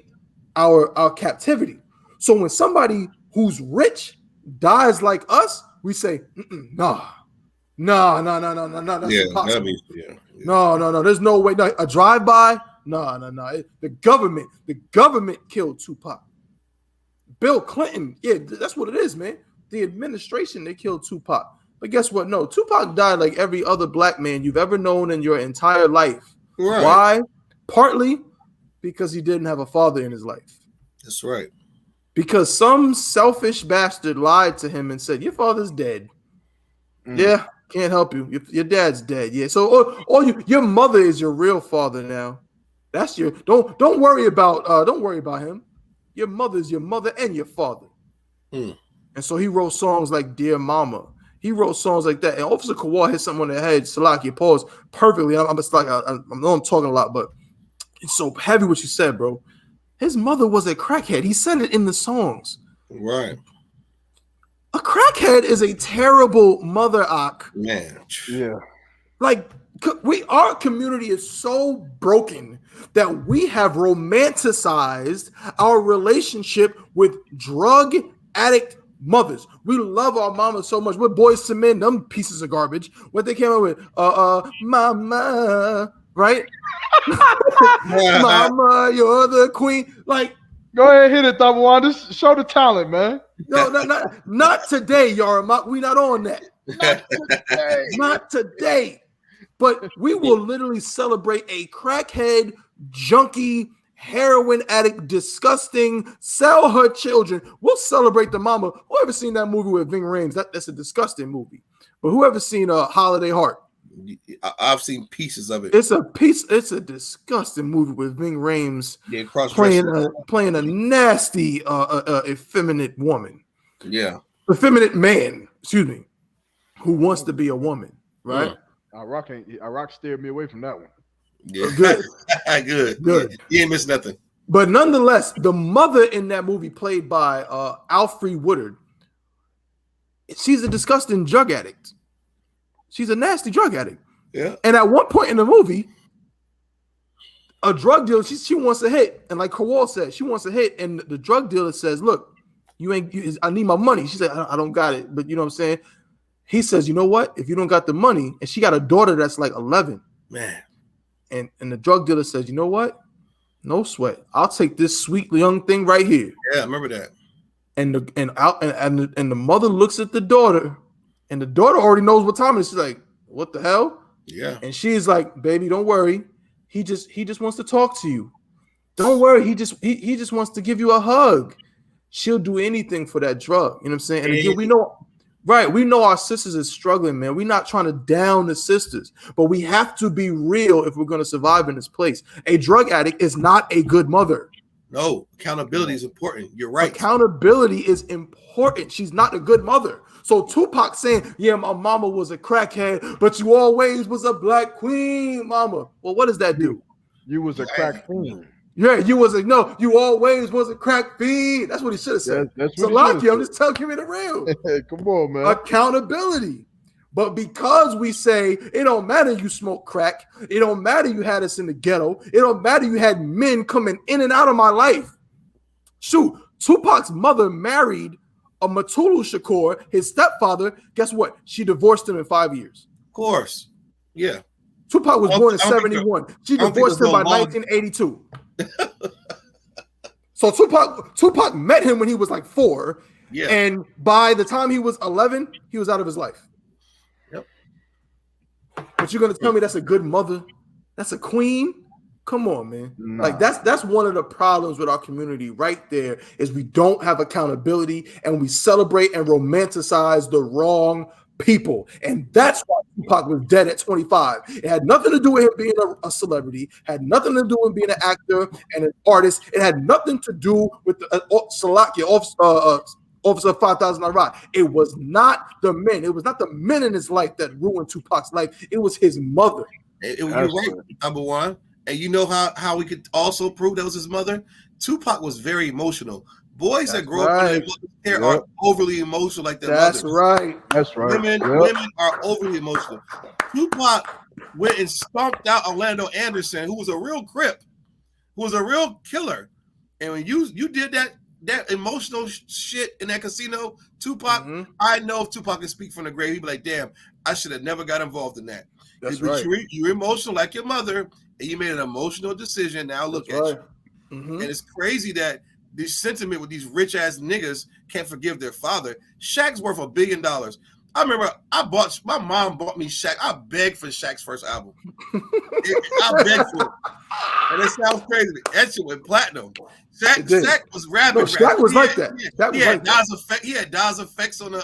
our captivity. So when somebody who's rich dies like us, we say, no. That's impossible. No. There's no way. No, a drive-by? No. The government killed Tupac. Bill Clinton. Yeah, that's what it is, man. The administration, they killed Tupac. But guess what? No, Tupac died like every other black man you've ever known in your entire life.
Right.
Why? Partly because he didn't have a father in his life.
That's right.
Because some selfish bastard lied to him and said, your father's dead. Yeah, can't help you. Your dad's dead. Yeah. So your mother is your real father now. That's your don't worry about him. Your mother is your mother and your father. And so he wrote songs like Dear Mama. He wrote songs like that. And Officer Kawhi hit something on the head. Salaki, pause perfectly. I know I'm talking a lot, but it's so heavy what you said, bro. His mother was a crackhead. He said it in the songs.
Right.
A crackhead is a terrible mother, Ak.
Man.
Yeah.
Like, our community is so broken that we have romanticized our relationship with drug addict mothers. We love our mamas so much. We're boys to men, them pieces of garbage. What they came up with, mama, right? Mama, you're the queen. Like,
go ahead, hit it, Thawan. Just show the talent, man.
No, not today, Yarma. We not on that. Not today. But we will literally celebrate a crackhead, junkie, heroin addict, disgusting, sell her children. We'll celebrate the mama. Whoever seen that movie with Ving Rhames? That's a disgusting movie. But whoever seen Holiday Heart?
I've seen pieces of it.
It's a disgusting movie with Ving Rhames playing a nasty, effeminate woman.
Yeah,
effeminate man. Excuse me, who wants to be a woman, right?
Iraq steered me away from that one.
Yeah,
good.
You ain't missed nothing.
But nonetheless, the mother in that movie, played by Alfre Woodard, she's a disgusting drug addict. She's a nasty drug addict.
Yeah. And
at one point in the movie, a drug dealer, she wants a hit. And like Kowal said, she wants a hit. And the drug dealer says, look, I need my money. She said, I don't got it. But you know what I'm saying? He says, you know what? If you don't got the money, and she got a daughter that's like 11.
Man.
And the drug dealer says, you know what? No sweat. I'll take this sweet young thing right here.
Yeah, I remember that.
And the mother looks at the daughter, and the daughter already knows what time it is. She's like, what the hell?
Yeah.
And she's like, baby, don't worry. He just wants to talk to you. Don't worry. He just wants to give you a hug. She'll do anything for that drug. You know what I'm saying? And again, we know our sisters is struggling, man. We're not trying to down the sisters, but we have to be real if we're going to survive in this place. A drug addict is not a good mother.
No, accountability is important. You're right.
Accountability is important. She's not a good mother. So Tupac saying, yeah, my mama was a crackhead, but you always was a black queen, mama. Well, what does that do?
You was a crack fiend.
Yeah, you always was a crack fiend. That's what he should have said.
That's
so lucky, I'm just telling you the real.
Come on, man.
Accountability. But because we say it don't matter you smoke crack, it don't matter you had us in the ghetto, it don't matter you had men coming in and out of my life. Shoot, Tupac's mother married a Matulu Shakur, his stepfather. Guess what? She divorced him in 5 years.
Of course. Yeah.
Tupac was born in 71. She divorced him by 1982. So Tupac met him when he was like 4.
Yeah.
And by the time he was 11, he was out of his life.
Yep.
But you're gonna tell me that's a good mother? That's a queen? Come on, man. Nah. Like that's one of the problems with our community right there, is we don't have accountability and we celebrate and romanticize the wrong people. And that's why Tupac was dead at 25. It had nothing to do with him being a celebrity, had nothing to do with being an actor and an artist. It had nothing to do with the Officer 5000 Iraq. It was not the men. It was not the men in his life that ruined Tupac's life. It was his mother.
You're right, number one. And you know how we could also prove that was his mother? Tupac was very emotional. Boys that grow up with their mother's hair are overly emotional like their mothers.
That's right.
Women are overly emotional. Tupac went and stomped out Orlando Anderson, who was a real Crip, who was a real killer. And when you did that emotional shit in that casino, Tupac, I know if Tupac can speak from the grave, he'd be like, damn, I should have never got involved in that.
That's right.
You're emotional like your mother, and you made an emotional decision. Now look at you. And it's crazy that this sentiment with these rich ass niggas can't forgive their father. Shaq's worth $1 billion. I remember my mom bought me Shaq. I begged for Shaq's first album. I begged for it. And it sounds crazy. That shit went platinum. Shaq was rapping.
No, Shaq was like that.
He had Nas effects on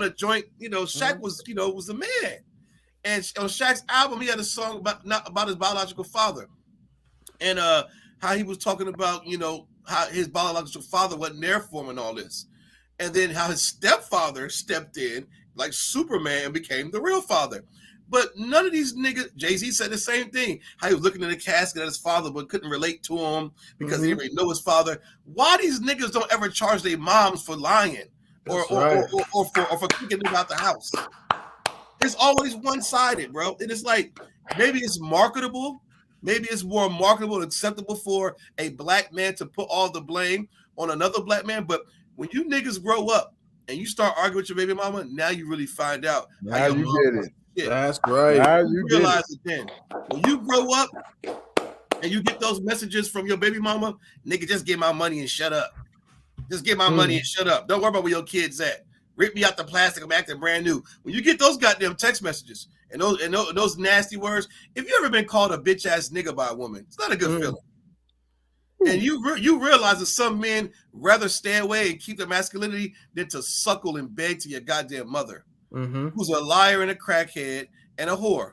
a joint. You know, Shaq was a man. And on Shaq's album, he had a song about his biological father, and how he was talking about how his biological father wasn't there for him and all this, and then how his stepfather stepped in like Superman and became the real father. But none of these niggas, Jay-Z said the same thing. How he was looking in the casket at his father, but couldn't relate to him because he didn't really know his father. Why these niggas don't ever charge their moms for lying or for kicking them out the house? It's always one-sided, bro. And it's like, maybe it's marketable. Maybe it's more marketable and acceptable for a black man to put all the blame on another black man. But when you niggas grow up and you start arguing with your baby mama, now you really find out
how you get it.
Shit.
That's right.
Now you
realize it then. When you grow up and you get those messages from your baby mama, nigga, just get my money and shut up. Just get my money and shut up. Don't worry about where your kids at. Rip me out the plastic. I'm acting brand new. When you get those goddamn text messages and those nasty words, if you ever been called a bitch ass nigga by a woman, it's not a good feeling. And you realize that some men rather stay away and keep their masculinity than to suckle and beg to your goddamn mother, who's a liar and a crackhead and a whore.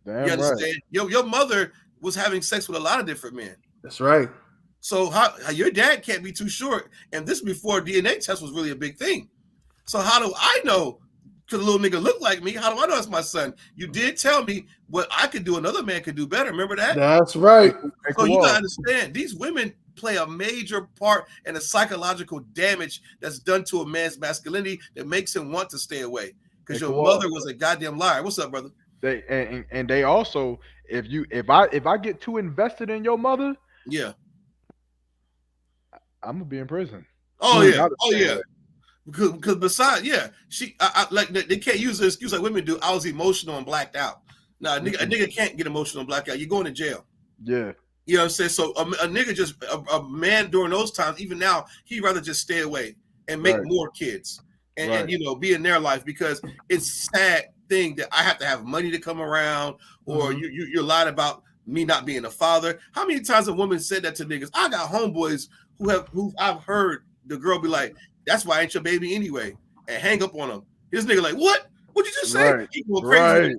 Damn
you understand?
Right.
Your mother was having sex with a lot of different men.
That's right.
So how your dad can't be too short. And this before DNA test was really a big thing. So how do I know? Because the little nigga look like me. How do I know it's my son? You did tell me what I could do. Another man could do better. Remember that?
That's right.
So you gotta understand, these women play a major part in the psychological damage that's done to a man's masculinity that makes him want to stay away. Because your mother was a goddamn liar. What's up, brother?
They also, if I get too invested in your mother,
yeah,
I'm gonna be in prison.
Oh yeah. Because besides, like they can't use the excuse like women do. I was emotional and blacked out. Nah, a nigga can't get emotional and blacked out. You're going to jail.
Yeah.
You know what I'm saying? So a nigga a man during those times, even now, he'd rather just stay away and make more kids and be in their life, because it's a sad thing that I have to have money to come around, or you're lying about me not being a father. How many times a woman said that to niggas? I got homeboys who I've heard the girl be like, "That's why I ain't your baby anyway," and hang up on him. This nigga like, what? What'd you just say?
Right.
He going crazy.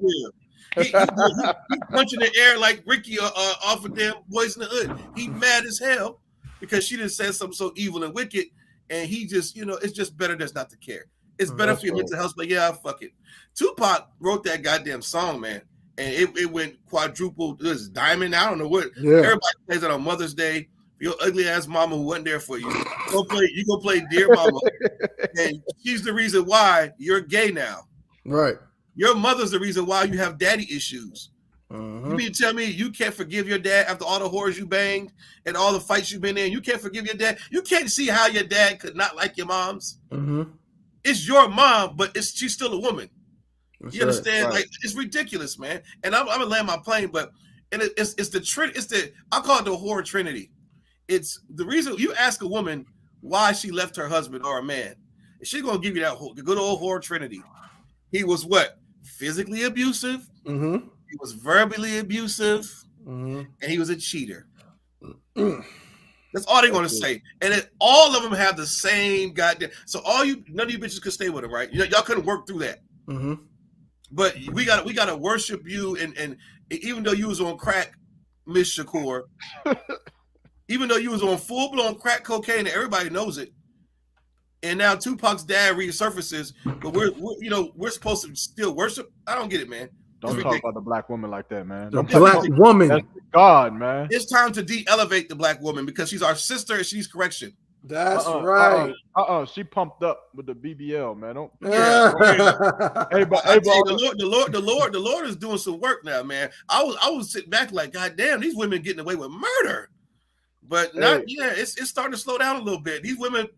He punching the air like Ricky off of damn Boys in the Hood. He mad as hell because she done said something so evil and wicked, and he just, it's just better just not to care. It's better for your mental health, but fuck it. Tupac wrote that goddamn song, man, and it went quadruple. It was diamond. I don't know what. Yeah. Everybody plays it on Mother's Day. Your ugly ass mama who wasn't there for you. You go play Dear Mama, and she's the reason why you're gay now.
Right.
Your mother's the reason why you have daddy issues. You mean to tell me you can't forgive your dad after all the whores you banged and all the fights you've been in? You can't forgive your dad. You can't see how your dad could not like your moms. It's your mom, but she's still a woman. That's you understand? Right. Like, it's ridiculous, man. And I'm gonna land my plane, but it's the I call it the whore trinity. It's the reason you ask a woman why she left her husband or a man, she's gonna give you that good old whore trinity. He was what? Physically abusive. He was verbally abusive, and he was a cheater. That's all they're gonna say. And all of them have the same goddamn. So none of you bitches could stay with him, right? Y'all couldn't work through that. But we gotta worship you, and even though you was on crack, Miss Shakur. Even though you was on full-blown crack cocaine and everybody knows it, and now Tupac's dad resurfaces, but we're supposed to still worship. I don't get it, man.
Don't talk about the black woman like that, man.
The black woman.
That's God, man.
It's time to de-elevate the black woman because she's our sister and she needs correction.
That's right.
She pumped up with the BBL, man. Don't.
The Lord is doing some work now, man. I was sitting back like, God damn, these women getting away with murder. But it's starting to slow down a little bit. These women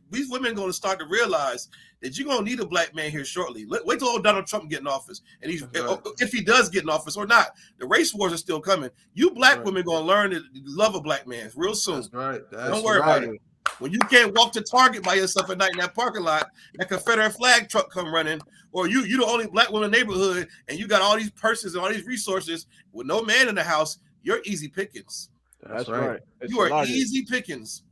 going to start to realize that you're going to need a black man here shortly. Wait till old Donald Trump get in office, and if he does get in office or not. The race wars are still coming. You black women going to learn to love a black man real soon.
That's right.
Don't worry about it. When you can't walk to Target by yourself at night in that parking lot, that Confederate flag truck come running, or you the only black woman in the neighborhood, and you got all these purses and all these resources with no man in the house, you're easy pickings.
That's right.
You are easy pickings.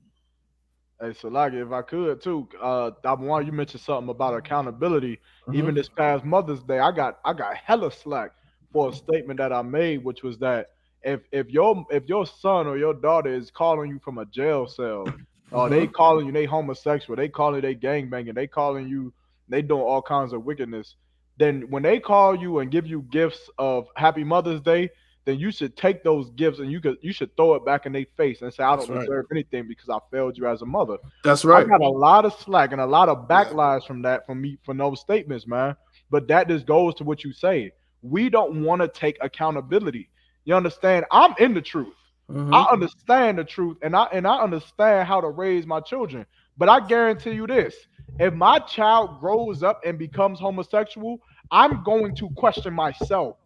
Hey, Salagi, if I could too, one, you mentioned something about accountability. Even this past Mother's Day, I got hella slack for a statement that I made, which was that if your son or your daughter is calling you from a jail cell, or they calling you they homosexual, they calling you they gangbanging, they calling you they doing all kinds of wickedness, then when they call you and give you gifts of Happy Mother's Day, then you should take those gifts and you should throw it back in their face and say, I don't deserve anything because I failed you as a mother.
That's right.
I got a lot of slack and a lot of backlash from those statements, man. But that just goes to what you say. We don't want to take accountability. You understand? I'm in the truth. I understand the truth, and I understand how to raise my children. But I guarantee you this: if my child grows up and becomes homosexual, I'm going to question myself.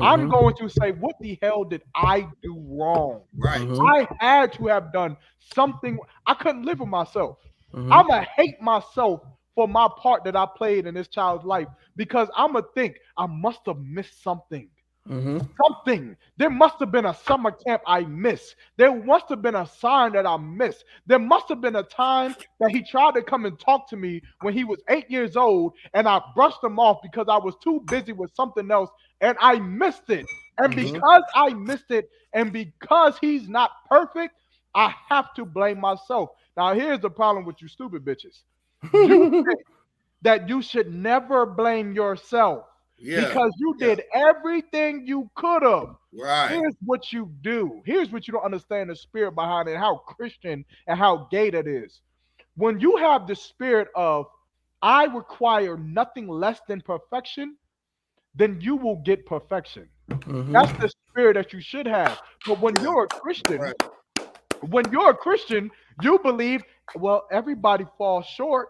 I'm going to say, what the hell did I do wrong?
Right.
I had to have done something. I couldn't live with myself. I'm going to hate myself for my part that I played in this child's life, because I'm going to think I must have missed something. Something. There must have been a summer camp I missed. There must have been a sign that I missed. There must have been a time that he tried to come and talk to me when he was 8 years old, and I brushed him off because I was too busy with something else, and I missed it. And because I missed it, and because he's not perfect, I have to blame myself. Now, here's the problem with you stupid bitches. You think that you should never blame yourself. Because you did everything you could have.
Right.
Here's what you do. Here's what you don't understand the spirit behind it, how Christian and how gay that is. When you have the spirit of, I require nothing less than perfection, then you will get perfection. That's the spirit that you should have. But when you're a Christian, you believe, well, everybody falls short.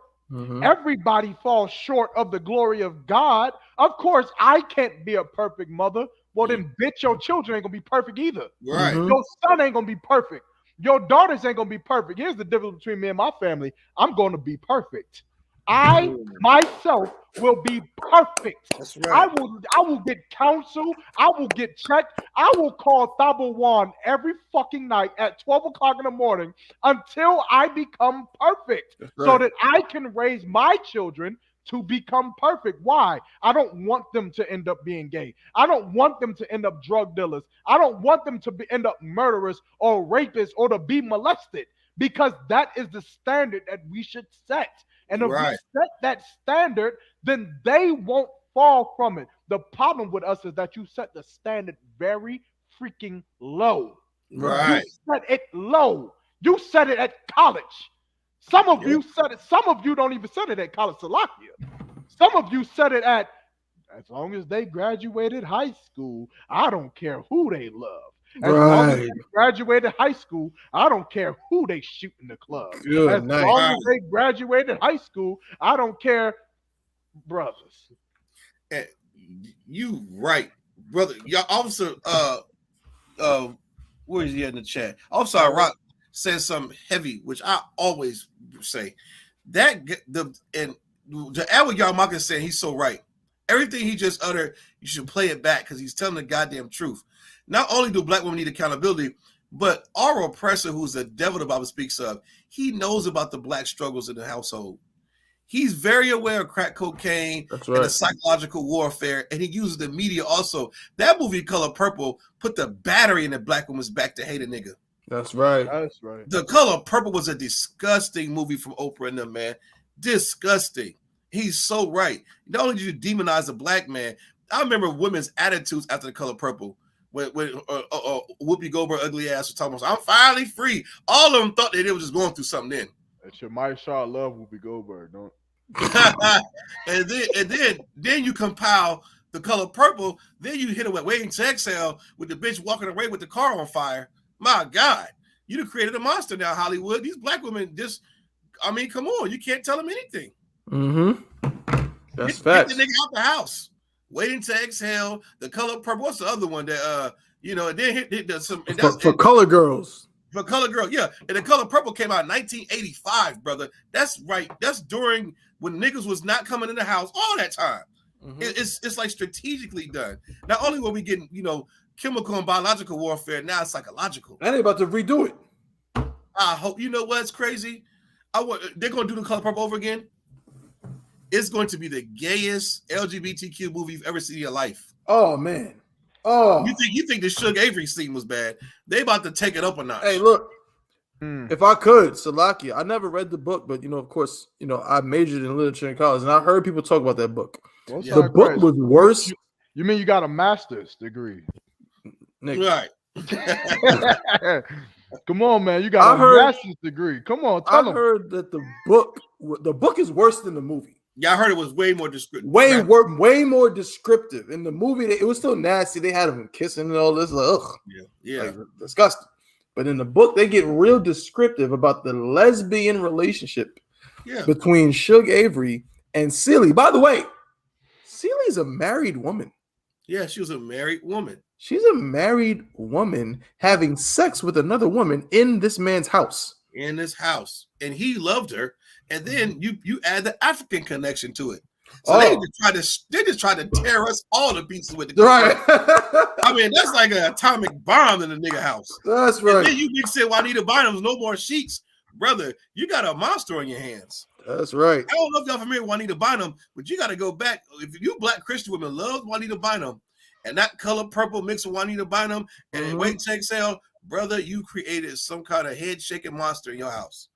Everybody falls short of the glory of God. Of course, I can't be a perfect mother. Well, then, bitch, your children ain't gonna be perfect either.
Right.
Your son ain't gonna be perfect. Your daughters ain't gonna be perfect. Here's the difference between me and my family. I'm gonna be perfect. I myself will be perfect.
That's right.
I will get counsel. I will get checked. I will call Tabawan every fucking night at 12 o'clock in the morning until I become perfect, so that I can raise my children to become perfect. Why? I don't want them to end up being gay. I don't want them to end up drug dealers. I don't want them to end up murderers or rapists or to be molested, because that is the standard that we should set. And if we set that standard, then they won't fall from it. The problem with us is that you set the standard very freaking low.
Right.
You set it low. You set it at college. Some of you set it. Some of you don't even set it at college, Salakia. Some of you set it at, as long as they graduated high school, I don't care who they love. As long as they graduated high school, I don't care who they shoot in the club. As long as they graduated high school, I don't care, brothers.
You right, brother. Y'all, Officer, where is he in the chat? Officer Rock says something heavy, which I always say. That and to add what y'all Maka saying, he's so right. Everything he just uttered, you should play it back because he's telling the goddamn truth. Not only do black women need accountability, but our oppressor, who's the devil the Bible speaks of, he knows about the black struggles in the household. He's very aware of crack cocaine and the psychological warfare, and he uses the media also. That movie, Color Purple, put the battery in the black woman's back to hate a nigga.
That's right.
That's right.
The Color Purple was a disgusting movie from Oprah and them, man. Disgusting. He's so right. Not only did you demonize a black man, I remember women's attitudes after The Color Purple. When Whoopi Goldberg ugly ass was talking about, I'm finally free. All of them thought that they were just going through something then.
It's your Mike Shaw love Whoopi Goldberg, don't?
and then you compile The Color Purple. Then you hit it with Waiting to Exhale with the bitch walking away with the car on fire. My God, you done created a monster now, Hollywood. These black women just, I mean, come on, you can't tell them anything.
That's facts.
Get the nigga out the house. Waiting to Exhale, The Color Purple. What's the other one that and then hit some
for color girls?
For Color Girl, yeah. And The Color Purple came out in 1985, brother. That's right. That's during when niggas was not coming in the house all that time. It's like strategically done. Not only were we getting, chemical and biological warfare, now it's psychological.
And they about to redo it.
I hope, what's crazy? They're going to do The Color Purple over again. It's going to be the gayest LGBTQ movie you've ever seen in your life.
Oh, man. Oh,
you think the Suge Avery scene was bad? They about to take it up a notch.
Hey, look, if I could, Salakia, I never read the book, but of course, I majored in literature in college, and I heard people talk about that book.
Well,
the book was worse.
You mean you got a master's degree?
Right.
Come on, man. You got a master's degree. Come on, tell them.
I heard that the book is worse than the movie.
Yeah, I heard it was way more descriptive.
Way more descriptive. In the movie, it was still nasty. They had them kissing and all this. Like, ugh.
Yeah.
Like, disgusting. But in the book, they get real descriptive about the lesbian relationship between Suge Avery and Celie. By the way, Celie's a married woman.
Yeah, she was a married woman.
She's a married woman having sex with another woman in this man's house.
In this house. And he loved her. And then you add the African connection to it. So they just try to tear us all to pieces with the
right.
I mean, that's like an atomic bomb in the nigga house.
That's right.
And then you mix in Juanita Bynum's No More Sheets. Brother, you got a monster on your hands.
That's right.
I don't know if y'all familiar with Juanita Bynum, but you got to go back. If you black Christian women love Juanita Bynum, and that Color Purple mixed with Juanita Bynum and Wait to Exhale, brother, you created some kind of head-shaking monster in your house.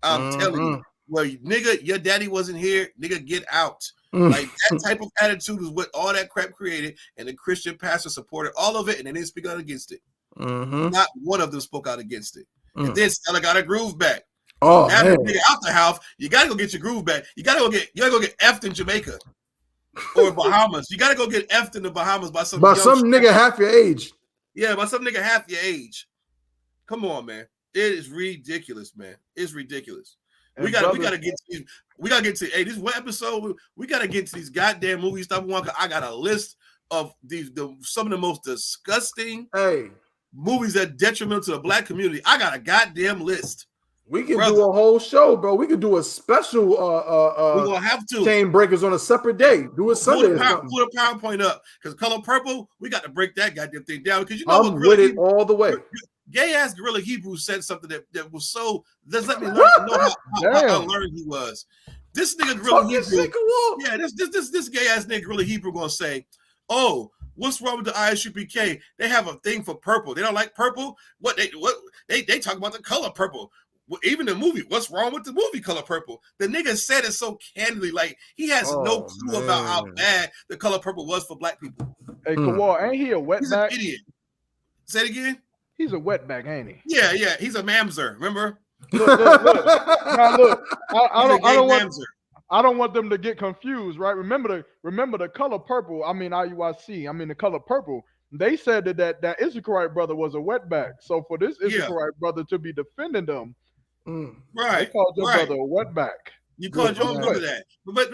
I'm telling you. Well, nigga, your daddy wasn't here. Nigga, get out. Like that type of attitude is what all that crap created, and the Christian pastor supported all of it, and they didn't speak out against it. Not one of them spoke out against it. And then Stella got her groove back.
Oh,
now
man.
Nigga out the house, you gotta go get your groove back. You gotta go get effed in Jamaica or Bahamas. You gotta go get effed in the Bahamas by some
nigga half your age.
Yeah, by some nigga half your age. Come on, man. It is ridiculous, man. It's ridiculous. We gotta get to hey, this one episode. We gotta get to these goddamn movies. I got a list of some of the most disgusting movies that detrimental to the black community. I got a goddamn list.
We can do a whole show, bro. We could do a special
we're gonna have to
chain breakers on a separate day. Do it Sunday.
Pull the PowerPoint up because Color Purple, we got to break that goddamn thing down because
I'm with it all the way.
Gay ass Gorilla Hebrew said something that was so. Let's let me know how unlearned he was. This nigga Gorilla Hebrew, this gay ass nigga Gorilla Hebrew gonna say, "Oh, what's wrong with the I.S.U.P.K? They have a thing for purple. They don't like purple. They talk about the color purple. Even the movie. What's wrong with the movie Color Purple?" The nigga said it so candidly, like he has no clue about how bad the Color Purple was for black people.
Hey, Kawal, ain't he a wetback?
He's an idiot. Say it again.
He's a wetback, ain't he?
Yeah. He's a mamzer. Remember?
Look. Now look. I don't want them to get confused, right? Remember the Color Purple. I mean IUIC. I mean the Color Purple. They said that Isupk brother was a wetback. So for this Isupk brother to be defending them,
right?
They called your brother a wetback.
You called your brother that. But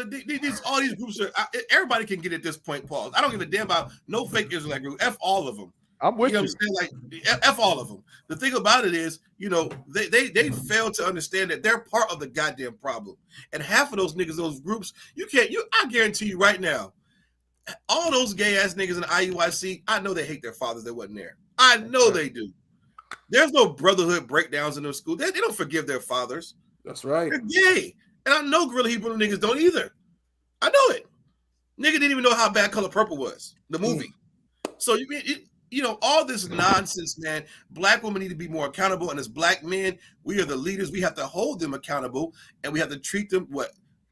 all these groups are. Everybody can get at this point. Pause. I don't give a damn about no fake Israelite group. F all of them.
I'm with you.
Know what I'm saying? Like F all of them. The thing about it is, they fail to understand that they're part of the goddamn problem. And half of those niggas, those groups, I guarantee you right now, all those gay ass niggas in the IUIC, I know they hate their fathers that wasn't there. I know they do. There's no brotherhood breakdowns in their school. They don't forgive their fathers.
That's right.
They're gay. And I know Gorilla Hebrew niggas don't either. I know it. Nigga didn't even know how bad Color Purple was, the movie. So all this nonsense, man. Black women need to be more accountable, and as black men, we are the leaders. We have to hold them accountable, and we have to treat them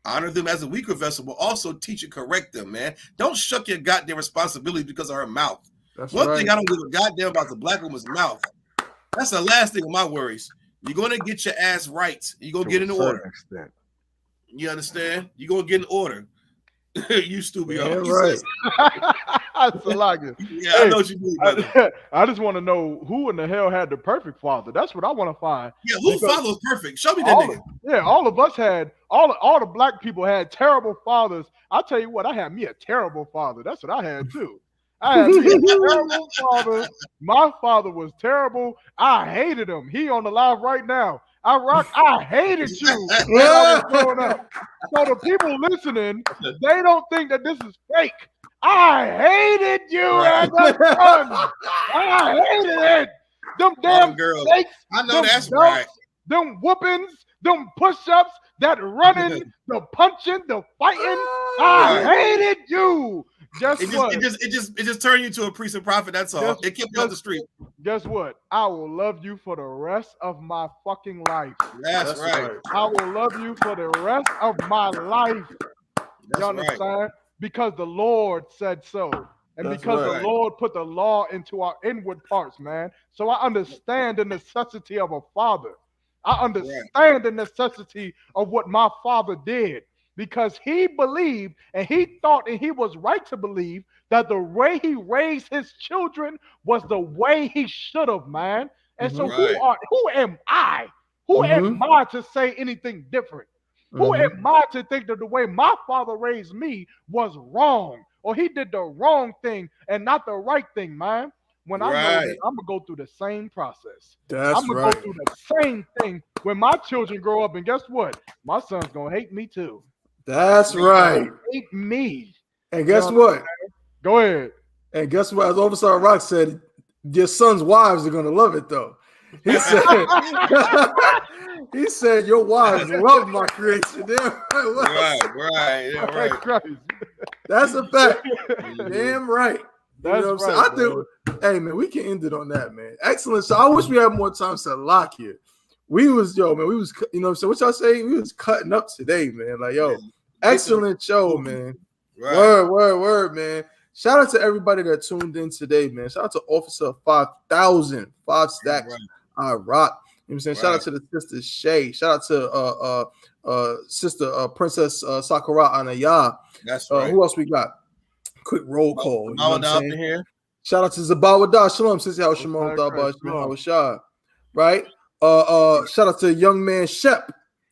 honor them as a weaker vessel, but also teach and correct them, man. Don't shuck your goddamn responsibility because of her mouth. That's one thing I don't give a goddamn about the black woman's mouth. That's the last thing of my worries. You're gonna get your ass right. You're gonna get in order. Extent. You understand? You're gonna get in order. You stupid.
Yeah, right.
Yeah, I know what you mean, brother.
I just want to know who in the hell had the perfect father. That's what I want to find.
Yeah, whose father was perfect? Show me that nigga.
All of us had all the black people had terrible fathers. I'll tell you what, I had me a terrible father. That's what I had too. I had me a terrible father. My father was terrible. I hated him. He on the live right now. I hated you when I was growing up. So the people listening, they don't think that this is fake. I hated you as a son. I hated it. Them damn
girls.
snakes,
I know
them
that's
belts,
right.
them whoopings, them push-ups, that running, the punching, the fighting. I hated you. Guess what?
It just turned you to a priest and prophet. That's all. It kept you off the street.
Guess what? I will love you for the rest of my fucking life.
That's right.
I will love you for the rest of my life.
That's
you understand?
right.
Because the Lord said so. And
That's
because
right.
the Lord put the law into our inward parts, man. So I understand the necessity of a father. I understand the necessity of what my father did. Because he believed and he thought and he was right to believe that the way he raised his children was the way he should have, man. And so who am I? Who am I to say anything different? Who am I to think that the way my father raised me was wrong? Or he did the wrong thing and not the right thing, man? When I know that I'm going to go through the same process.
That's
I'm going to go through the same thing when my children grow up. And guess what? My son's going to hate me too.
That's right.
Hate me.
And guess what?
Go ahead.
And guess what? As Officer Rock said, your son's wives are gonna love it though. He said, he said your wives love my creation.
Right.
That's a fact. Damn right.
That's
you know what I'm saying? I think, hey man, we can end it on that, man. Excellent. So I wish we had more time to lock here. We was, you know what I'm saying? What y'all say? We was cutting up today, man. Like, excellent show, man. Right. Word, man. Shout out to everybody that tuned in today, man. Shout out to Officer 5,000, 5 stacks. I rock. You know what I'm saying? Shout out to the sister Shay. Shout out to sister Princess Sakura Anaya.
That's right.
Who else we got? Quick roll call. You know what I'm saying?
Here.
Shout out to Zabawada Shalom. Sister How Shimon Shah. Right? Shout out to young man Shep.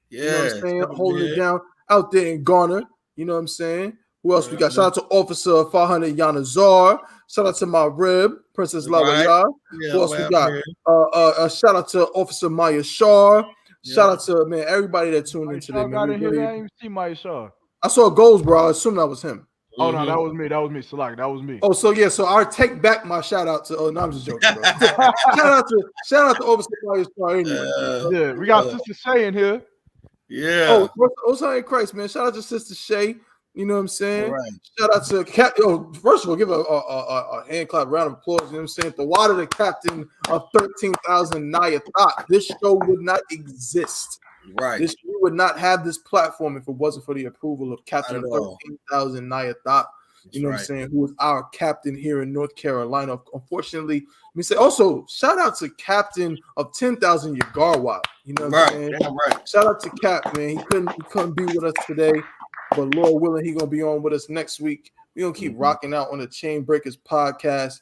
Yeah,
you know what I'm saying? Holding it down out there in Garner. You know what I'm saying? Who else we got? Shout out to Officer 500 Yanazar. Shout out to my rib, Princess Lawaya. Who else we got? Shout out to Officer Maya Shar. Shout out to everybody that tuned in today. Man.
I didn't even see Maya Shar.
I saw goals, bro. I assume that was him.
Oh no, that was me. That was me. Salak, that was me.
Oh, so yeah, so I take back my shout out to. Oh no, I'm just joking, bro. shout out to Officer Maya Shar. Anyway,
we got Sister Shay in here.
Yeah. Oh, in Christ, man. Shout out to Sister Shay. You know what I'm saying? Right. Shout out to first of all, give a hand clap, round of applause. You know what I'm saying? The water, the captain of 13,000 Naya thought this show would not exist.
Right.
We would not have this platform if it wasn't for the approval of Captain of 13,000 Naya thought. You know what I'm saying? Who is our captain here in North Carolina. Unfortunately, let me say also shout out to Captain of 10,000 Yagarwa. You know what I'm saying?
Right.
Shout out to Cap, man. He couldn't be with us today. But Lord willing, he's gonna be on with us next week. We're gonna keep rocking out on the Chain Breakers podcast.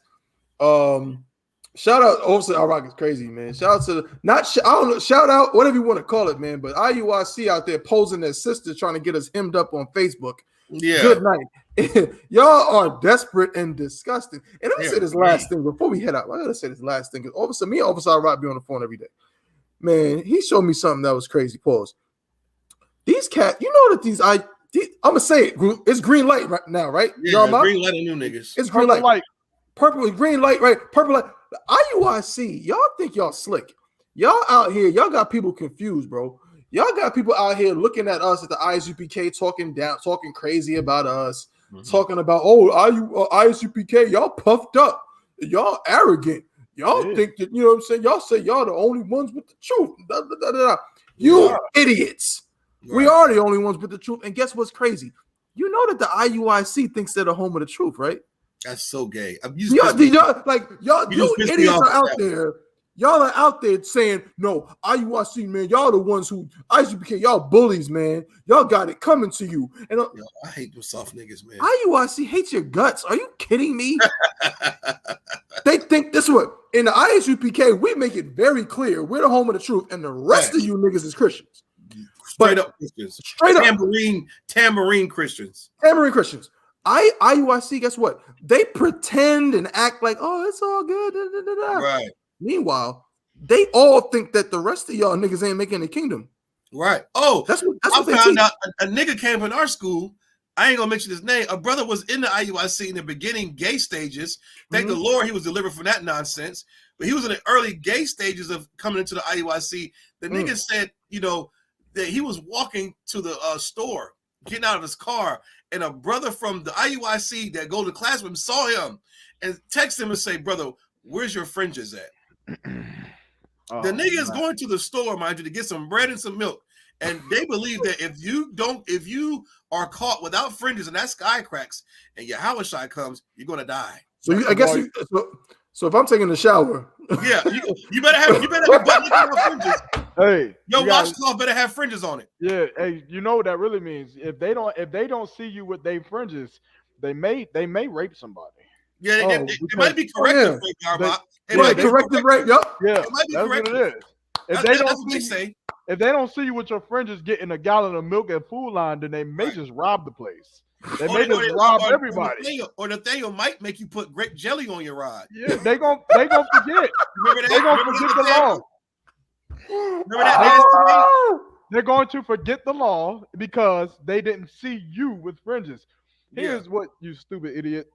Shout out, obviously, our rock is crazy, man. Shout out to shout out, whatever you want to call it, man. But IUIC out there posing their sister, trying to get us hemmed up on Facebook.
Yeah.
Good night. Y'all are desperate and disgusting. And let me say this last thing before we head out. I gotta say this last thing because Officer Rock be on the phone every day. Man, he showed me something that was crazy. Pause. These cats, you know that I'm gonna say it. It's green light right now, right?
Yeah, green light on new niggas.
It's green light. Purple, green light, right? Purple light. The IUIC, y'all think y'all slick. Y'all out here, y'all got people confused, bro. Y'all got people out here looking at us at the I.S.U.P.K. talking crazy about us, talking about, I.S.U.P.K. y'all puffed up. Y'all arrogant. Y'all think that, you know what I'm saying? Y'all say y'all the only ones with the truth. You idiots. Right. We are the only ones with the truth. And guess what's crazy? You know that the IUIC thinks they're the home of the truth, right?
That's so gay.
You idiots are out there. Y'all are out there saying, no, IUIC, man, y'all the ones who, I.S.U.P.K, y'all bullies, man. Y'all got it coming to you. And
I hate those soft niggas, man.
IUIC hates your guts. Are you kidding me? They think this one. In the I.S.U.P.K, we make it very clear we're the home of the truth, and the rest of you niggas is Christians.
Straight up Christians.
Straight up.
Tambourine Christians.
Tambourine Christians. IUIC, guess what? They pretend and act like, oh, it's all good. Da, da, da, da.
Right.
Meanwhile, they all think that the rest of y'all niggas ain't making the kingdom.
Right. Oh,
that's what
I found out. A nigga came in our school. I ain't gonna mention his name. A brother was in the IUIC in the beginning gay stages. Thank the Lord he was delivered from that nonsense. But he was in the early gay stages of coming into the IUIC. The nigga said, you know, that he was walking to the store, getting out of his car, and a brother from the IUIC that go to class with him saw him and text him and say, brother, where's your fringes at? The nigga is going to the store, mind you, to get some bread and some milk. And they believe that if you are caught without fringes and that sky cracks and YAHANNA comes, you're gonna die.
So so if I'm taking a shower,
yeah, you better have fringes.
Hey,
your washcloth better have fringes on it.
Yeah, hey, you know what that really means? If they don't see you with their fringes, they may rape somebody.
Yeah, it might be corrective rape,
corrective rape. Yup.
Yeah,
it might be
that's
corrective.
what it is. If they don't see you with your fringes getting a gallon of milk at Food Line, then they may just rob the place. They may just rob everybody.
Or Nathaniel might make you put grape jelly on your rod.
Yeah, they gonna forget.
Remember that?
They gonna forget the law.
Remember that?
They're going to forget the law because they didn't see you with fringes. Here's what, you stupid idiot.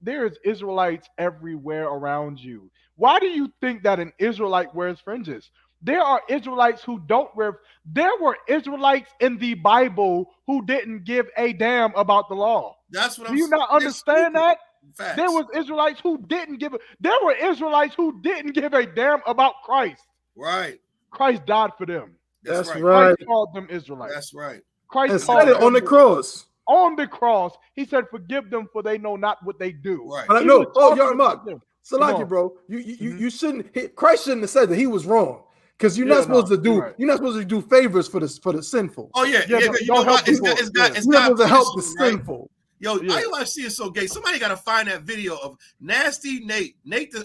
There's Israelites everywhere around you. Why do you think that an Israelite wears fringes? There are Israelites who don't wear. There were Israelites in the Bible who didn't give a damn about the law.
That's what
Do you not understand that?
Facts.
There was Israelites who didn't give. There were Israelites who didn't give a damn about Christ.
Right.
Christ died for them.
That's right.
Christ called them Israelites.
That's right.
Christ
said it on the cross.
On the cross, he said, "Forgive them, for they know not what they do."
Right.
But no, Yarmak, Salaki, bro, you shouldn't. Christ shouldn't have said that he was wrong. Because you're not supposed to do you're not supposed to do favors for the sinful.
Oh yeah. You know what? It's
not supposed to help the sinful.
Yo, IUIC is so gay. Somebody got to find that video of Nasty Nate,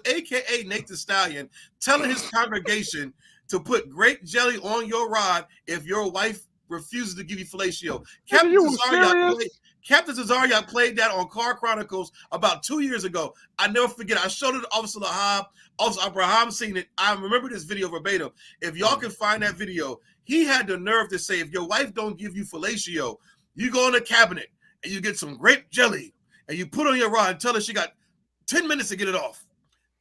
aka Nate the Stallion, telling his congregation to put grape jelly on your rod if your wife refuses to give you fellatio. Captain Cesario played that on Car Chronicles about 2 years ago. I never forget. I showed it to Officer Lahab. Officer Abraham seen it. I remember this video verbatim. If y'all can find that video, he had the nerve to say, if your wife don't give you fellatio, you go in the cabinet and you get some grape jelly and you put on your rod and tell her she got 10 minutes to get it off.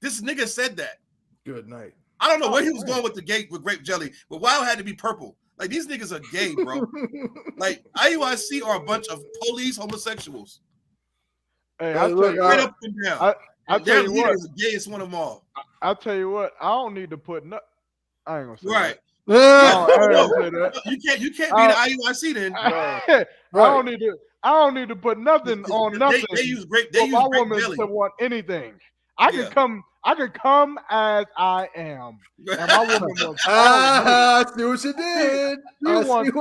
This nigga said that.
Good night.
I don't know where he was going with with grape jelly, but why it had to be purple? Like, these niggas are gay, bro. Like, IUIC are a bunch of police homosexuals.
Hey, I tell you,
right up and down.
I tell you what,
is the gayest one of them all.
I'll tell you what, I don't need to put I ain't gonna say
right.
That.
You can't be the IUIC then.
I don't need to put nothing on nothing.
They use grape. They use
my
grape
woman
jelly.
to want anything. I can come as I am. And my woman wants
I see what you did.
She wants me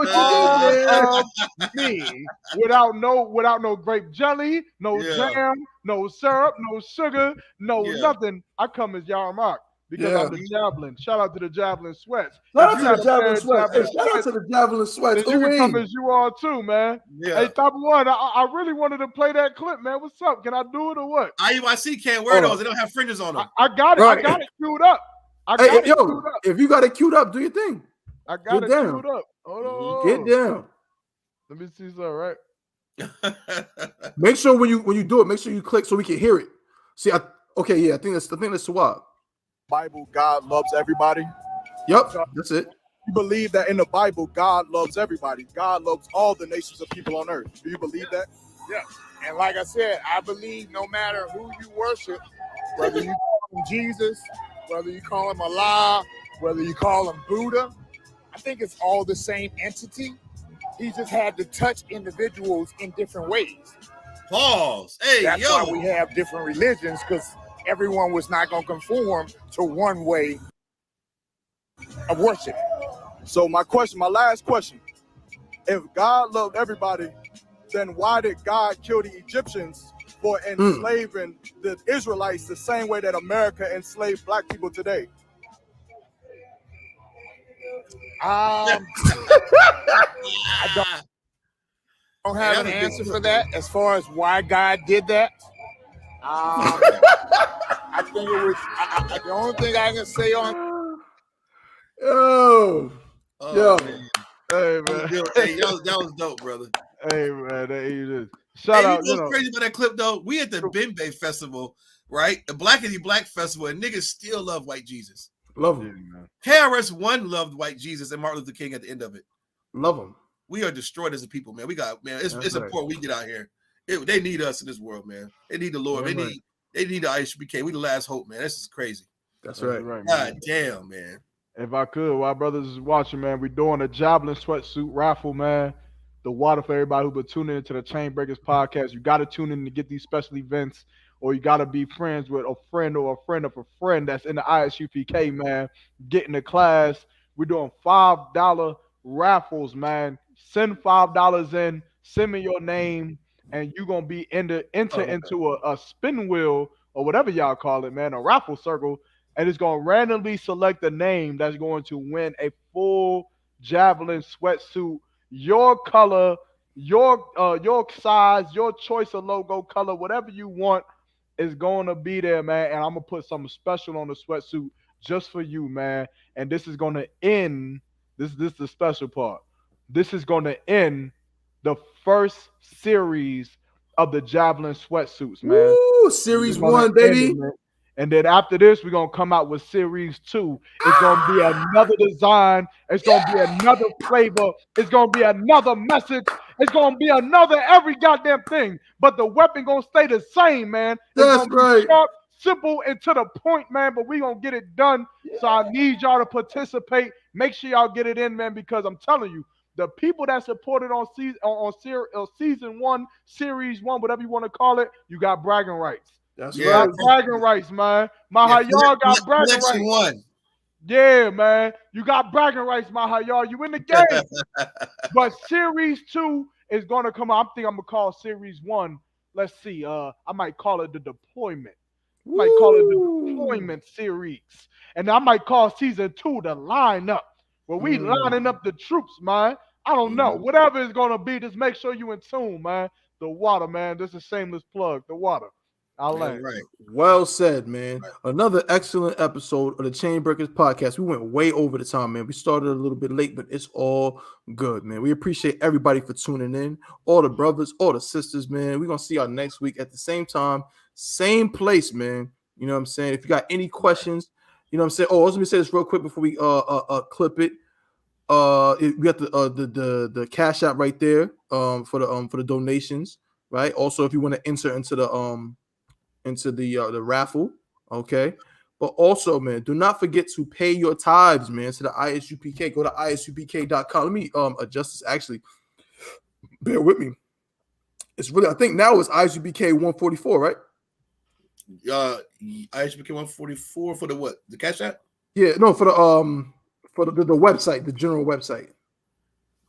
without no grape jelly, no jam, no syrup, no sugar, nothing. I come as Yarmak because I'm the Javelin. Shout out to the Javelin Sweats.
Shout out to the Javelin Sweats. Shout out to the Javelin Sweats.
You can come as you are too, man.
Yeah.
Hey, Top One, I really wanted to play that clip, man. What's up? Can I do it or what?
IUIC can't wear those. They don't have fringes on them.
I got it. I got it queued up.
If you got it queued up, do your thing.
I got it queued up. Hold on.
Get down.
Let me see something, right?
Make sure when you do it, make sure you click so we can hear it. See, I think that's Swab.
Bible, God loves everybody.
Yep, that's it.
You believe that in the Bible, God loves everybody. God loves all the nations of people on earth. Do you believe that?
Yeah. And like I said, I believe no matter who you worship, whether you call him Jesus, whether you call him Allah, whether you call him Buddha, I think it's all the same entity. He just had to touch individuals in different ways.
Pause. Hey,
That's why we have different religions, because everyone was not going to conform to one way of worship.
So my last question, if God loved everybody, then why did God kill the Egyptians for enslaving the Israelites the same way that America enslaved black people today?
I don't. don't have an answer for that as far as why God did that. I think it was the only thing I can say on.
Yo.
Man.
Hey man,
Hey, that was dope, brother.
Hey man, shout out.
You know what's crazy about that clip though? We at the Bimbe Festival, right? The Blackity Black Festival, and niggas still love White Jesus.
Love him.
Yeah, KRS-One loved White Jesus and Martin Luther King at the end of it.
Love him.
We are destroyed as a people, man. It's important we get out here. They need us in this world, man. They need the Lord. They need the I.S.U.P.K. We the last hope, man. This is crazy.
That's right.
God damn, man.
If I could, while brothers is watching, man, we're doing a Javelin sweatsuit raffle, man. The water for everybody who's been tuning into the Chain Breakers podcast. You got to tune in to get these special events, or you got to be friends with a friend or a friend of a friend that's in the I.S.U.P.K, man. Get in the class. We're doing $5 raffles, man. Send $5 in. Send me your name, and you're going to be enter into a spin wheel or whatever y'all call it, man, a raffle circle. And it's going to randomly select a name that's going to win a full Javelin sweatsuit, your color, your size, your choice of logo color, whatever you want is going to be there, man. And I'm going to put something special on the sweatsuit just for you, man. And this is going to end, this is the special part. This is going to end the first series of the Javelin sweatsuits, man.
Woo, series 1, baby.
And then after this, we're going to come out with series 2. It's going to be another design. It's going to be another flavor. It's going to be another message. It's going to be another every goddamn thing. But the weapon going to stay the same, man.
That's right.
Sharp, simple, and to the point, man. But we going to get it done. So I need y'all to participate. Make sure y'all get it in, man, because I'm telling you, the people that supported on season 1, series 1, whatever you want to call it, you got bragging rights.
That's
right. Bragging rights, man. Y'all got bragging rights.
1.
Yeah, man. You got bragging rights, y'all. You in the game. But series 2 is going to come out. I think I'm going to call series 1. Let's see. I might call it the deployment. I might call it the deployment series. And I might call season 2 the lineup, where we lining up the troops, man. I don't know. Whatever it's going to be, just make sure you in tune, man. The water, man. This is a shameless plug. The water.
Right.
Well said, man. Right. Another excellent episode of the Chain Breakers podcast. We went way over the time, man. We started a little bit late, but it's all good, man. We appreciate everybody for tuning in. All the brothers, all the sisters, man. We're going to see y'all next week at the same time, same place, man. You know what I'm saying? If you got any questions, you know what I'm saying? Oh, let me say this real quick before we clip it. We got the Cash App right there for the donations, right? Also, if you want to enter into the raffle, okay? But also, man, do not forget to pay your tithes, man, to the I.S.U.P.K. Go to ISUPK.com. Let me adjust this. Actually, bear with me. It's really, I think now it's I.S.U.P.K. 144, right?
I.S.U.P.K. 144 for the what? The Cash App?
Yeah, no, for the website, the general website.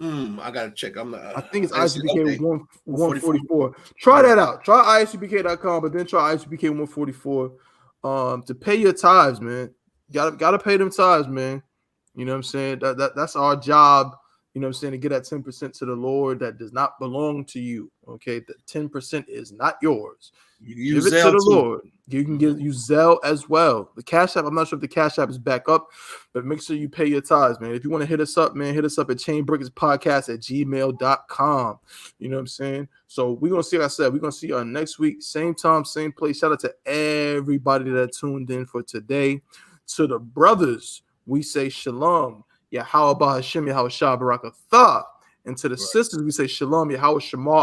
I gotta check.
I think it's I.S.U.P.K. 144. Try that out. Try ISUPK.com, but then try ISUPK 144. To pay your tithes, man. Gotta pay them tithes, man. You know what I'm saying? That's our job. You know what I'm saying? To get that 10% to the Lord that does not belong to you. Okay, the 10% is not yours. You give it to the Lord. You can use Zelle as well. The Cash App, I'm not sure if the Cash App is back up, but make sure you pay your tithes, man. If you want to hit us up, man, hit us up at chainbreakerspodcast@gmail.com. You know what I'm saying? So we're going to see, like I said, we're going to see y'all next week. Same time, same place. Shout out to everybody that tuned in for today. To the brothers, we say shalom. Yahweh Hashem, Yahweh Shah Barakatah. And to the sisters, we say shalom, Yahweh Shema